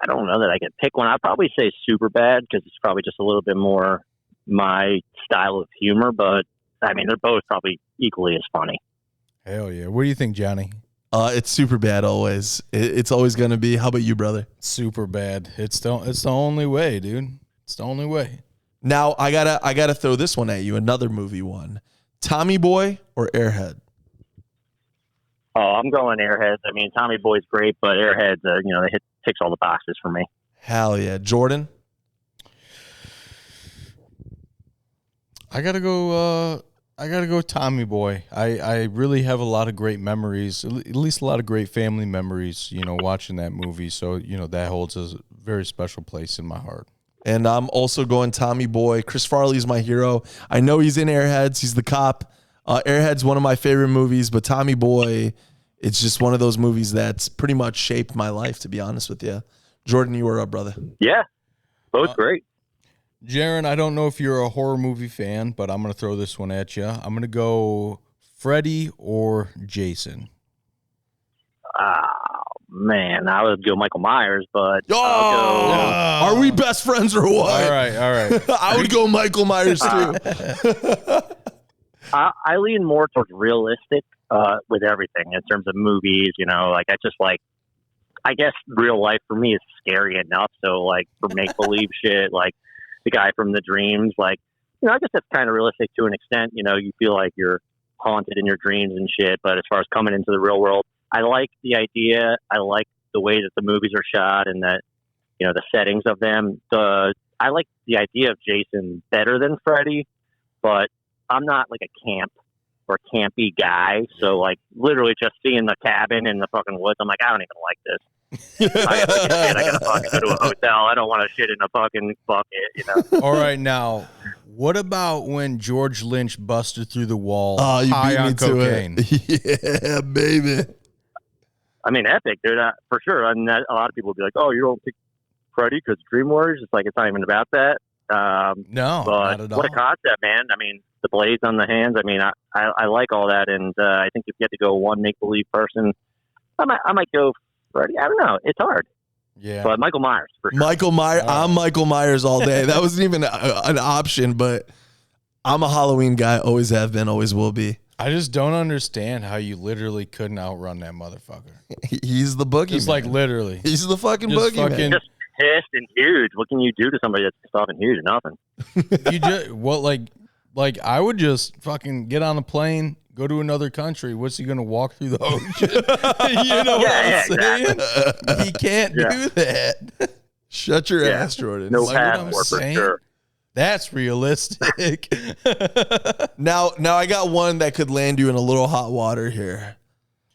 Speaker 3: don't know that I can pick one. I'd probably say Superbad because it's probably just a little bit more my style of humor, but I mean, they're both probably equally as funny.
Speaker 2: Hell yeah. What do you think, Johnny?
Speaker 1: It's Superbad always. It's always going to be. How about you, brother?
Speaker 2: Superbad. It's the only way, dude. It's the only way.
Speaker 1: Now, I gotta throw this one at you, another movie one. Tommy Boy or Airhead?
Speaker 3: Oh, I'm going Airheads. I mean, Tommy Boy's great, but Airheads, they ticks all the boxes for me.
Speaker 1: Hell yeah. Jordan?
Speaker 2: I gotta go Tommy Boy. I really have a lot of great memories, at least a lot of great family memories, watching that movie. So, that holds a very special place in my heart.
Speaker 1: And I'm also going Tommy Boy. Chris Farley's my hero. I know he's in Airheads. He's the cop. Airhead's one of my favorite movies, but Tommy Boy, it's just one of those movies that's pretty much shaped my life, to be honest with you. Jordan, you were up, brother.
Speaker 3: Yeah, both great.
Speaker 2: Jaron, I don't know if you're a horror movie fan, but I'm going to throw this one at you. I'm going to go Freddy or Jason.
Speaker 3: Man, I would go Michael Myers, but
Speaker 1: are we best friends or what?
Speaker 2: All right.
Speaker 1: I would go Michael Myers too.
Speaker 3: I lean more towards realistic with everything in terms of movies. Like I guess real life for me is scary enough. So like for make believe shit, like the guy from The Dreams, like I guess that's kind of realistic to an extent. You feel like you're haunted in your dreams and shit. But as far as coming into the real world, I like the idea. I like the way that the movies are shot and that the settings of them. I like the idea of Jason better than Freddy, but I'm not like a camp or campy guy. So like literally just seeing the cabin in the fucking woods, I'm like, I don't even like this. I gotta fucking go to a hotel. I don't want to shit in a fucking bucket,
Speaker 2: All right, now, what about when George Lynch busted through the wall
Speaker 1: You
Speaker 2: high
Speaker 1: beat me
Speaker 2: on
Speaker 1: to
Speaker 2: cocaine?
Speaker 1: it. Yeah, baby.
Speaker 3: I mean, epic, dude, for sure. I mean, a lot of people will be like, oh, you don't pick Freddy because Dream Warriors. It's like, it's not even about that.
Speaker 2: No,
Speaker 3: but
Speaker 2: not at all.
Speaker 3: what a concept, man. I mean, the blades on the hands. I mean, I like all that. And I think if you get to go one make-believe person, I might go Freddy. I don't know. It's hard.
Speaker 2: Yeah.
Speaker 3: But Michael Myers, for sure.
Speaker 1: Michael Myers. I'm Michael Myers all day. That wasn't even an option, but I'm a Halloween guy. Always have been, always will be.
Speaker 2: I just don't understand how you literally couldn't outrun that motherfucker.
Speaker 1: He's the boogeyman.
Speaker 2: Just like literally.
Speaker 1: He's the fucking
Speaker 2: Just
Speaker 1: boogeyman.
Speaker 2: fucking-
Speaker 3: Just pissed and huge. What can you do to somebody that's pissed off and huge? Nothing.
Speaker 2: You just like I would just fucking get on a plane, go to another country. What's he gonna walk through the ocean? You know what I'm saying?
Speaker 3: Exactly.
Speaker 2: He can't do that.
Speaker 1: Shut your ass, Jordan.
Speaker 3: No
Speaker 2: Like what I'm
Speaker 3: passport for
Speaker 2: saying?
Speaker 3: sure.
Speaker 2: That's realistic.
Speaker 1: Now I got one that could land you in a little hot water here.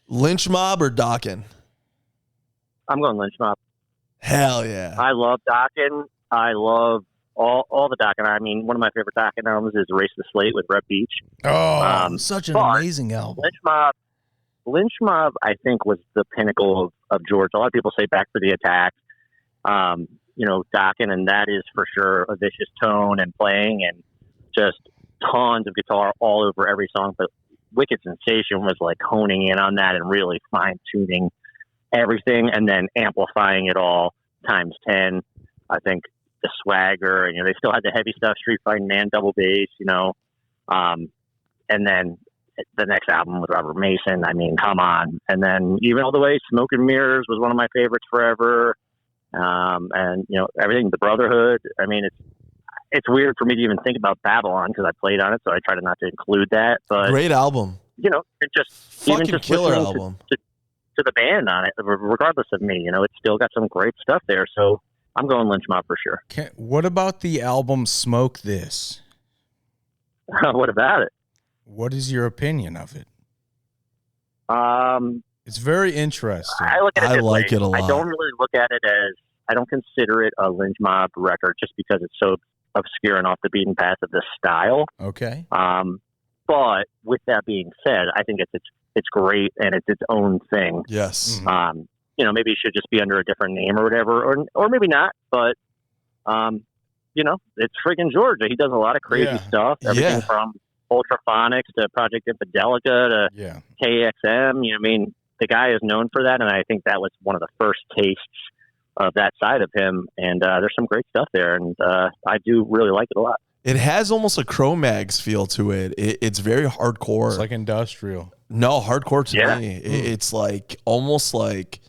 Speaker 1: Lynch Mob or Dawkins?
Speaker 3: I'm going Lynch Mob.
Speaker 1: Hell yeah.
Speaker 3: I love Dawkins. I love all the Dawkins. I mean, one of my favorite Dawkins albums is Race the Slate with Rep Beach.
Speaker 2: Oh, such an
Speaker 3: but
Speaker 2: amazing album.
Speaker 3: Lynch Mob, I think, was the pinnacle of George. A lot of people say Back for the Attack. Dawkins, and that is for sure a vicious tone and playing and just tons of guitar all over every song. But Wicked Sensation was like honing in on that and really fine tuning everything and then amplifying it all times 10. I think the swagger, and they still had the heavy stuff, Street Fighting Man, double bass, and then the next album with Robert Mason. I mean, come on. And then even all the way, Smoke and Mirrors was one of my favorites forever. And everything, the Brotherhood. I mean, it's weird for me to even think about Babylon because I played on it, so I try to not to include that. But
Speaker 1: Great album.
Speaker 3: it just
Speaker 1: Fucking
Speaker 3: even just
Speaker 1: killer
Speaker 3: listening
Speaker 1: album.
Speaker 3: to the band on it, regardless of me, it's still got some great stuff there. So I'm going Lynch Mob for sure.
Speaker 2: What about the album Smoke This?
Speaker 3: What about it?
Speaker 2: What is your opinion of it?
Speaker 3: Um,
Speaker 2: It's very interesting.
Speaker 3: I look at it.
Speaker 1: I
Speaker 3: this
Speaker 1: like
Speaker 3: way.
Speaker 1: it a lot.
Speaker 3: I don't really look at it as. I don't consider it a Lynch Mob record just because it's so obscure and off the beaten path of the style.
Speaker 2: Okay.
Speaker 3: But with that being said, I think it's great and it's its own thing.
Speaker 1: Yes.
Speaker 2: Mhm.
Speaker 3: Maybe it should just be under a different name or whatever, or maybe not. But it's freaking Georgia. He does a lot of crazy stuff. Everything from Ultraphonics to Project Infidelica to KXM. The guy is known for that, and I think that was one of the first tastes of that side of him. And there's some great stuff there, and I do really like it a lot.
Speaker 1: It has almost a Cro-Mags feel to it. It's very hardcore.
Speaker 2: It's like industrial.
Speaker 1: No, hardcore to
Speaker 3: Yeah.
Speaker 1: me. It's like almost like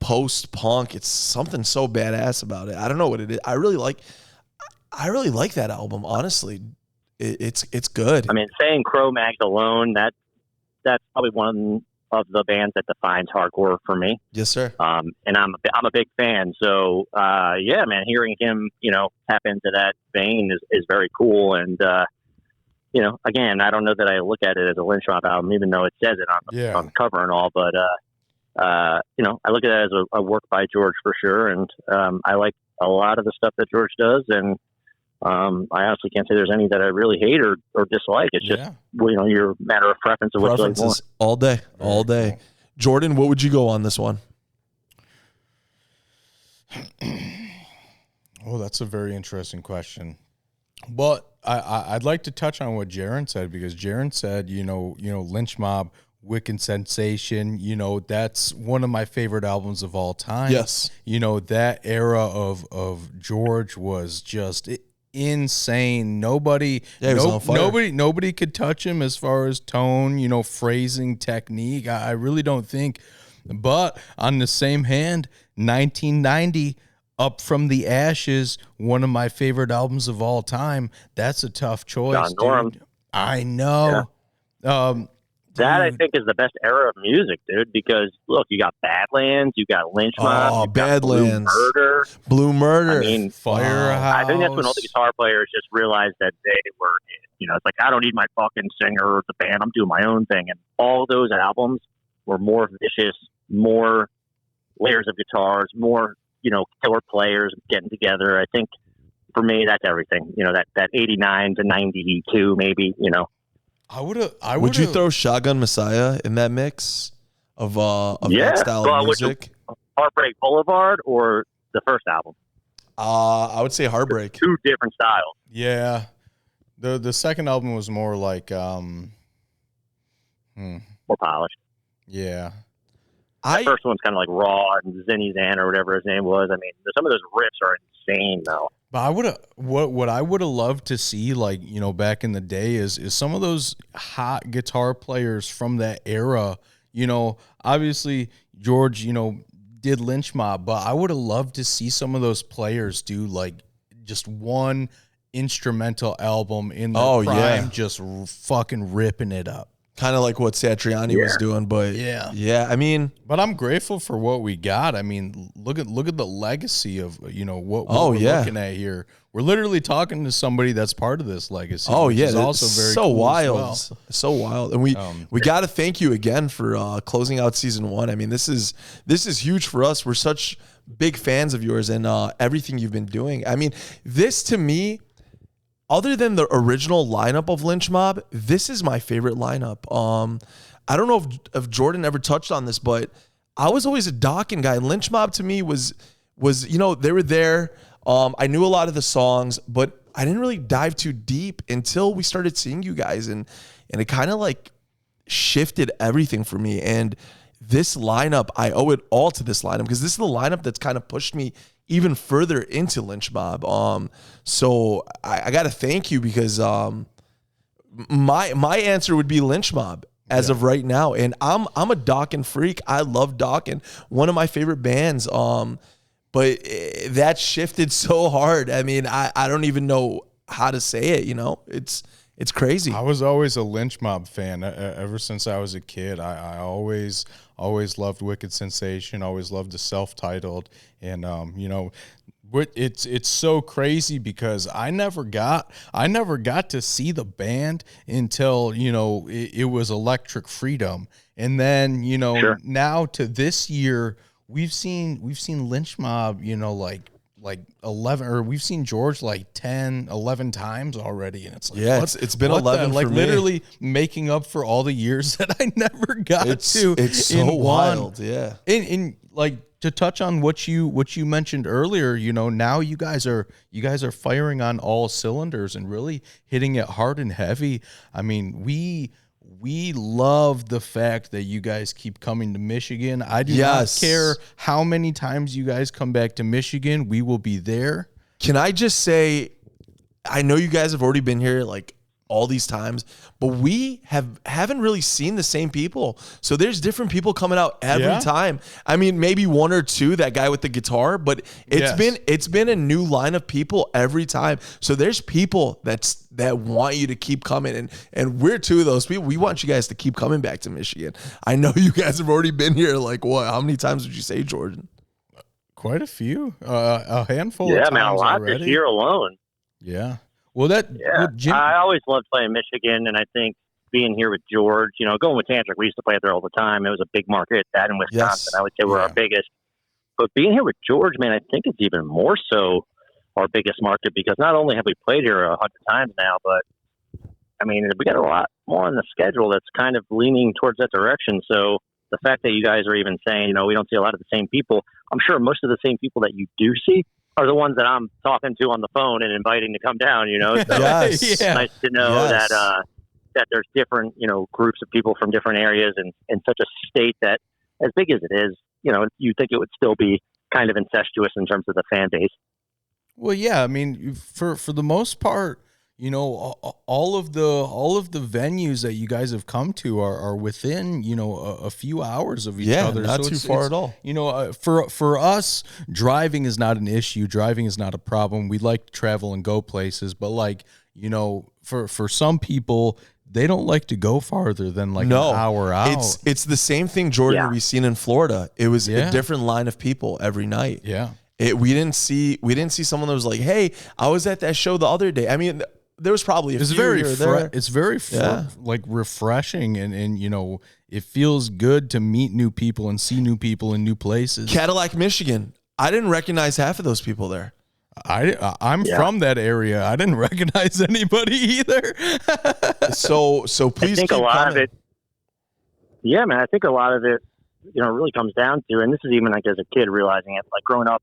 Speaker 1: post-punk. It's something so badass about it. I don't know what it is. I really like that album, honestly. It's good.
Speaker 3: I mean, saying Cro-Mags alone, that's probably one of the bands that defines hardcore for me.
Speaker 1: Yes, sir.
Speaker 3: And I'm a big fan. So, man, hearing him, tap into that vein is very cool. And, again, I don't know that I look at it as a Lynch Mob album, even though it says it on the cover and all. But, I look at it as a work by George for sure. And I like a lot of the stuff that George does. And I honestly can't say there's any that I really hate or dislike. It's just, your matter of preference of what you like more.
Speaker 1: All day.
Speaker 2: Cool.
Speaker 1: Jordan, what would you go on this one?
Speaker 2: Oh, that's a very interesting question. But I'd like to touch on what Jaron said, because Jaron said, Lynch Mob, Wicked Sensation, that's one of my favorite albums of all time.
Speaker 1: Yes.
Speaker 2: That era of George was just insane. Nobody could touch him as far as tone, phrasing, technique. I really don't think. But on the same hand, 1990, Up From the Ashes, one of my favorite albums of all time. That's a tough choice, dude. I know.
Speaker 3: Yeah. That, I think, is the best era of music, dude, because, look, you got Badlands, you got Lynch Mob,
Speaker 1: Badlands, Blue Murder.
Speaker 3: I mean,
Speaker 2: Firehouse.
Speaker 3: I think that's when all the guitar players just realized that they were, it's like, I don't need my fucking singer or the band. I'm doing my own thing. And all those albums were more vicious, more layers of guitars, more, killer players getting together. I think, for me, that's everything. That 89 to 92, maybe,
Speaker 1: Would you throw Shotgun Messiah in that mix of that style of music?
Speaker 3: Heartbreak Boulevard or the first album?
Speaker 1: I would say Heartbreak.
Speaker 3: Two different styles.
Speaker 2: Yeah, the second album was more like
Speaker 3: more polished.
Speaker 2: Yeah,
Speaker 3: the first one's kind of like raw and Zinny Zan or whatever his name was. I mean, some of those riffs are insane though.
Speaker 2: But what I would have loved to see, back in the day, is some of those hot guitar players from that era. Obviously George, did Lynch Mob, but I would have loved to see some of those players do just one instrumental album in the prime, just fucking ripping it up.
Speaker 1: Kind of like what Satriani was doing, but yeah. I mean,
Speaker 2: but I'm grateful for what we got. I mean, look at the legacy of what we're looking at here. We're literally talking to somebody that's part of this legacy.
Speaker 1: Oh yeah,
Speaker 2: is also very
Speaker 1: so
Speaker 2: cool
Speaker 1: wild,
Speaker 2: as well.
Speaker 1: So wild. And we got to thank you again for closing out season 1. I mean, this is huge for us. We're such big fans of yours and everything you've been doing. I mean, this to me, other than the original lineup of Lynch Mob, this is my favorite lineup. I don't know if Jordan ever touched on this, but I was always a Dokken guy. Lynch Mob to me was they were there. I knew a lot of the songs, but I didn't really dive too deep until we started seeing you guys, and it kind of shifted everything for me. And this lineup, I owe it all to this lineup because this is the lineup that's kind of pushed me even further into Lynch Mob. So I got to thank you because my answer would be Lynch Mob as of right now. And I'm a Dokken freak. I love Dokken, one of my favorite bands. But that shifted so hard. I mean, I don't even know how to say it. It's crazy.
Speaker 2: I was always a Lynch Mob fan ever since I was a kid. I always loved Wicked Sensation, always loved the self-titled. And, it's so crazy because I never got to see the band until, it was Electric Freedom. And then, now to this year, we've seen Lynch Mob, like 11, or we've seen George 10, 11 times already. And it's
Speaker 1: it's been 11 for me.
Speaker 2: Literally making up for all the years that I never got to.
Speaker 1: It's so wild. Yeah.
Speaker 2: And to touch on what you mentioned earlier, now you guys are firing on all cylinders and really hitting it hard and heavy. I mean, we love the fact that you guys keep coming to Michigan. I do not care how many times you guys come back to Michigan. We will be there.
Speaker 1: Can I just say, I know you guys have already been here all these times, but we haven't really seen the same people. So there's different people coming out every time. I mean, maybe one or two, that guy with the guitar, but it's been a new line of people every time. So there's people that want you to keep coming, and we're two of those people. We want you guys to keep coming back to Michigan. I know you guys have already been here. What? How many times would you say, Jordan?
Speaker 2: Quite a few, a handful. of times
Speaker 3: man, a lot
Speaker 2: already.
Speaker 3: This year alone.
Speaker 2: Yeah. Well, Jim,
Speaker 3: I always loved playing Michigan, and I think being here with George, going with Tantric, we used to play out there all the time. It was a big market. That in Wisconsin,
Speaker 1: Yes.
Speaker 3: I would say we're our biggest. But being here with George, man, I think it's even more so our biggest market because not only have we played here 100 times now, but I mean, we got a lot more on the schedule that's kind of leaning towards that direction. So the fact that you guys are even saying, we don't see a lot of the same people, I'm sure most of the same people that you do see are the ones that I'm talking to on the phone and inviting to come down, So
Speaker 1: Yes.
Speaker 3: it's nice to know that there's different, groups of people from different areas and in such a state that, as big as it is, you think it would still be kind of incestuous in terms of the fan base.
Speaker 2: Well, yeah, I mean, for the most part, all of the venues that you guys have come to are within, a few hours of each other.
Speaker 1: Not
Speaker 2: So
Speaker 1: too far at all.
Speaker 2: For us, driving is not an issue. Driving is not a problem. We like to travel and go places, but like, for some people, they don't like to go farther than like an hour out.
Speaker 1: It's the same thing, Jordan, we've seen in Florida. It was a different line of people every night.
Speaker 2: Yeah.
Speaker 1: We didn't see someone that was like, "Hey, I was at that show the other day." I mean, there was probably
Speaker 2: it's very like refreshing, and it feels good to meet new people and see new people in new places.
Speaker 1: Cadillac, Michigan. I didn't recognize half of those people there.
Speaker 2: I'm from that area. I didn't recognize anybody either.
Speaker 1: So please.
Speaker 3: I think a lot of it. Yeah, man. I think a lot of it, really comes down to, and this is even like as a kid realizing it, like growing up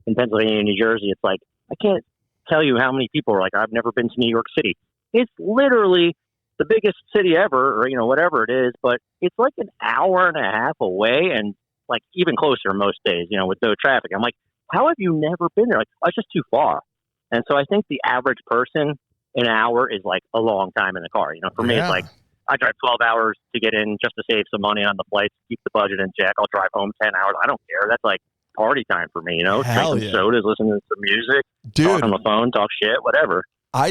Speaker 3: in Pennsylvania and New Jersey, it's like I can't tell you how many people are like, I've never been to New York City. It's literally the biggest city ever, or whatever it is, but it's like an hour and a half away, and like even closer most days, with no traffic. I'm like, how have you never been there? Like, oh, it's just too far. And so I think the average person, an hour is like a long time in the car. For me, it's like I drive 12 hours to get in just to save some money on the flights, keep the budget in check. I'll drive home 10 hours. I don't care. That's like party time for me, drinking sodas, listening to some music, talk on the phone, talk shit, whatever.
Speaker 1: I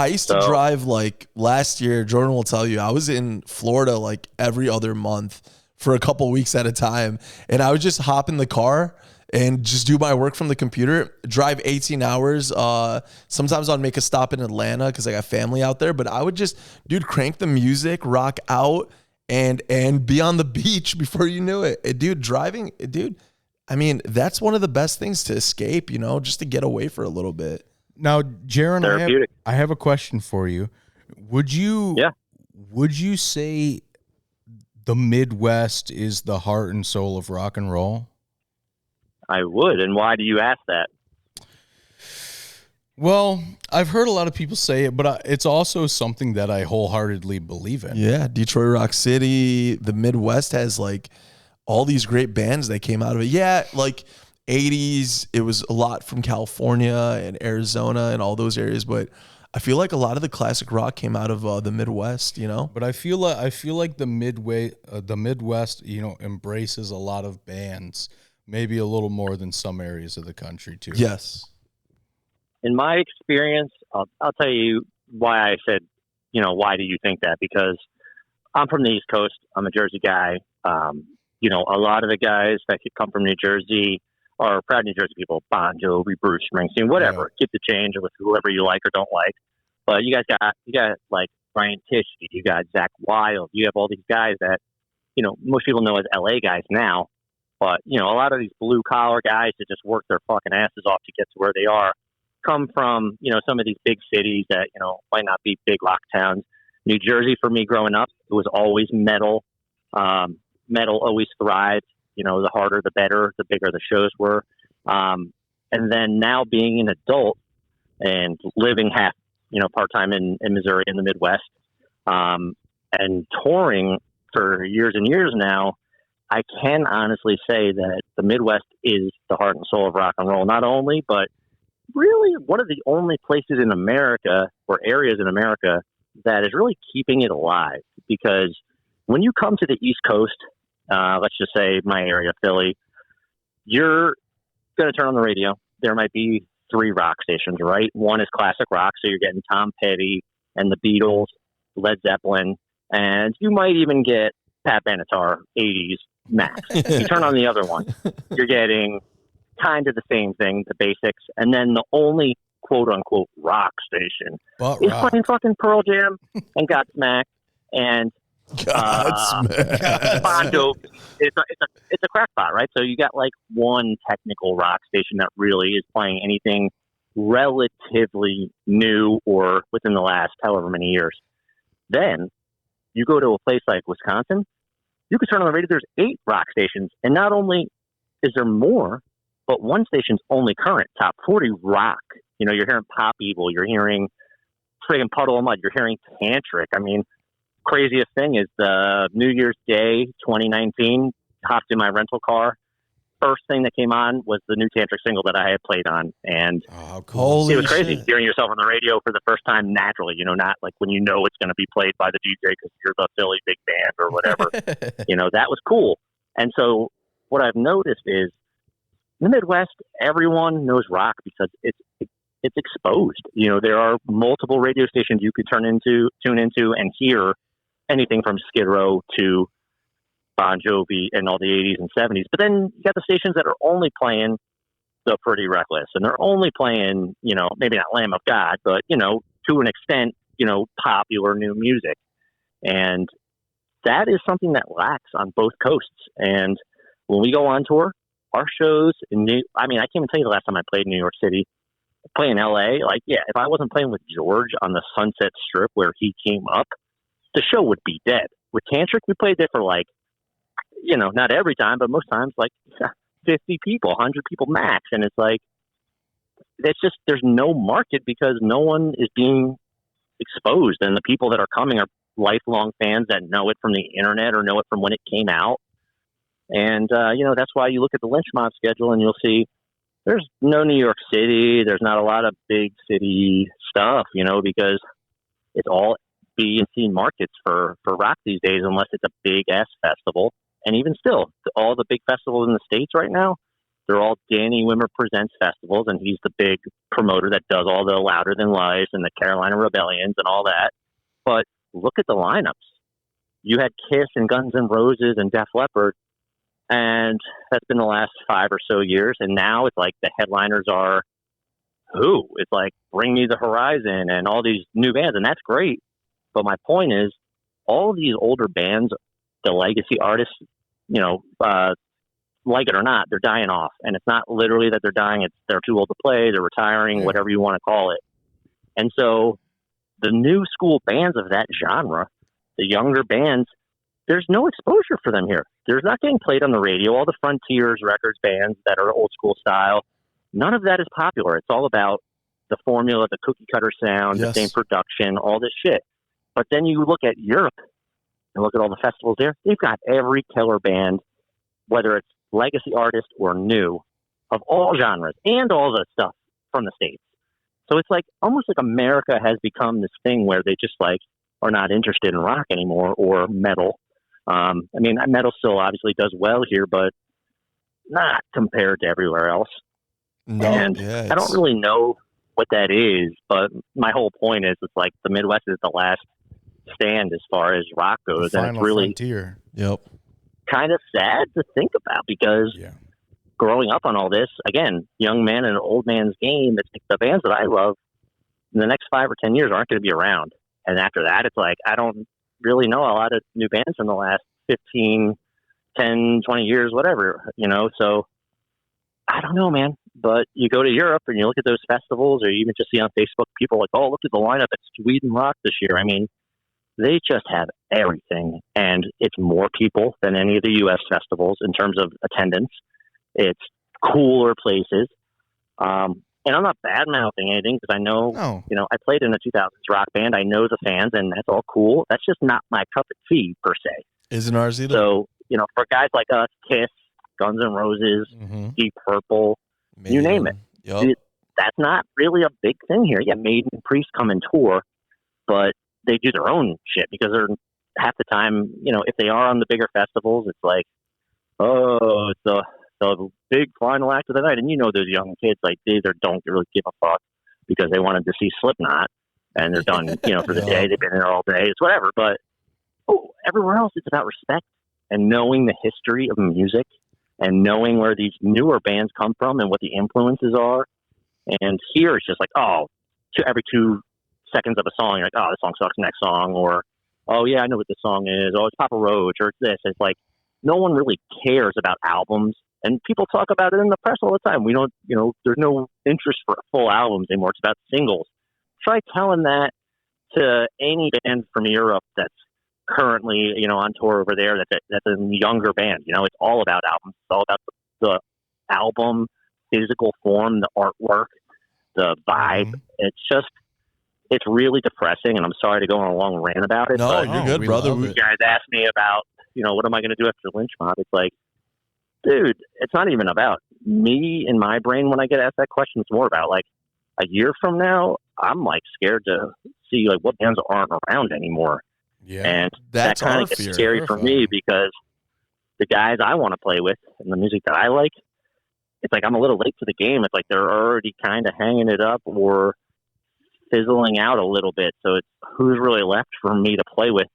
Speaker 1: used to drive, like last year, Jordan will tell you, I was in Florida like every other month for a couple weeks at a time. And I would just hop in the car and just do my work from the computer, drive 18 hours. Sometimes I'd make a stop in Atlanta because I got family out there, but I would just, crank the music, rock out, and be on the beach before you knew it. Driving, I mean, that's one of the best things to escape, just to get away for a little bit.
Speaker 2: Now, Jaron, I have a question for you. Would you say the Midwest is the heart and soul of rock and roll?
Speaker 3: I would. And why do you ask that?
Speaker 2: Well, I've heard a lot of people say it, but it's also something that I wholeheartedly believe in.
Speaker 1: Yeah, Detroit Rock City, the Midwest has like all these great bands that came out of it. Yeah, like 80s, it was a lot from California and Arizona and all those areas, but I feel like a lot of the classic rock came out of the Midwest, But
Speaker 2: I feel like the Midwest, embraces a lot of bands, maybe a little more than some areas of the country too.
Speaker 1: Yes.
Speaker 3: In my experience, I'll tell you why I said, why do you think that? Because I'm from the East Coast. I'm a Jersey guy. A lot of the guys that could come from New Jersey are proud New Jersey people. Bon Jovi, Bruce Springsteen, whatever. Keep the change with whoever you like or don't like. But you got like Brian Tish. You got Zach Wilde. You have all these guys that, most people know as LA guys now. But, a lot of these blue collar guys that just work their fucking asses off to get to where they are come from, some of these big cities that, might not be big rock towns. New Jersey, for me growing up, it was always metal. Metal always thrived. The harder, the better, the bigger the shows were. And then now being an adult and living part-time in Missouri in the Midwest, and touring for years and years now, I can honestly say that the Midwest is the heart and soul of rock and roll, not only, but really one of the only places in America or areas in America that is really keeping it alive. Because when you come to the East Coast, let's just say my area, Philly, you're going to turn on the radio. There might be 3 rock stations, right? One is classic rock, so you're getting Tom Petty and the Beatles, Led Zeppelin, and you might even get Pat Benatar, 80s max. You turn on the other one, you're getting kind of the same thing, the basics, and then the only quote-unquote rock station is playing fucking Pearl Jam and Godsmack and Bon Jovi. It's a crackpot, right? So you got like one technical rock station that really is playing anything relatively new or within the last however many years. Then you go to a place like Wisconsin, you can turn on the radio, there's 8 rock stations, and not only is there more, but one station's only current, top 40 rock. You're hearing Pop Evil, you're hearing friggin' Puddle of Mud, you're hearing Tantric. I mean, craziest thing is the New Year's Day 2019, hopped in my rental car first thing that came on was the new Tantric single that I had played on. And
Speaker 2: how cool.
Speaker 3: it was crazy hearing yourself on the radio for the first time naturally, not like when it's going to be played by the DJ because you're the Philly big band or whatever. That was cool. And so what I've noticed is in the Midwest, everyone knows rock because it's exposed. There are multiple radio stations you could tune into and hear anything from Skid Row to Bon Jovi and all the 80s and 70s. But then you got the stations that are only playing the Pretty Reckless, and they're only playing, maybe not Lamb of God, but, to an extent, popular new music. And that is something that lacks on both coasts. And when we go on tour, our shows I can't even tell you the last time I played in New York City. Play in LA, if I wasn't playing with George on the Sunset Strip where he came up, the show would be dead. With Tantric, we played there for not every time, but most times 50 people, 100 people max. And it's there's no market because no one is being exposed. And the people that are coming are lifelong fans that know it from the internet or know it from when it came out. And, that's why you look at the Lynch Mob schedule and you'll see there's no New York City. There's not a lot of big city stuff, because it's all B and C markets for rock these days, unless it's a big ass festival. And even still, all the big festivals in the States right now, they're all Danny Wimmer Presents festivals, and he's the big promoter that does all the Louder Than Life and the Carolina Rebellions and all that. But look at the lineups. You had Kiss and Guns N' Roses and Def Leppard, and that's been the last 5 or so years. And now it's the headliners are who? It's Bring Me the Horizon and all these new bands, and that's great. But my point is, all of these older bands, the legacy artists, like it or not, they're dying off. And it's not literally that they're dying. It's they're too old to play. They're retiring, whatever you want to call it. And so the new school bands of that genre, the younger bands, there's no exposure for them here. There's not getting played on the radio. All the Frontiers Records bands that are old school style, none of that is popular. It's all about the formula, the cookie cutter sound, the same production, all this shit. But then you look at Europe and look at all the festivals there. They've got every killer band, whether it's legacy artist or new, of all genres and all the stuff from the States. So it's almost like America has become this thing where they just are not interested in rock anymore or metal. Metal still obviously does well here, but not compared to everywhere else. No, and I don't really know what that is, but my whole point is it's the Midwest is the last stand as far as rock goes, and it's really
Speaker 2: frontier.
Speaker 3: Kind of sad to think about because growing up on all this, again, young man and old man's game, it's the bands that I love in the next 5 or 10 years aren't going to be around. And after that, it's I don't really know a lot of new bands in the last 15, 10, 20 years, whatever, so I don't know, man. But you go to Europe and you look at those festivals, or you even just see on Facebook, people oh, look at the lineup at Sweden Rock this year. They just have everything, and it's more people than any of the U.S. festivals in terms of attendance. It's cooler places. And I'm not bad-mouthing anything because I know, I played in a 2000s rock band. I know the fans, and that's all cool. That's just not my cup of tea, per se.
Speaker 1: Isn't ours either?
Speaker 3: So, for guys like us, Kiss, Guns N' Roses, Deep Purple, you name it. That's not really a big thing here. Yeah, Maiden and Priest come and tour, but they do their own shit because they're half the time, if they are on the bigger festivals, it's it's the big final act of the night. And those young kids, they either don't really give a fuck because they wanted to see Slipknot and they're done, for the day. They've been there all day. It's whatever. But everywhere else, it's about respect and knowing the history of music and knowing where these newer bands come from and what the influences are. And here it's just every 2 seconds of a song, you're this song sucks, next song. Or, oh, yeah, I know what this song is. Oh, it's Papa Roach, or it's this. It's no one really cares about albums. And people talk about it in the press all the time. We don't, there's no interest for full albums anymore. It's about singles. Try telling that to any band from Europe that's currently, on tour over there, that's a younger band. It's all about albums. It's all about the album, physical form, the artwork, the vibe. It's really depressing, and I'm sorry to go on a long rant about it.
Speaker 1: No, you're good, brother.
Speaker 3: You guys asked me about, what am I going to do after Lynch Mob? It's dude, it's not even about me in my brain when I get asked that question. It's more about like a year from now, I'm like scared to see like what bands aren't around anymore.
Speaker 2: Yeah.
Speaker 3: And
Speaker 1: That's
Speaker 3: that kind
Speaker 1: our
Speaker 3: of gets
Speaker 1: fear.
Speaker 3: scary for me because the guys I want to play with and the music that I like, it's like I'm a little late to the game. It's like they're already kind of hanging it up or fizzling out a little bit. So it's who's really left for me to play with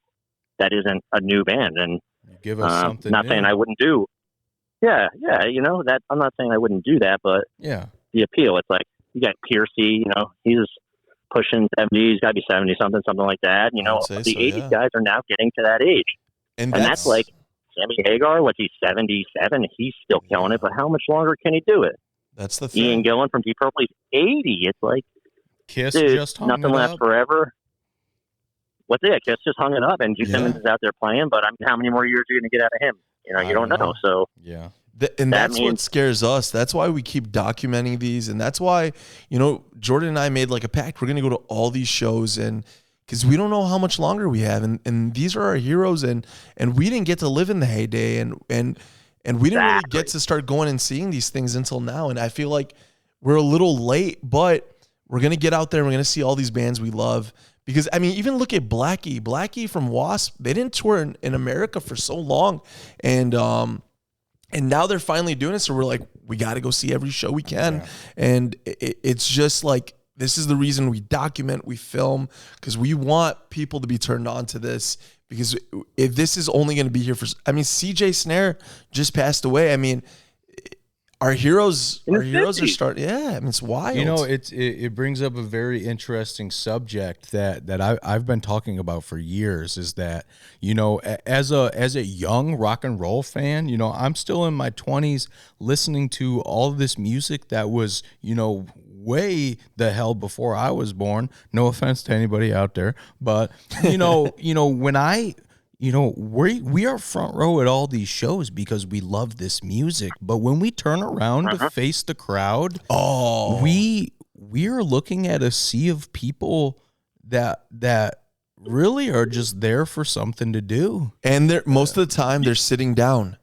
Speaker 3: that isn't a new band. And
Speaker 2: You give us something
Speaker 3: not
Speaker 2: new.
Speaker 3: saying I wouldn't do. Yeah, you know, that I'm not saying I wouldn't do that, but
Speaker 2: Yeah.
Speaker 3: the appeal, it's like you got Piercy, you know, he's pushing 70, he's got to be 70 something like that. You know,
Speaker 1: I'd say
Speaker 3: the
Speaker 1: so,
Speaker 3: 80s
Speaker 1: yeah.
Speaker 3: guys are now getting to that age.
Speaker 1: And
Speaker 3: And that's like Sammy Hagar, what's he, 77? He's still killing it, but how much longer can he do it?
Speaker 1: that's the thing.
Speaker 3: Ian Gillan from Deep Purple, he's 80. It's like,
Speaker 2: Kiss
Speaker 3: dude,
Speaker 2: just hung
Speaker 3: nothing
Speaker 2: it
Speaker 3: lasts
Speaker 2: up.
Speaker 3: forever. What's it? Kiss just hung it up, and Gene
Speaker 1: Yeah.
Speaker 3: Simmons is out there playing, but I mean, how many more years are you going to get out of him? You know,
Speaker 2: I
Speaker 3: you don't
Speaker 2: don't
Speaker 3: know.
Speaker 2: know.
Speaker 3: So
Speaker 2: Yeah.
Speaker 1: And
Speaker 3: That
Speaker 1: that's what
Speaker 3: means-
Speaker 1: scares us. That's why we keep documenting these. And that's why, you know, Jordan and I made like a pact. We're going to go to all these shows and because we don't know how much longer we have. And these are our heroes. And we didn't get to live in the heyday. And we didn't really get to start going and seeing these things until now. And I feel like we're a little late, but we're going to get out there and we're going to see all these bands we love. Because, I mean, even look at Blackie. Blackie from Wasp, they didn't tour in America for so long. And now they're finally doing it. So we're like, we got to go see every show we can.
Speaker 2: Yeah.
Speaker 1: And it's just like, this is the reason we document, we film, because we want people to be turned on to this. Because if this is only going to be here for, I mean, CJ Snare just passed away. I mean, our heroes are starting. Yeah, I mean, it's wild.
Speaker 2: You know, it brings up a very interesting subject that I've been talking about for years. Is that, you know, as a young rock and roll fan, you know, I'm still in my 20s listening to all this music that was, you know, way the hell before I was born. No offense to anybody out there, but you know, when we are front row at all these shows because we love this music. But when we turn around to face the crowd, we are looking at a sea of people that really are just there for something to do.
Speaker 1: and they're most of the time they're sitting down,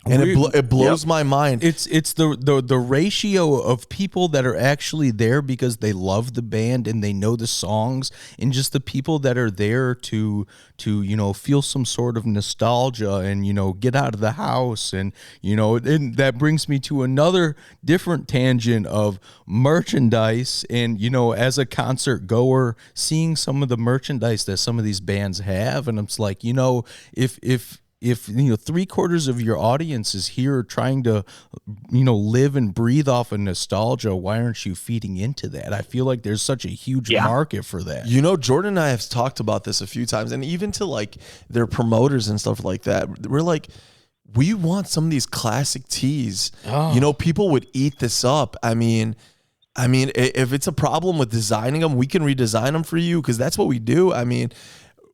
Speaker 1: and it blows my mind.
Speaker 2: It's the ratio of people that are actually there because they love the band and they know the songs, and just the people that are there to you know, feel some sort of nostalgia and, you know, get out of the house. And, you know, and that brings me to another different tangent of merchandise. And, you know, as a concert goer, seeing some of the merchandise that some of these bands have, and it's like, you know, if you know 3/4 of your audience is here trying to, you know, live and breathe off of nostalgia, why aren't you feeding into that? I feel like there's such a huge market for that.
Speaker 1: You know, Jordan and I have talked about this a few times, and even to like their promoters and stuff like that. We're like, we want some of these classic tees. You know, people would eat this up. I mean, if it's a problem with designing them, we can redesign them for you because that's what we do. I mean,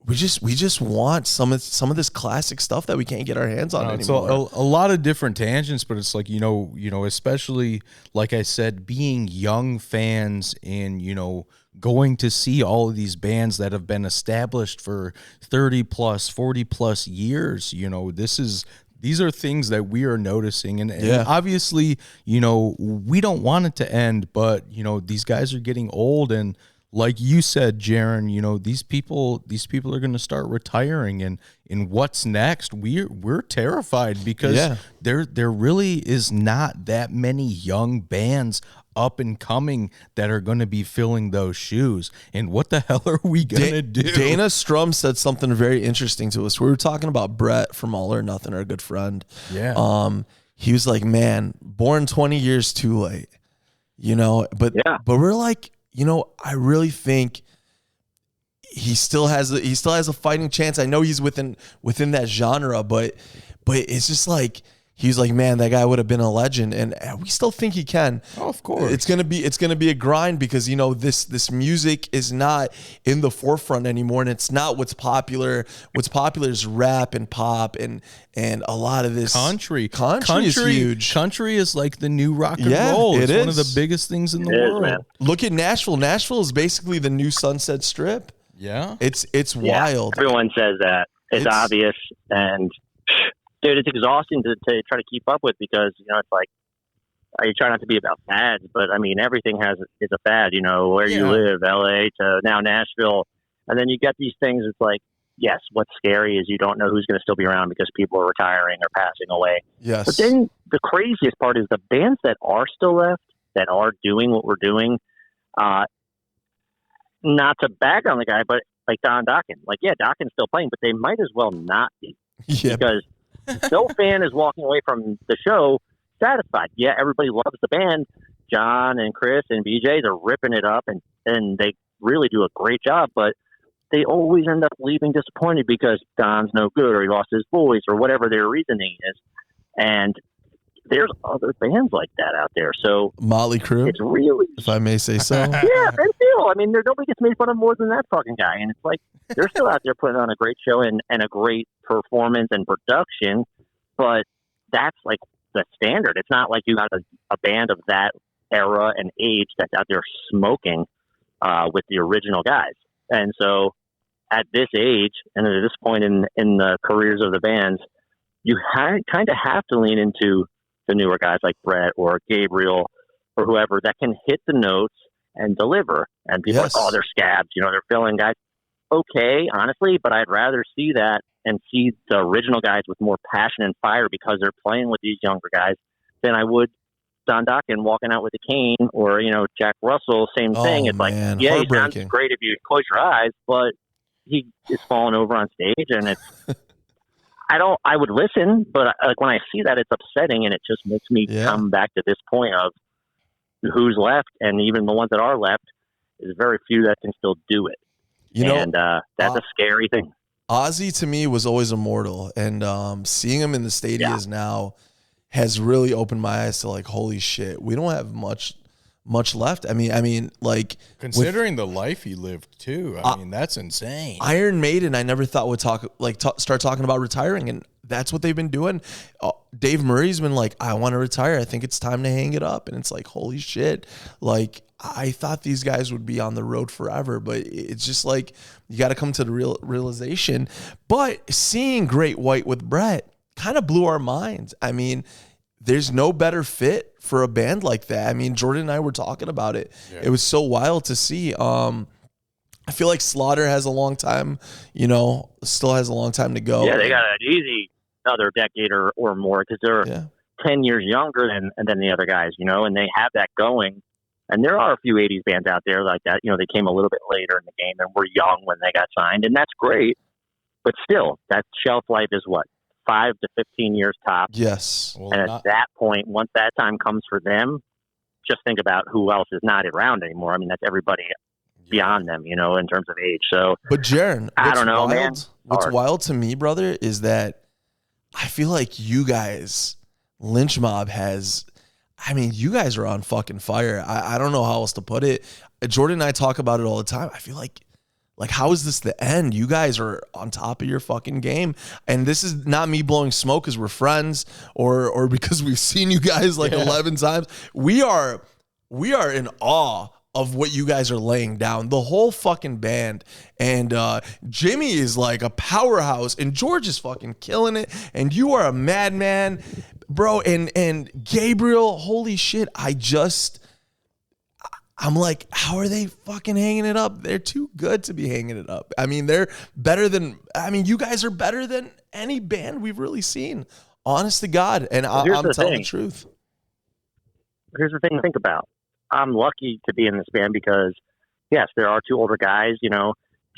Speaker 1: we just want some of this classic stuff that we can't get our hands on anymore.
Speaker 2: So a lot of different tangents, but it's like, you know, especially like I said, being young fans and, you know, going to see all of these bands that have been established for 30 plus, 40 plus years, you know, these are things that we are noticing. And obviously, you know, we don't want it to end, but, you know, these guys are getting old, and like you said, Jaron, you know, these people are going to start retiring, and what's next? We're terrified because there really is not that many young bands up and coming that are going to be filling those shoes. And what the hell are we going to do?
Speaker 1: Dana Strum said something very interesting to us. We were talking about Brett from All or Nothing, our good friend.
Speaker 2: Yeah.
Speaker 1: He was like, man, born 20 years too late, you know, but we're like, you know, I really think he still has a fighting chance. I know he's within that genre, but it's just like, he's like, man, that guy would have been a legend, and we still think he can.
Speaker 2: Oh, of course.
Speaker 1: It's gonna be a grind because, you know, this music is not in the forefront anymore, and it's not what's popular. What's popular is rap and pop and a lot of this
Speaker 2: country.
Speaker 1: Country is huge.
Speaker 2: Country is like the new rock and roll. It's one of the biggest things in the world.
Speaker 3: man.
Speaker 1: Look at Nashville. Nashville is basically the new Sunset Strip.
Speaker 2: Yeah.
Speaker 1: It's wild.
Speaker 3: Everyone says that. It's obvious, and Dude, it's exhausting to try to keep up with because, it's like, you try not to be about fads, but I mean, everything is a fad, where you live, LA to now Nashville. And then you get these things. It's like, yes, what's scary is you don't know who's going to still be around because people are retiring or passing away.
Speaker 1: Yes.
Speaker 3: But then the craziest part is the bands that are still left, that are doing what we're doing, not to bag on the guy, but like Don Dokken. Like, yeah, Dokken's still playing, but they might as well not be.
Speaker 1: Yeah.
Speaker 3: Because no fan is walking away from the show satisfied. Yeah, everybody loves the band. John and Chris and BJ, they're ripping it up, and they really do a great job, but they always end up leaving disappointed because Don's no good or he lost his voice or whatever their reasoning is. And there's other bands like that out there. So
Speaker 1: Motley Crue,
Speaker 3: it's really,
Speaker 1: if I may say so.
Speaker 3: yeah, and still, I mean, nobody gets made fun of more than that fucking guy. And it's like, they're still out there putting on a great show and a great performance and production, but that's like the standard. It's not like you got a band of that era and age that's out there smoking with the original guys. And so at this age and at this point in the careers of the bands, you kind of have to lean into the newer guys like Brett or Gabriel or whoever that can hit the notes and deliver. And people are like, oh, they're scabs, they're filling guys. Okay, honestly, but I'd rather see that and see the original guys with more passion and fire because they're playing with these younger guys than I would Don Dokken walking out with a cane or, Jack Russell, same thing. It's like, yeah, he sounds great if you close your eyes, but he is falling over on stage and it's, I would listen, but like when I see that, it's upsetting and it just makes me come back to this point of who's left. And even the ones that are left, there's very few that can still do it. That's a scary thing.
Speaker 1: Ozzy to me was always immortal, and seeing him in the stadiums now has really opened my eyes to like, holy shit, we don't have much left. I mean, like
Speaker 2: considering the life he lived too. I mean, that's insane.
Speaker 1: Iron Maiden, I never thought would start talking about retiring, and that's what they've been doing. Dave Murray's been like, I want to retire. I think it's time to hang it up, and it's like, holy shit, like. I thought these guys would be on the road forever, but it's just like you got to come to the realization. But seeing Great White with Brett kind of blew our minds. I mean, there's no better fit for a band like that. I mean, Jordan and I were talking about it. Yeah. It was so wild to see. I feel like Slaughter has a long time, still has a long time to go.
Speaker 3: Yeah, they got an easy another decade or more because they're 10 years younger than the other guys, and they have that going. And there are a few 80s bands out there like that. They came a little bit later in the game and were young when they got signed, and that's great. But still, that shelf life is what, 5 to 15 years tops.
Speaker 1: Yes.
Speaker 3: Well, and at that point, once that time comes for them, just think about who else is not around anymore. I mean, that's everybody beyond them, in terms of age. So,
Speaker 1: but Jaron,
Speaker 3: I don't know, man.
Speaker 1: What's wild to me, brother, is that I feel like you guys, Lynch Mob you guys are on fucking fire. I don't know how else to put it. Jordan and I talk about it all the time. I feel like how is this the end? You guys are on top of your fucking game. And this is not me blowing smoke because we're friends or because we've seen you guys 11 times. We are in awe of what you guys are laying down, the whole fucking band. And Jimmy is like a powerhouse and George is fucking killing it. And you are a madman. Bro, and Gabriel, holy shit, I'm like, how are they fucking hanging it up? They're too good to be hanging it up. I mean, you guys are better than any band we've really seen. Honest to God. And I'm telling the truth.
Speaker 3: Here's the thing to think about. I'm lucky to be in this band because, yes, there are two older guys.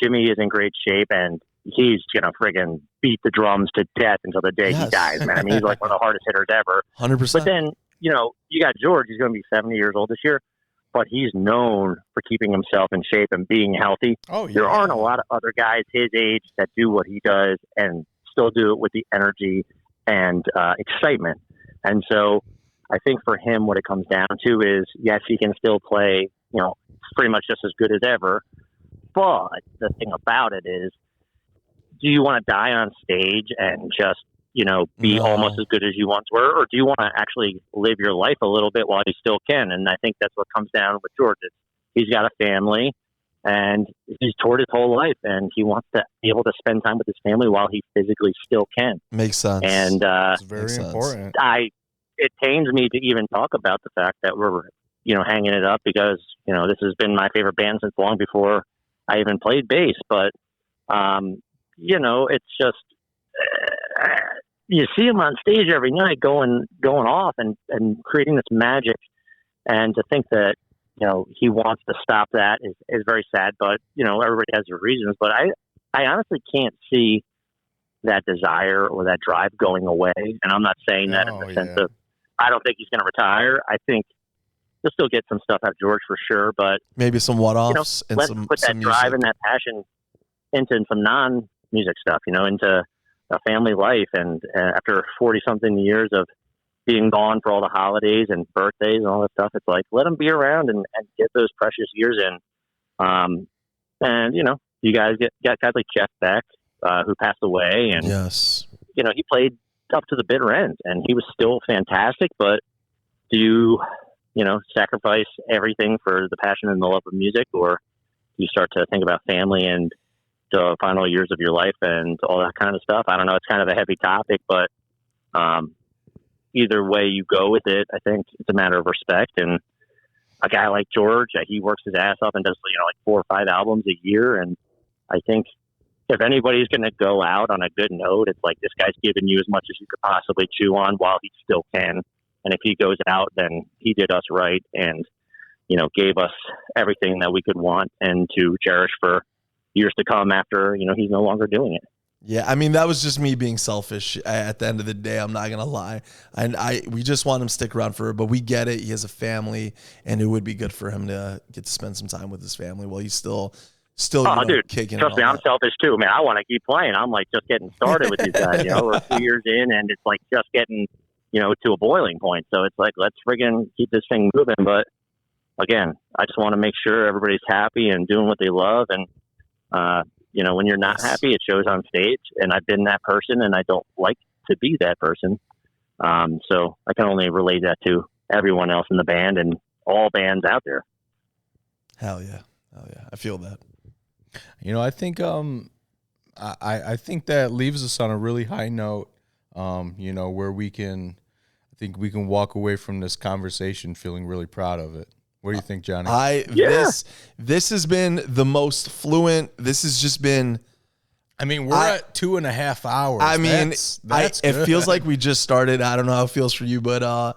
Speaker 3: Jimmy is in great shape and he's going to friggin' beat the drums to death until the day he dies, man. I mean, he's like one of the hardest hitters ever.
Speaker 1: 100%.
Speaker 3: But then, you got George. He's going to be 70 years old this year, but he's known for keeping himself in shape and being healthy.
Speaker 2: Oh, yeah.
Speaker 3: There aren't a lot of other guys his age that do what he does and still do it with the energy and excitement. And so I think for him, what it comes down to is, yes, he can still play, pretty much just as good as ever. But the thing about it is, do you want to die on stage and just, be almost as good as you once were? Or do you want to actually live your life a little bit while you still can? And I think that's what comes down with George. He's got a family. and he's toured his whole life, and he wants to be able to spend time with his family while he physically still can.
Speaker 1: Makes sense.
Speaker 3: And
Speaker 2: It's very important.
Speaker 3: it pains me to even talk about the fact that we're, hanging it up, because, this has been my favorite band since long before I even played bass. But, it's just, you see him on stage every night going off and creating this magic. And to think that, he wants to stop that is very sad. But, everybody has their reasons. But I honestly can't see that desire or that drive going away. And I'm not saying that in the sense of, I don't think he's going to retire. I think he'll still get some stuff out of George for sure, but
Speaker 1: maybe some one-offs and
Speaker 3: let's
Speaker 1: some
Speaker 3: put that
Speaker 1: some
Speaker 3: drive
Speaker 1: music.
Speaker 3: and that passion into some non-music stuff, into a family life. And after 40-something years of being gone for all the holidays and birthdays and all that stuff, it's like, let him be around and get those precious years in. And, you guys got guys like Jeff Beck, who passed away, and
Speaker 1: Yes.
Speaker 3: he played up to the bitter end, and he was still fantastic. But do you, sacrifice everything for the passion and the love of music, or do you start to think about family and the final years of your life and all that kind of stuff? I don't know. It's kind of a heavy topic, but either way you go with it, I think it's a matter of respect. And a guy like George, he works his ass off and does, like 4 or 5 albums a year, and I think if anybody's going to go out on a good note, it's like, this guy's giving you as much as you could possibly chew on while he still can. And if he goes out, then he did us right and, gave us everything that we could want and to cherish for years to come after, he's no longer doing it.
Speaker 1: Yeah, I mean, that was just me being selfish at the end of the day. I'm not going to lie. And we just want him to stick around for her, but we get it. He has a family, and it would be good for him to get to spend some time with his family while he's still
Speaker 3: dude,
Speaker 1: kicking.
Speaker 3: Trust me, I'm selfish too, man. I want to keep playing. I'm like just getting started with these guys. We're 2 years in, and it's like just getting, to a boiling point. So it's like, let's friggin' keep this thing moving. But again, I just want to make sure everybody's happy and doing what they love. And when you're not happy, it shows on stage. And I've been that person, and I don't like to be that person. So I can only relate that to everyone else in the band and all bands out there.
Speaker 1: Hell yeah. I feel that.
Speaker 2: I think I think that leaves us on a really high note. Where we can walk away from this conversation feeling really proud of it. What do you think, Johnny?
Speaker 1: This has been the most fluent. This has just been.
Speaker 2: I mean, we're at 2.5 hours.
Speaker 1: I mean,
Speaker 2: that's
Speaker 1: it
Speaker 2: good.
Speaker 1: feels like we just started. I don't know how it feels for you, but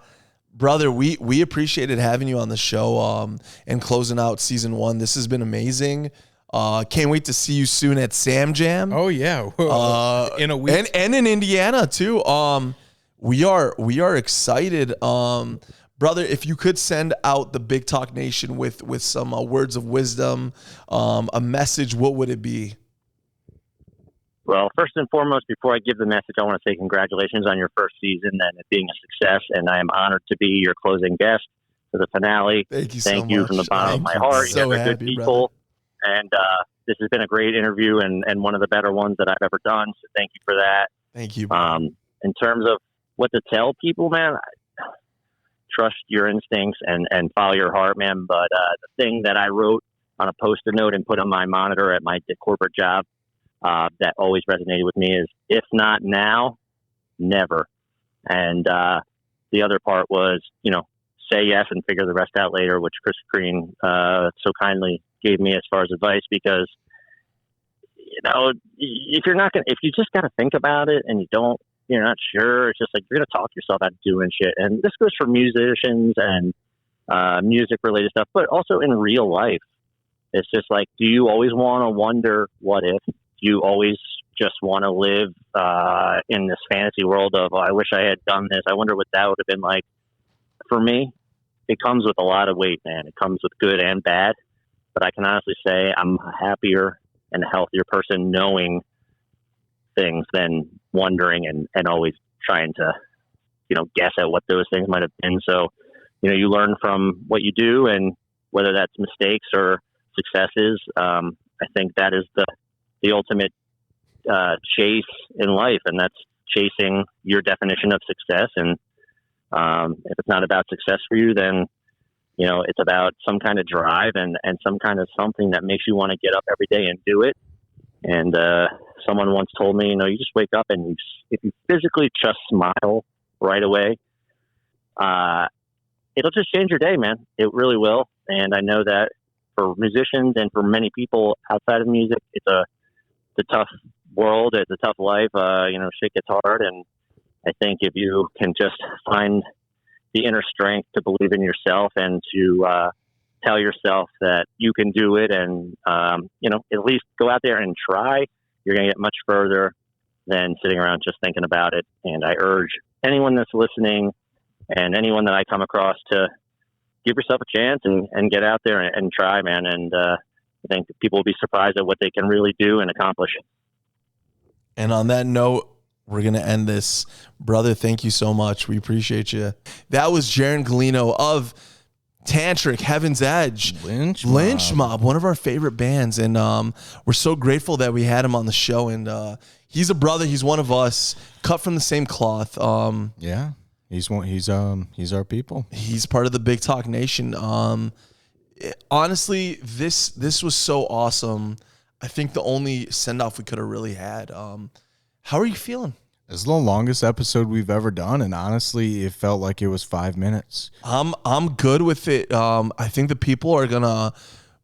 Speaker 1: brother, we appreciated having you on the show and closing out season 1. This has been amazing. Can't wait to see you soon at Sam Jam.
Speaker 2: Oh yeah, in a week,
Speaker 1: and in Indiana too. We are excited. Brother, if you could send out the Big Talk Nation with some words of wisdom, a message, what would it be?
Speaker 3: Well, first and foremost, before I give the message, I want to say congratulations on your first season and it being a success. And I am honored to be your closing guest for the finale.
Speaker 1: Thank you
Speaker 3: Thank you
Speaker 1: much.
Speaker 3: from the bottom of my heart.
Speaker 1: So
Speaker 3: you guys are good
Speaker 1: happy,
Speaker 3: people. Brother. And this has been a great interview and one of the better ones that I've ever done. So thank you for that.
Speaker 1: Thank you.
Speaker 3: In terms of what to tell people, man, trust your instincts and follow your heart, man. But the thing that I wrote on a Post-it note and put on my monitor at my corporate job that always resonated with me is, if not now, never. And the other part was, say yes and figure the rest out later, which Chris Green so kindly gave me as far as advice, because, if you just got to think about it and you're not sure, it's just like, you're going to talk yourself out of doing shit. And this goes for musicians and music related stuff, but also in real life. It's just like, do you always want to wonder what if? Do you always just want to live in this fantasy world of, I wish I had done this. I wonder what that would have been like. For me, it comes with a lot of weight, man. It comes with good and bad. But I can honestly say I'm a happier and a healthier person knowing things than wondering and always trying to, guess at what those things might have been. So, you learn from what you do, and whether that's mistakes or successes, I think that is the ultimate chase in life, and that's chasing your definition of success. And if it's not about success for you, then it's about some kind of drive and some kind of something that makes you want to get up every day and do it. And someone once told me, you just wake up and if you physically just smile right away, it'll just change your day, man. It really will. And I know that for musicians and for many people outside of music, it's a tough world. It's a tough life. Shit gets hard. And I think if you can just find the inner strength to believe in yourself and to tell yourself that you can do it and, at least go out there and try, you're going to get much further than sitting around just thinking about it. And I urge anyone that's listening and anyone that I come across to give yourself a chance and get out there and try, man. And I think people will be surprised at what they can really do and accomplish.
Speaker 1: And on that note, we're going to end this. Brother, thank you so much. We appreciate you. That was Jaron Gulino of Tantric, Heaven's Edge,
Speaker 2: Lynch
Speaker 1: Mob, one of our favorite bands. And we're so grateful that we had him on the show. And he's a brother. He's one of us, cut from the same cloth.
Speaker 2: Yeah. He's our people.
Speaker 1: He's part of the Big Talk Nation. Honestly, this was so awesome. I think the only send-off we could have really had. How are you feeling?
Speaker 2: It's the longest episode we've ever done, and honestly, it felt like it was 5 minutes.
Speaker 1: I'm good with it. I think the people are gonna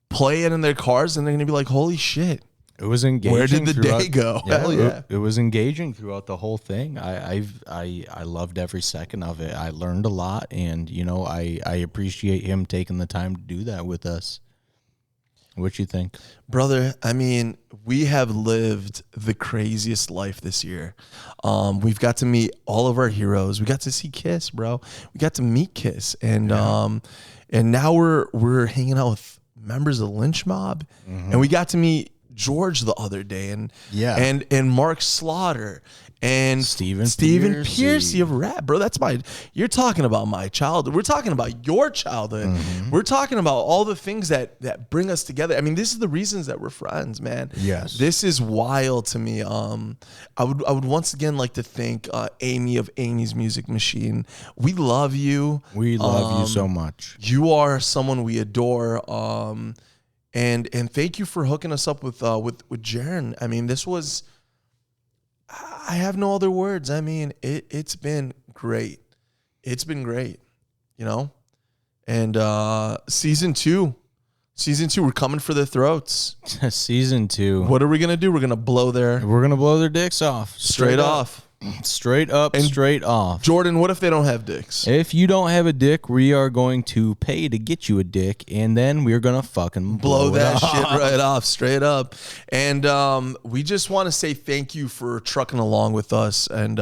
Speaker 1: play it in their cars, and they're gonna be like, "Holy shit!"
Speaker 2: It was engaging.
Speaker 1: Where did the day go?
Speaker 2: Yeah,
Speaker 1: Hell yeah.
Speaker 2: It was engaging throughout the whole thing. I loved every second of it. I learned a lot, and I appreciate him taking the time to do that with us. What you think?
Speaker 1: Brother, I mean, we have lived the craziest life this year. We've got to meet all of our heroes. We got to see Kiss, bro. We got to meet Kiss. And and now we're hanging out with members of Lynch Mob. Mm-hmm. And we got to meet George the other day and Mark Slaughter and Stephen Piercy of rap, bro. You're talking about my childhood. We're talking about your childhood. Mm-hmm. We're talking about all the things that bring us together. I mean, this is the reasons that we're friends, man.
Speaker 2: Yes.
Speaker 1: This is wild to me. I would once again like to thank Amy of Amy's Music Machine. We love you.
Speaker 2: We love you so much.
Speaker 1: You are someone we adore. And thank you for hooking us up with Jaron. I mean, I have no other words. I mean, it's been great. It's been great, And season two, we're coming for their throats.
Speaker 2: Season 2.
Speaker 1: What are we gonna do? We're gonna blow their
Speaker 2: dicks off.
Speaker 1: Straight off.
Speaker 2: Straight up and straight off.
Speaker 1: Jordan, what if they don't have dicks?
Speaker 2: If you don't have a dick, we are going to pay to get you a dick, and then we're going to fucking blow
Speaker 1: that shit right off, straight up. And we just want to say thank you for trucking along with us, and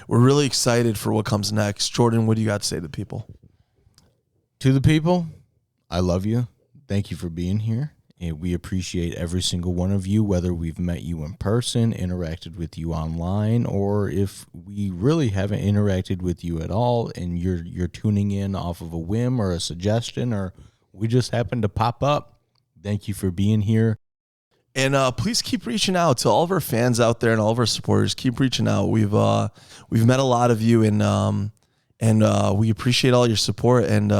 Speaker 1: we're really excited for what comes next. Jordan, what do you got to say to the people?
Speaker 2: To the people, I love you. Thank you for being here. And we appreciate every single one of you, whether we've met you in person, interacted with you online, or if we really haven't interacted with you at all and you're tuning in off of a whim or a suggestion, or we just happen to pop up. Thank you for being here.
Speaker 1: And please keep reaching out to all of our fans out there and all of our supporters. Keep reaching out. We've met a lot of you, and we appreciate all your support. And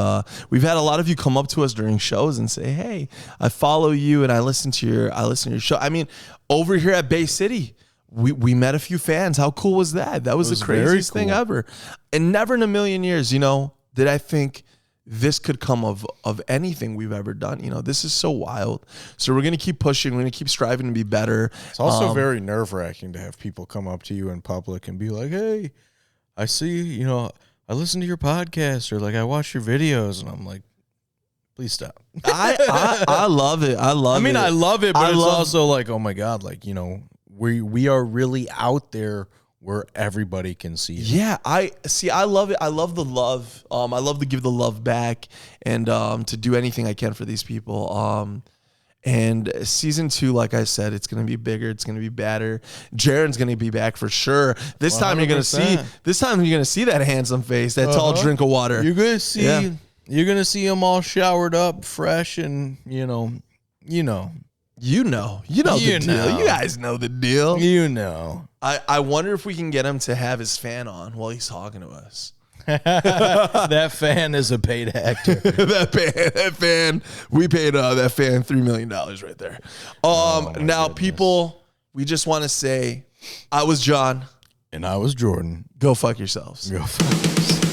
Speaker 1: we've had a lot of you come up to us during shows and say, "Hey, I follow you and I listen to your show." I mean, over here at Bay City, we met a few fans. How cool was that? That was the craziest thing ever. And never in a million years, did I think this could come of anything we've ever done. This is so wild. So we're going to keep pushing. We're going to keep striving to be better.
Speaker 2: It's also very nerve-wracking to have people come up to you in public and be like, "Hey, I see, I listen to your podcast," or like, "I watch your videos," and I'm like, please stop.
Speaker 1: I love it. I love it,
Speaker 2: but it's also like, oh my God, we are really out there where everybody can see it.
Speaker 1: Yeah, I love it. I love the love. I love to give the love back and to do anything I can for these people. And season 2, like I said, it's going to be bigger. It's going to be badder. Jaron's going to be back for sure. This time you're going to see that handsome face, that tall drink of water.
Speaker 2: You're going to see, you're going to see him all showered up, fresh, and you know the deal. You guys know the deal.
Speaker 1: I wonder if we can get him to have his fan on while he's talking to us.
Speaker 2: That fan is a paid actor.
Speaker 1: that fan, we paid that fan $3 million right there. Now, people, we just want to say, I was John.
Speaker 2: And I was Jordan.
Speaker 1: Go fuck yourselves.
Speaker 2: Go fuck yourselves.